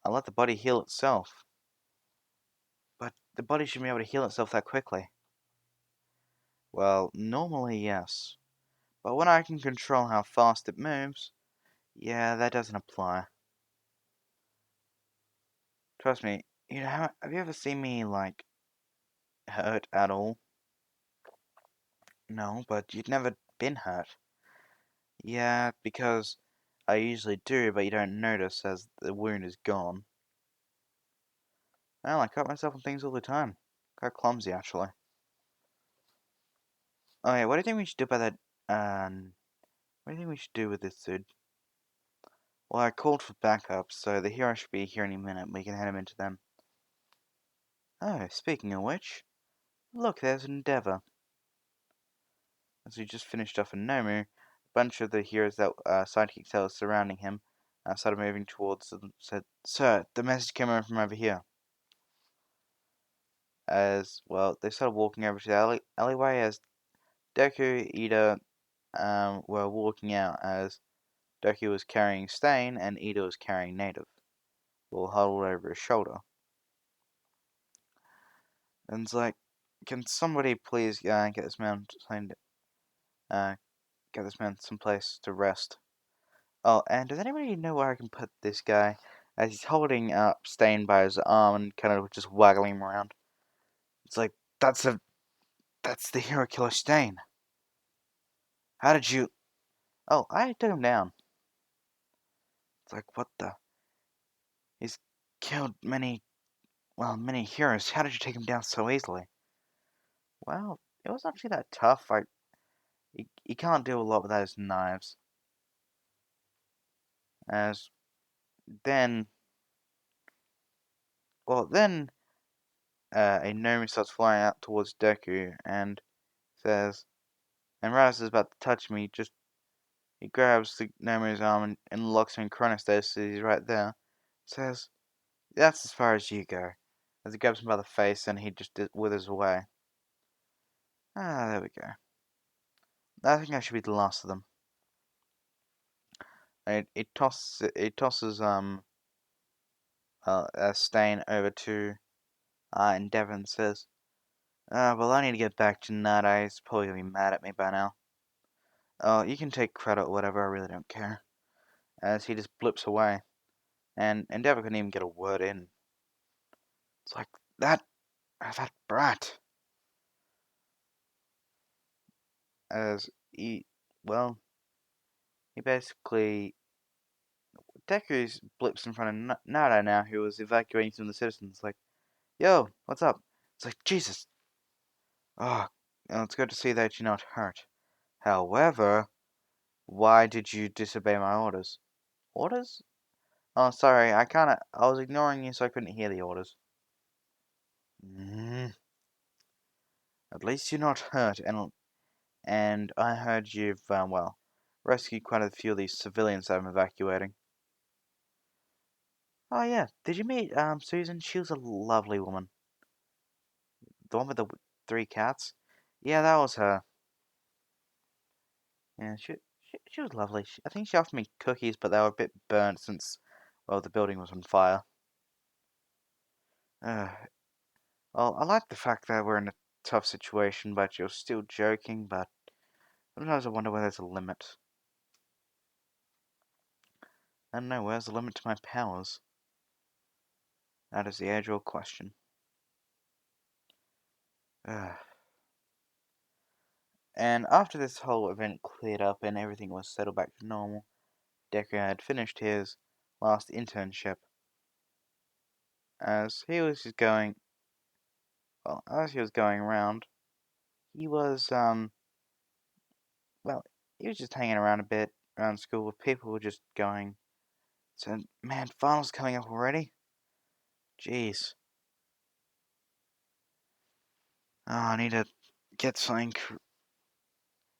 I let the body heal itself. But the body shouldn't be able to heal itself that quickly. Well, normally yes. But when I can control how fast it moves, yeah, that doesn't apply. Trust me, have you ever seen me, like, hurt at all? No, but you'd never been hurt. Yeah, because I usually do, but you don't notice as the wound is gone. Well, I cut myself on things all the time. Quite clumsy, actually. Oh yeah, what do you think we should do about that, what do you think we should do with this dude? Well, I called for backup, so the hero should be here any minute. We can head him into them. Oh, speaking of which, look, there's Endeavor. As we just finished off in Nomu, a bunch of the heroes that sidekicks that were surrounding him started moving towards them. Said, "Sir, the message came over from over here." As well, they started walking over to the alleyway as Deku, Ida, were walking out as Deku was carrying Stain and Ida was carrying Native, all huddled over his shoulder. And it's like, can somebody please get this man get this man someplace to rest? Oh, and does anybody know where I can put this guy? As he's holding up Stain by his arm and kind of just waggling him around. It's like, that's the hero killer Stain. How did you? Oh, I took him down. It's like, what the? He's killed many heroes. How did you take him down so easily? Well, it was actually that tough. He can't do a lot without his knives. As then, then a gnome starts flying out towards Deku and says, and Raz is about to touch me. He grabs the gnome's arm and locks him in chronostasis. So he's right there. Says, "That's as far as you go." As he grabs him by the face and he just withers away. Ah, there we go. I think I should be the last of them. It tosses a Stain over to Endeavor and says, well, I need to get back to Nada. He's probably gonna be mad at me by now. Oh, you can take credit or whatever, I really don't care. As he just blips away. And Endeavor couldn't even get a word in. It's like, that brat. As he basically, Deku's blips in front of Nada now, who was evacuating some of the citizens. Like, yo, what's up? It's like, Jesus. Oh, it's good to see that you're not hurt. However, why did you disobey my orders? Orders? Oh, sorry, I was ignoring you so I couldn't hear the orders. Mm. At least you're not hurt, and I heard you've, rescued quite a few of these civilians that I'm evacuating. Oh yeah, did you meet, Susan? She was a lovely woman. The one with the 3 cats? Yeah, that was her. Yeah, she was lovely. I think she offered me cookies, but they were a bit burnt since, well, the building was on fire. Well, I like the fact that we're in a tough situation, but you're still joking, but sometimes I wonder where there's a limit. I don't know, where's the limit to my powers? That is the age-old question. And after this whole event cleared up and everything was settled back to normal, Deku had finished his last internship. As he was going around, he was, he was just hanging around a bit around school with people who were just going, so, man, finals coming up already? Jeez. Oh, I need to get something,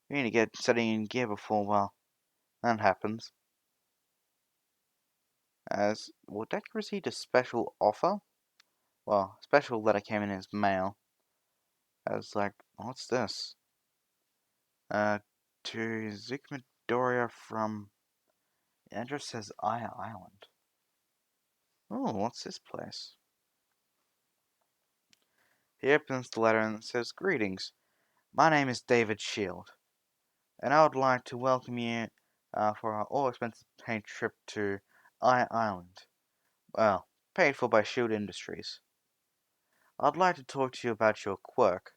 we need to get studying in gear before, well, that happens. As, well, Deku received a special offer? Well, special letter came in his mail. I was like, what's this? To Zik Midoriya from... The address says Island. Oh, what's this place? He opens the letter and says, "Greetings. My name is David Shield, and I would like to welcome you for our all-expenses paid trip to Island. Well, paid for by Shield Industries. I'd like to talk to you about your quirk,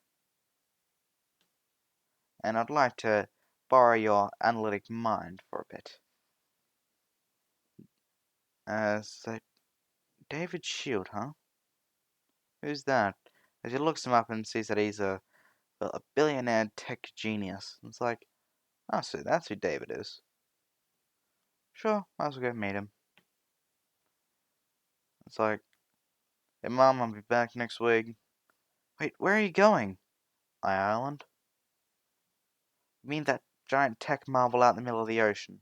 and I'd like to borrow your analytic mind for a bit." So David Shield, huh? Who's that? As he looks him up and sees that he's a billionaire tech genius. It's like, oh, so that's who David is. Sure, might as well go meet him. It's like, hey mom, I'll be back next week. Wait, where are you going? Island? You mean that giant tech marvel out in the middle of the ocean?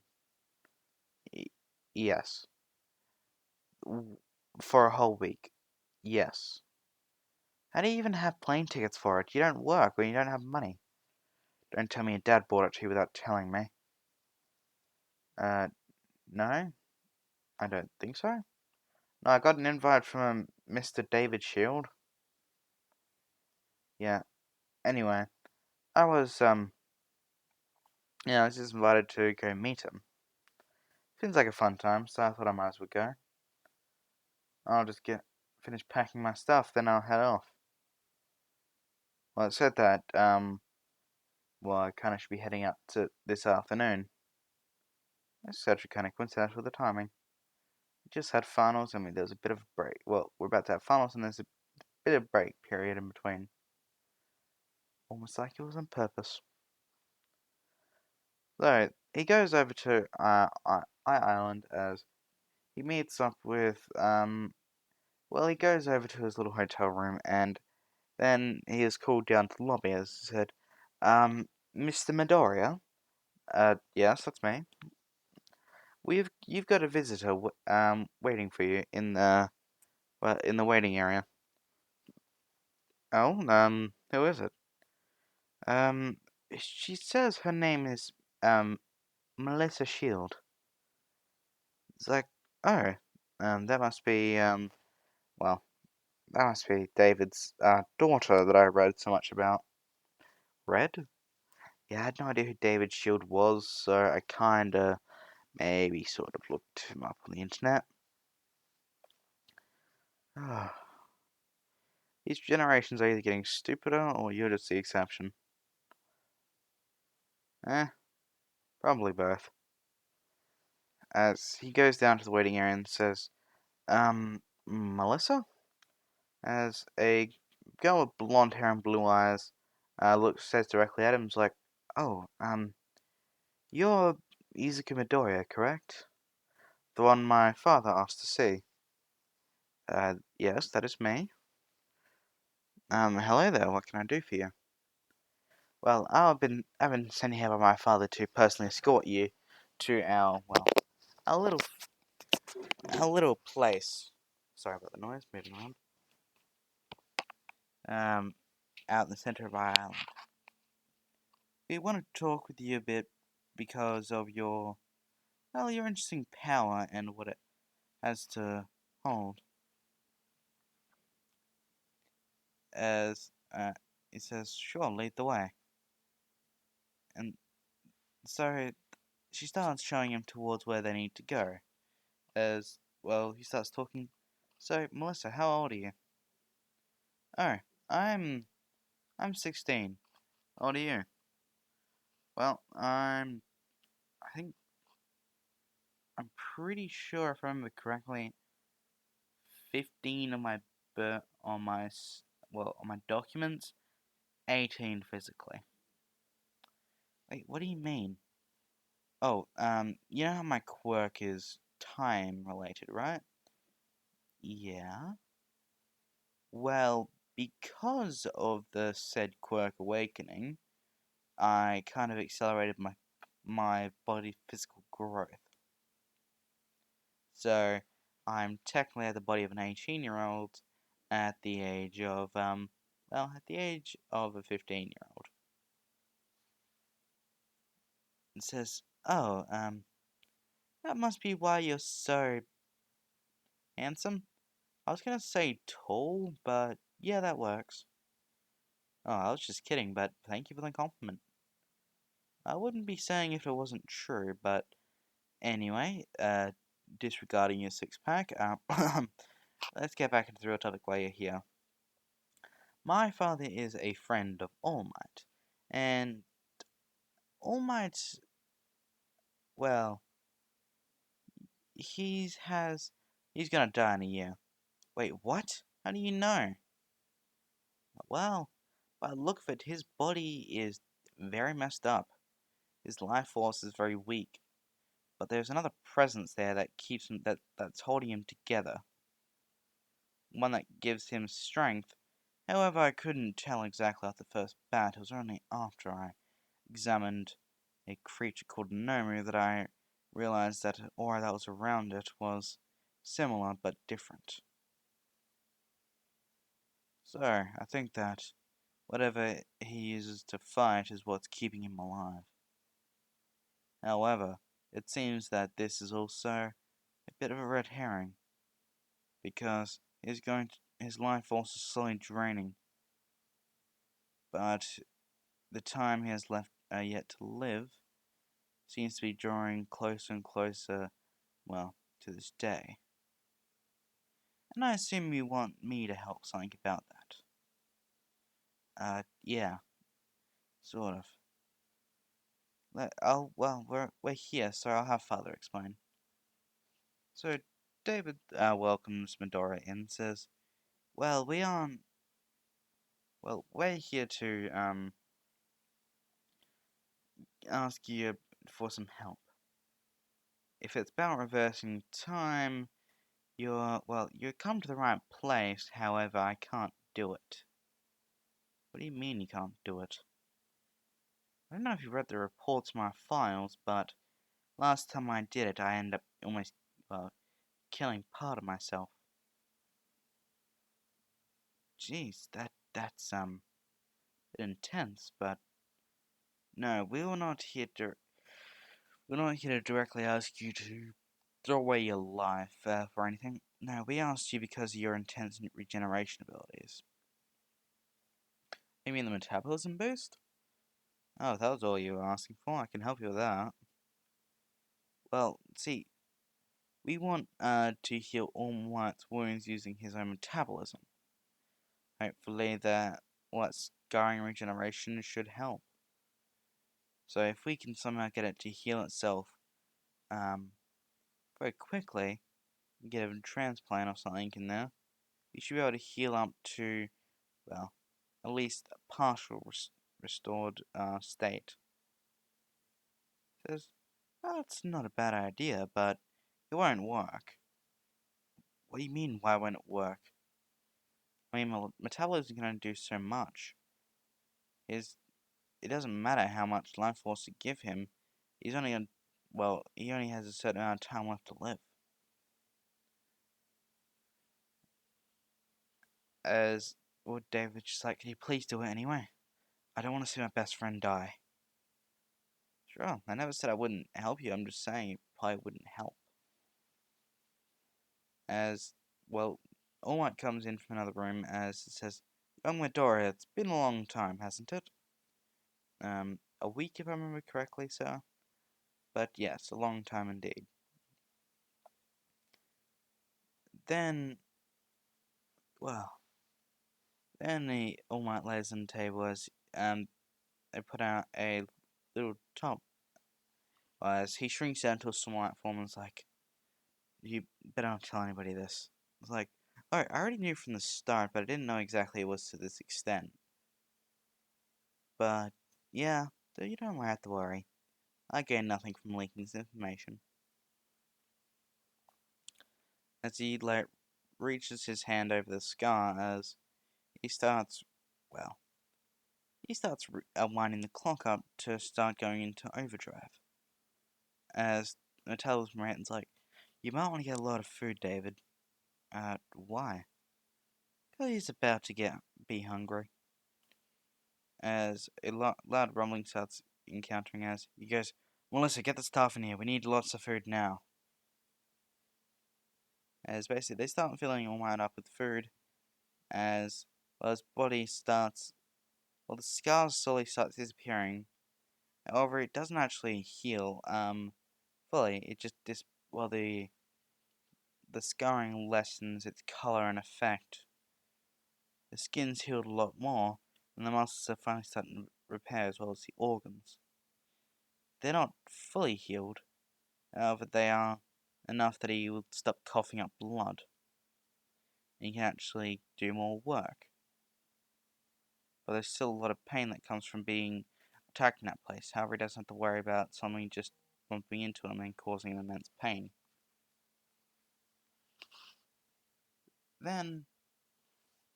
Yes. For a whole week. Yes. How do you even have plane tickets for it? You don't work when you don't have money. Don't tell me your dad bought it to you without telling me. No? I don't think so. No, I got an invite from Mr. David Shield. Yeah. Anyway, I was, I was just invited to go meet him. Seems like a fun time, so I thought I might as well go. I'll just finish packing my stuff, then I'll head off. Well, it said that, well, I kind of should be heading out to this afternoon. That's such a kind of coincidence with the timing. We just had finals, there was a bit of a break. Well, we're about to have finals, and there's a bit of break period in between. Almost like it was on purpose. So, he goes over to Island as he meets up with, well, he goes over to his little hotel room, and then he is called down to the lobby as he said, Mr. Midoriya? Yes, that's me. You've got a visitor, waiting for you in the waiting area. Oh, who is it? Um, she says her name is, Melissa Shield. It's like, oh, that must be, well, that must be David's, daughter that I read so much about. Read? Yeah, I had no idea who David Shield was, so I kinda, maybe sort of looked him up on the internet. These generations are either getting stupider or you're just the exception. Eh, probably both. As he goes down to the waiting area and says, Melissa? As a girl with blonde hair and blue eyes says directly at him, is like, oh, you're Izuku Midoriya, correct? The one my father asked to see. Yes, that is me. Hello there, what can I do for you? Well, I've been sent here by my father to personally escort you to our little place. Sorry about the noise, moving around. Out in the center of our island. We want to talk with you a bit because of your interesting power and what it has to hold. As he says, sure, lead the way. And so she starts showing him towards where they need to go. As well, he starts talking. So, Melissa, how old are you? Oh, I'm 16. How old are you? Well, I think I'm pretty sure if I remember correctly, 15 on my on my documents, 18 physically. Wait, what do you mean? Oh, you know how my quirk is time related, right? Yeah. Well, because of the said quirk awakening, I kind of accelerated my body physical growth. So, I'm technically at the body of an 18-year-old at the age of at the age of a 15-year-old. It says, "Oh, that must be why you're so Handsome? I was gonna say tall, but yeah, that works. Oh, I was just kidding, but thank you for the compliment. I wouldn't be saying if it wasn't true, but anyway, disregarding your six-pack, let's get back into the real topic while you're here. My father is a friend of All Might, and All Might's, well, he's gonna die in a year. Wait, what? How do you know? Well, by the look of it, his body is very messed up. His life force is very weak, but there's another presence there that keeps him that's holding him together. One that gives him strength. However, I couldn't tell exactly at the first bat. It was only after I examined a creature called Nomu that I realized that the aura that was around it was similar but different. So, I think that whatever he uses to fight is what's keeping him alive. However, it seems that this is also a bit of a red herring, because his life force is slowly draining, but the time he has left yet to live seems to be drawing closer and closer, well, to this day. And I assume you want me to help something about that. Yeah, sort of. Well, we're here, so I'll have Father explain. So, David welcomes Midoriya in and says, well, we're here to, ask you for some help. If it's about reversing time, you come to the right place, however, I can't do it. What do you mean you can't do it? I don't know if you read the reports in my files, but last time I did it, I ended up almost, killing part of myself. Jeez, that's, a bit intense, but no, we're not here to directly ask you to throw away your life, for anything. No, we asked you because of your intense regeneration abilities. You mean the metabolism boost? Oh, if that was all you were asking for, I can help you with that. Well, see, we want to heal All Might's wounds using his own metabolism. Hopefully that scarring regeneration should help. So if we can somehow get it to heal itself very quickly, get a transplant or something in there, we should be able to heal up to, well, at least a partial restored state. Says, that's not a bad idea, but it won't work. What do you mean, why won't it work? I mean, metabolism can only do so much. It doesn't matter how much life force you give him, he only has a certain amount of time left to live. As, well, David's just like, can you please do it anyway? I don't want to see my best friend die. Sure, I never said I wouldn't help you, I'm just saying it probably wouldn't help. As, well, All Might comes in from another room as it says, young Midoriya, it's been a long time, hasn't it? A week if I remember correctly, sir? But yes, a long time indeed. Then, well, then the All Might lays on the table as they put out a little top as he shrinks down to a small form and is like, you better not tell anybody this. It's like, alright, I already knew from the start, but I didn't know exactly it was to this extent. But, yeah, you don't have to worry. I gain nothing from leaking this information. As he, reaches his hand over the scar as he starts, well, winding the clock up to start going into overdrive. As Natella's Moranton's like, you might want to get a lot of food, David. Why? Because he's about to be hungry. As a loud rumbling starts encountering as he goes, Melissa, get the staff in here. We need lots of food now. As basically they start filling all mine up with food, as well his body starts, well the scars slowly start disappearing. However, it doesn't actually heal fully. It just well the scarring lessens its color and effect. The skin's healed a lot more, and the muscles are finally starting to repair as well as the organs. They're not fully healed, however, they are enough that he will stop coughing up blood, and he can actually do more work. But there's still a lot of pain that comes from being attacked in that place. However, he doesn't have to worry about something just bumping into him and causing him immense pain. Then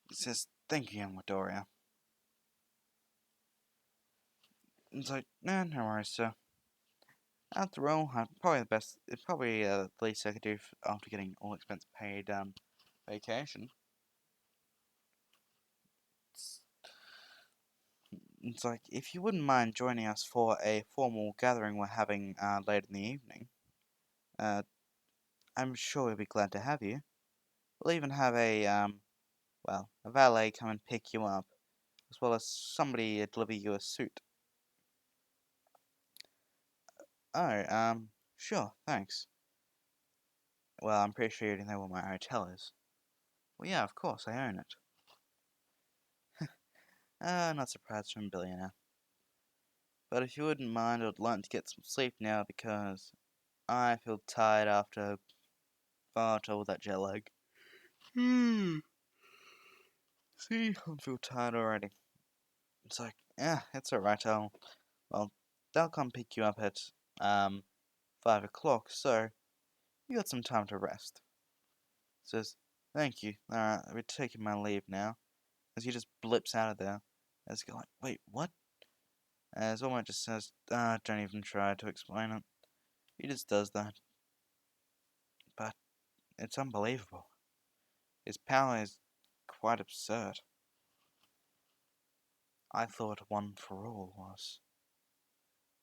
he says, "Thank you, young Midoriya." It's like, nah, no worries, sir. After all, it's probably the least I could do after getting all expense paid vacation. It's, it's like, if you wouldn't mind joining us for a formal gathering we're having later in the evening, uh, I'm sure we'll be glad to have you. We'll even have a valet come and pick you up, as well as somebody deliver you a suit. Oh, sure, thanks. Well, I'm pretty sure you know where my hotel is. Well, yeah, of course, I own it. Not surprised from a billionaire. But if you wouldn't mind, I'd like to get some sleep now because I feel tired after all that jet lag. See, I feel tired already. It's like, yeah, it's alright. They'll come pick you up at 5 o'clock, so you got some time to rest. Says, thank you. Alright, I'll be taking my leave now. As he just blips out of there. As he like, wait, what? As All Might just says, don't even try to explain it. He just does that. But it's unbelievable. His power is quite absurd. I thought One for All was.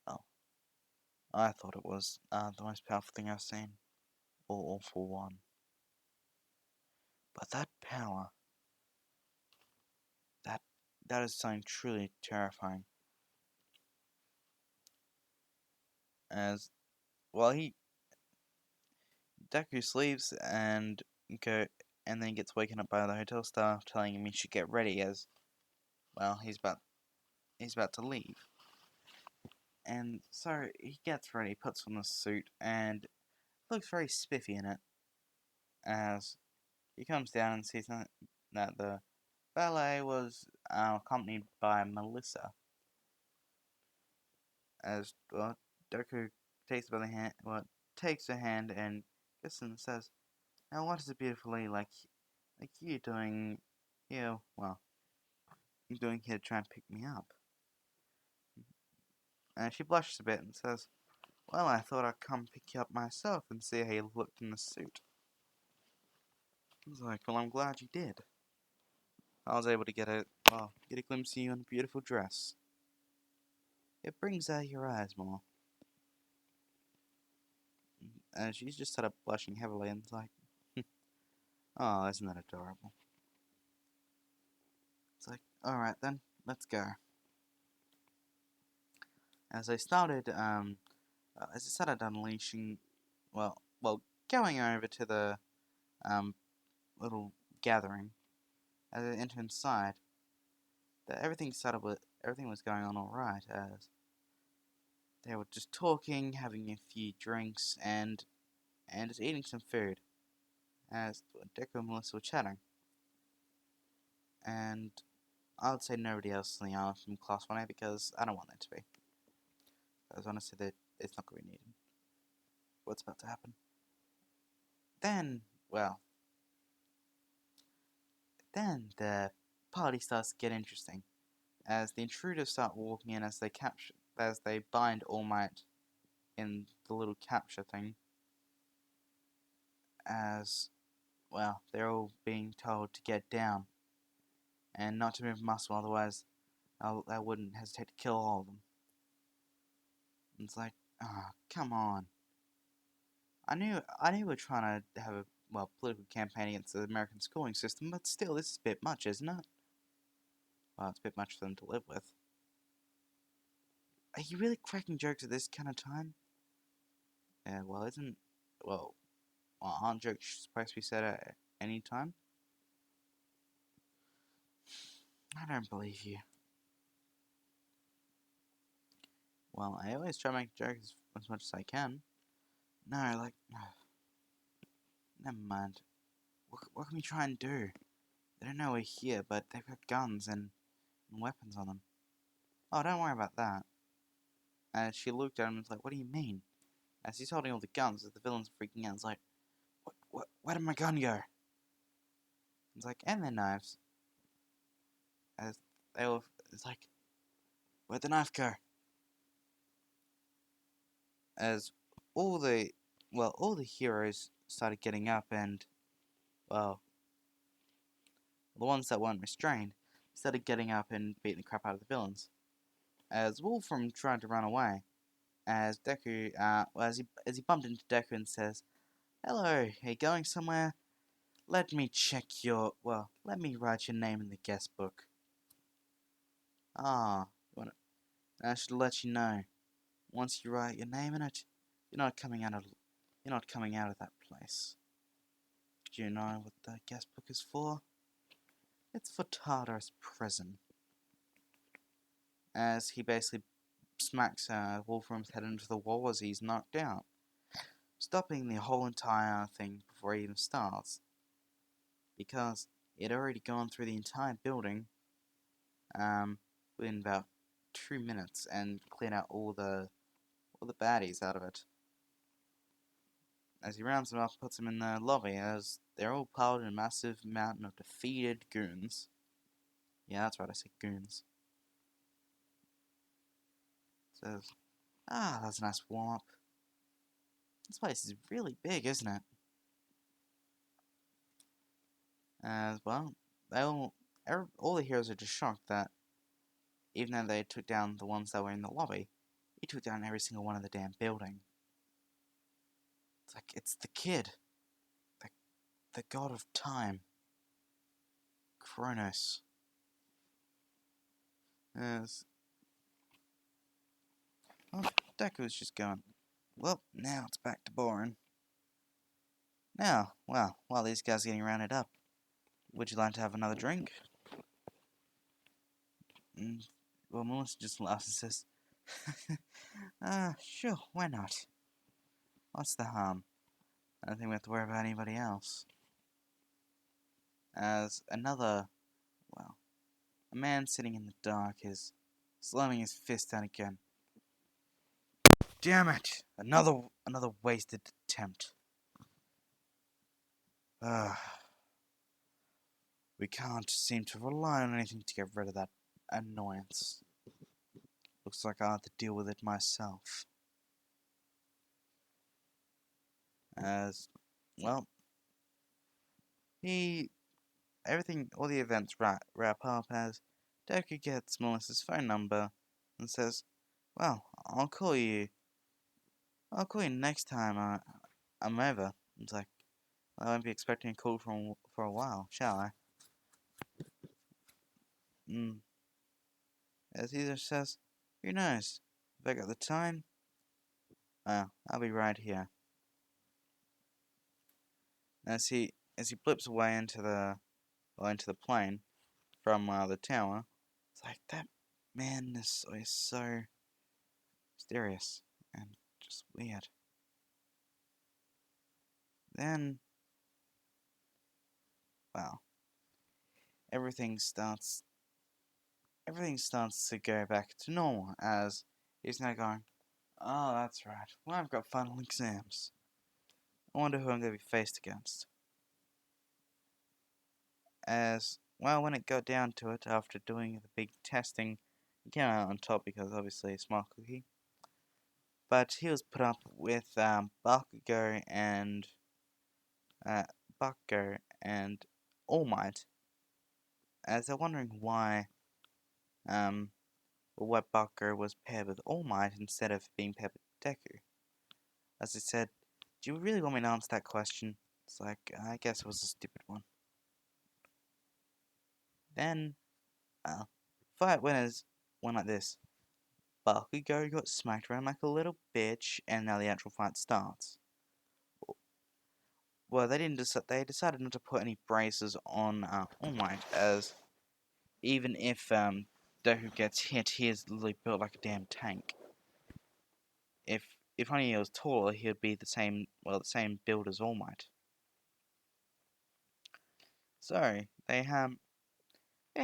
Oh, I thought it was the most powerful thing I've seen. Or All for One. But that power, that that is something truly terrifying. As well, Deku sleeps go and then gets woken up by the hotel staff telling him he should get ready as well he's about to leave. And so he gets ready, puts on the suit, and looks very spiffy in it. As he comes down and sees that the valet was accompanied by Melissa. As Deku takes her by the hand, takes her hand and kisses and says, "Now, what is a beautiful lady like you doing here? Well, you doing here to try and pick me up?" And she blushes a bit and says, "Well, I thought I'd come pick you up myself and see how you looked in the suit." He's like, "Well, I'm glad you did. I was able to get a glimpse of you in a beautiful dress. It brings out your eyes more." And she's just started blushing heavily and it's like, oh, isn't that adorable? It's like, alright then, let's go. As I started, unleashing, going over to the little gathering, as I entered inside, everything was going on alright, as they were just talking, having a few drinks, and just eating some food, as Deku and Melissa were chatting. And I would say nobody else in the island from Class 1A because I don't want there to be. Because honestly, it's not going to be needed. What's about to happen? Then, then the party starts to get interesting. As the intruders start walking in as they bind All Might in the little capture thing. As, they're all being told to get down. And not to move a muscle, otherwise I wouldn't hesitate to kill all of them. And it's like, come on. I knew we were trying to have political campaign against the American schooling system, but still, this is a bit much, isn't it? Well, it's a bit much for them to live with. Are you really cracking jokes at this kind of time? Yeah, well, aren't jokes supposed to be said at any time? I don't believe you. Well, I always try to make jokes as much as I can. No, like, never mind. What can we try and do? They don't know we're here, but they've got guns and weapons on them. Oh, don't worry about that. And she looked at him and was like, what do you mean? As he's holding all the guns, the villain's freaking out. It's like, where did my gun go? It's like, and their knives. As they were, it's like, where'd the knife go? As all the, all the heroes started getting up and, well, the ones that weren't restrained started getting up and beating the crap out of the villains. As Wolfram tried to run away, as Deku, as he bumped into Deku and says, "Hello, are you going somewhere? Let me let me write your name in the guest book." Ah, I should let you know. Once you write your name in it, you're not coming out of that place. Do you know what the guest book is for? It's for Tartarus prison. As he basically smacks Wolfram's head into the wall as he's knocked out, stopping the whole entire thing before it even starts. Because it had already gone through the entire building within about 2 minutes and cleared out all the baddies out of it. As he rounds them up, puts them in the lobby, as they're all piled in a massive mountain of defeated goons. Yeah, that's right, I said goons. Says, that's a nice warm up. This place is really big, isn't it? As well, all the heroes are just shocked that even though they took down the ones that were in the lobby, he took down every single one of the damn building. It's like, it's the kid. The god of time. Kronos. As Deku's just going, well, now it's back to boring. Now, well, while these guys are getting rounded up, would you like to have another drink? Well, Melissa just laughs and says, sure, why not? What's the harm? I don't think we have to worry about anybody else. As a man sitting in the dark is slamming his fist out again. Damn it! Another wasted attempt. We can't seem to rely on anything to get rid of that annoyance. Looks like I have to deal with it myself. As, well, all the events wrap up as Deku gets Melissa's phone number and says, well, I'll call you next time I'm over. It's like, I won't be expecting a call for a while, shall I? As he just says, who knows? If I got the time, well, I'll be right here. As he blips away into the plane from the tower, it's like that man is so mysterious and just weird. Then, well, everything starts to go back to normal as he's now going, oh, that's right. Well, I've got final exams. I wonder who I'm going to be faced against. As, well, when it got down to it, after doing the big testing, he came out on top because obviously a smart cookie. But he was put up with Bakugo and All Might, as they're wondering why Bakugo was paired with All Might instead of being paired with Deku. As I said, do you really want me to answer that question? It's like, I guess it was a stupid one. Then, fight winners went like this. Bakugo got smacked around like a little bitch, and now the actual fight starts. Well, they decided not to put any braces on All Might, as even if Deku gets hit, he is literally built like a damn tank. If only he was taller, he would be the same build as All Might. So they had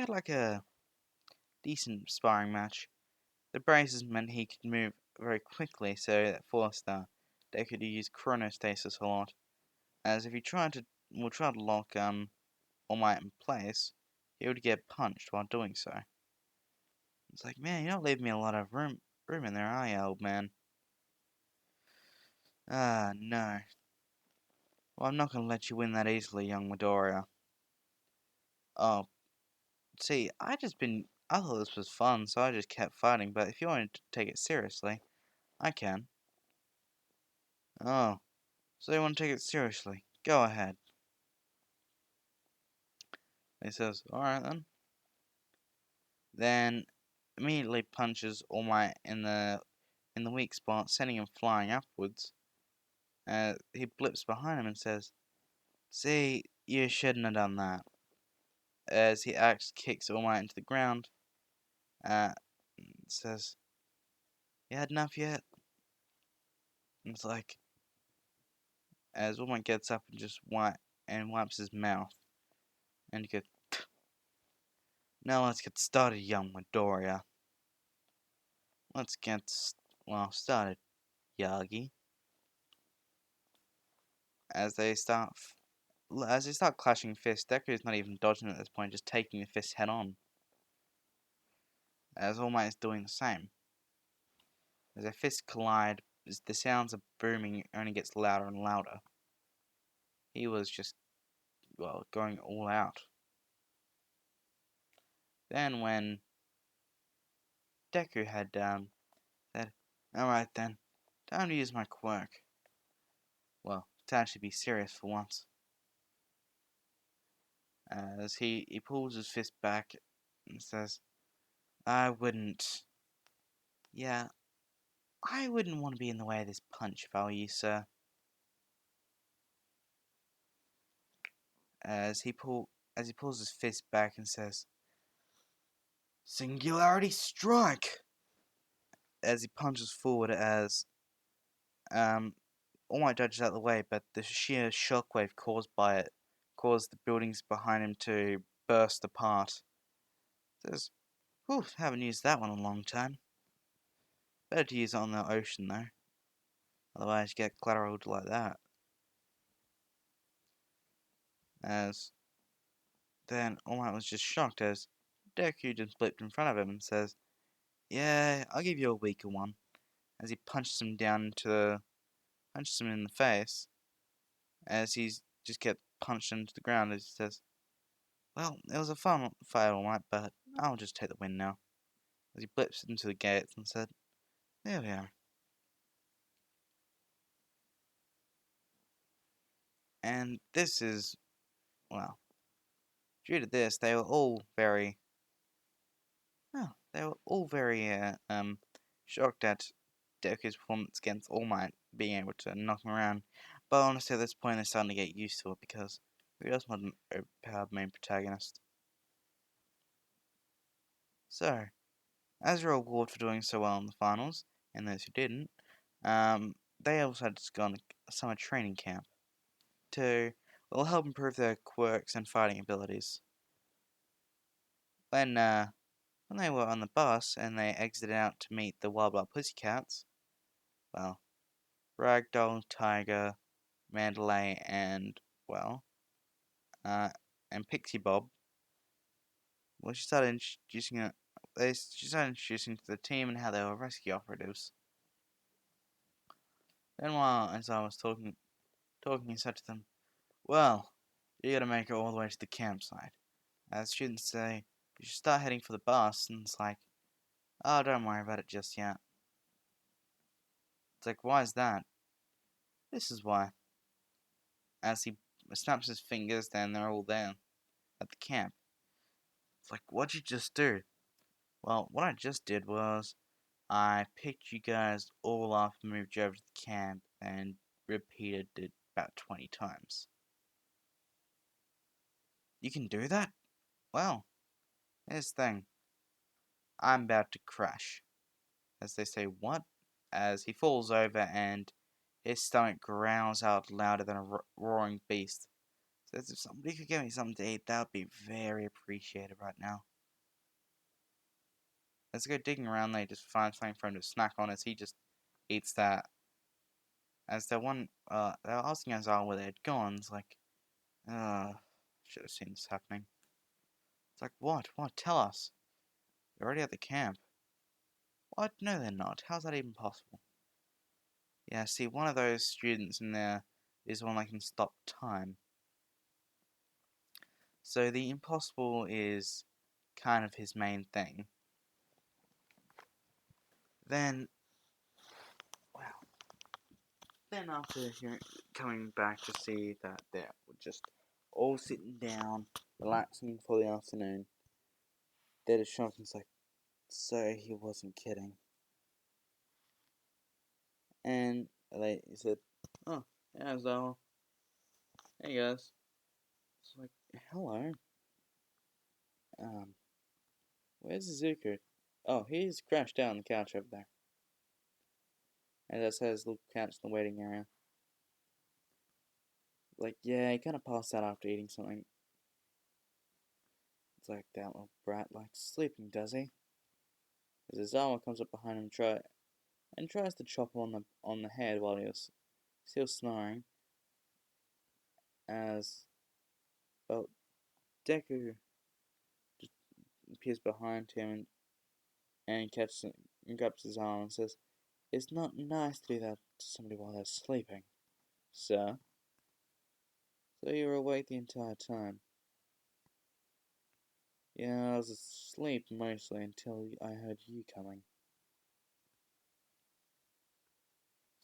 like a decent sparring match. The braces meant he could move very quickly, so that forced Deku to use chronostasis a lot. As if he tried to lock All Might in place, he would get punched while doing so. It's like, man, you're not leaving me a lot of room in there, are you, old man? Ah, no. Well, I'm not gonna let you win that easily, young Midoriya. Oh, see, I thought this was fun, so I just kept fighting, but if you wanted to take it seriously, I can. Oh, so you want to take it seriously? Go ahead. He says, alright then. Then, immediately punches All Might in the weak spot, sending him flying upwards. He blips behind him and says, see, you shouldn't have done that. As he kicks All Might into the ground, uh, says, you had enough yet? And it's like, as All Might gets up and just wipes his mouth, and he goes, now let's get started, young Midoriya. Let's get, started, Yagi. As they start, clashing fists, Deku is not even dodging at this point, just taking the fist head on. As All Might is doing the same. As their fists collide, as the sounds of booming only gets louder and louder. He was just, going all out. Then when Deku had said, alright then, time to use my quirk. Well, to actually be serious for once. As he pulls his fist back and says, I wouldn't, yeah, I wouldn't want to be in the way of this punch if I were you, sir. As he pulls his fist back and says, Singularity Strike! As he punches forward as All Might dodges out of the way, but the sheer shockwave caused by it caused the buildings behind him to burst apart. Says, whew, haven't used that one in a long time. Better to use it on the ocean though. Otherwise you get collateral like that. As then All Might was just shocked as Deku just flipped in front of him and says, yeah, I'll give you a weaker one. As he punches him in the face, as he's just get punched into the ground as he says, well, it was a fun fight all right, but I'll just take the win now. As he blips into the gates and said, there we are. And this is, well, due to this, they were all very, shocked at Deku's performance against All Might being able to knock him around. But honestly, at this point, they're starting to get used to it because we just want an overpowered main protagonist. So, as a reward for doing so well in the finals, and those who didn't, they also had to go on a summer training camp to help improve their quirks and fighting abilities. When they were on the bus and they exited out to meet the Wild Wild Pussycats, well, Ragdoll, Tiger, Mandalay, uh, and Pixie Bob, well, she started introducing to the team and how they were rescue operatives. Then as I was talking, he said to them, well, you gotta make it all the way to the campsite. As students say, you should start heading for the bus, and it's like, oh, don't worry about it just yet. It's like, why is that? This is why. As he snaps his fingers, then they're all there at the camp. It's like, what'd you just do? Well, what I just did was I picked you guys all up and moved you over to the camp and repeated it about 20 times. You can do that? Well, here's the thing. I'm about to crash. As they say, what? As he falls over and his stomach growls out louder than a roaring beast. Says if somebody could give me something to eat, that would be very appreciated right now. As they go digging around, they just find something for him to snack on as he just eats that. As they're asking us all where they'd gone. It's like, should have seen this happening. It's like, what? What? Tell us. You're already at the camp. What? No, they're not. How's that even possible? Yeah, see, one of those students in there is one that can stop time. So the impossible is kind of his main thing. Then, wow. Then after coming back to see that they were just all sitting down, relaxing for the afternoon, they're just shocked and it's like, so he wasn't kidding. And they said, oh, yeah, so, hey guys. It's like, hello. Um, where's Zuko? Oh, he's crashed down on the couch over there. And that's his little couch in the waiting area. Like, yeah, he kind of passed out after eating something. It's like that little brat likes sleeping, does he? As Izawa comes up behind him and tries to chop him on the head while he was still snoring. As well, Deku just appears behind him and catches him and grabs his arm and says, "It's not nice to do that to somebody while they're sleeping, sir. So you were awake the entire time." "Yeah, I was asleep mostly until I heard you coming."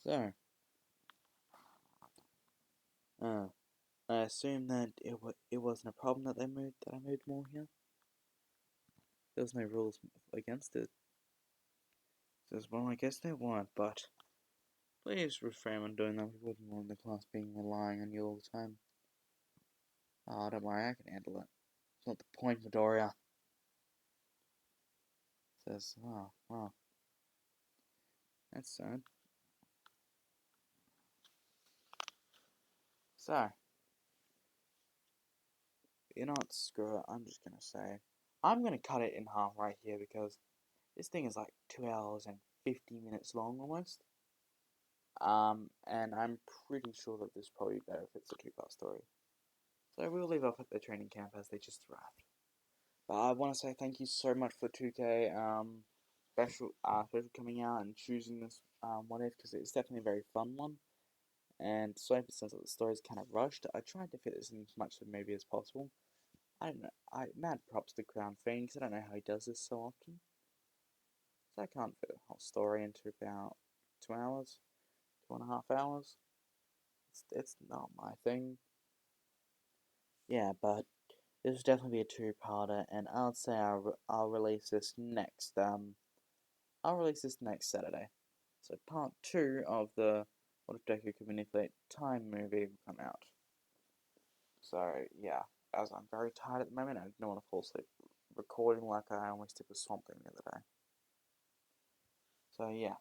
"So, uh, I assume that it wasn't a problem that I moved more here. There was no rules against it." Says, "Well, I guess there weren't, but please refrain from doing that. We wouldn't want the class being relying on you all the time." "Oh, don't worry, I can handle it. It's not the point, Midoriya." Says, "Oh, well, that's sad." So, you know what, screw it, I'm just gonna say, I'm gonna cut it in half right here because this thing is like 2 hours and 50 minutes long almost. And I'm pretty sure that this probably better fits a two-part story. So we'll leave off at the training camp as they just arrived. But I want to say thank you so much for 2K special coming out and choosing this what if, because it's definitely a very fun one. And sorry for since the story's kind of rushed. I tried to fit this in as much of maybe as possible. I don't know. Mad props to Crown Fiend because I don't know how he does this so often. So I can't fit a whole story into about 2 hours, 2.5 hours. It's not my thing. Yeah, but this will definitely be a two-parter, and I'll say I'll release this next Saturday. So part two of the What If Deku Could Manipulate Time movie will come out. So yeah, as I'm very tired at the moment, I don't want to fall asleep recording like I almost did with Swamp Thing the other day. So yeah,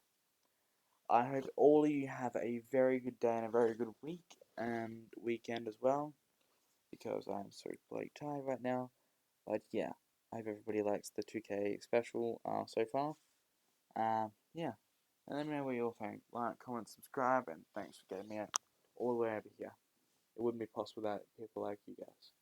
I hope all of you have a very good day and a very good week and weekend as well, because I'm so bloody tired right now. But yeah, I hope everybody likes the 2K special so far. Yeah, and let me know what you all think. Like, comment, subscribe, and thanks for getting me all the way over here. It wouldn't be possible without people like you guys.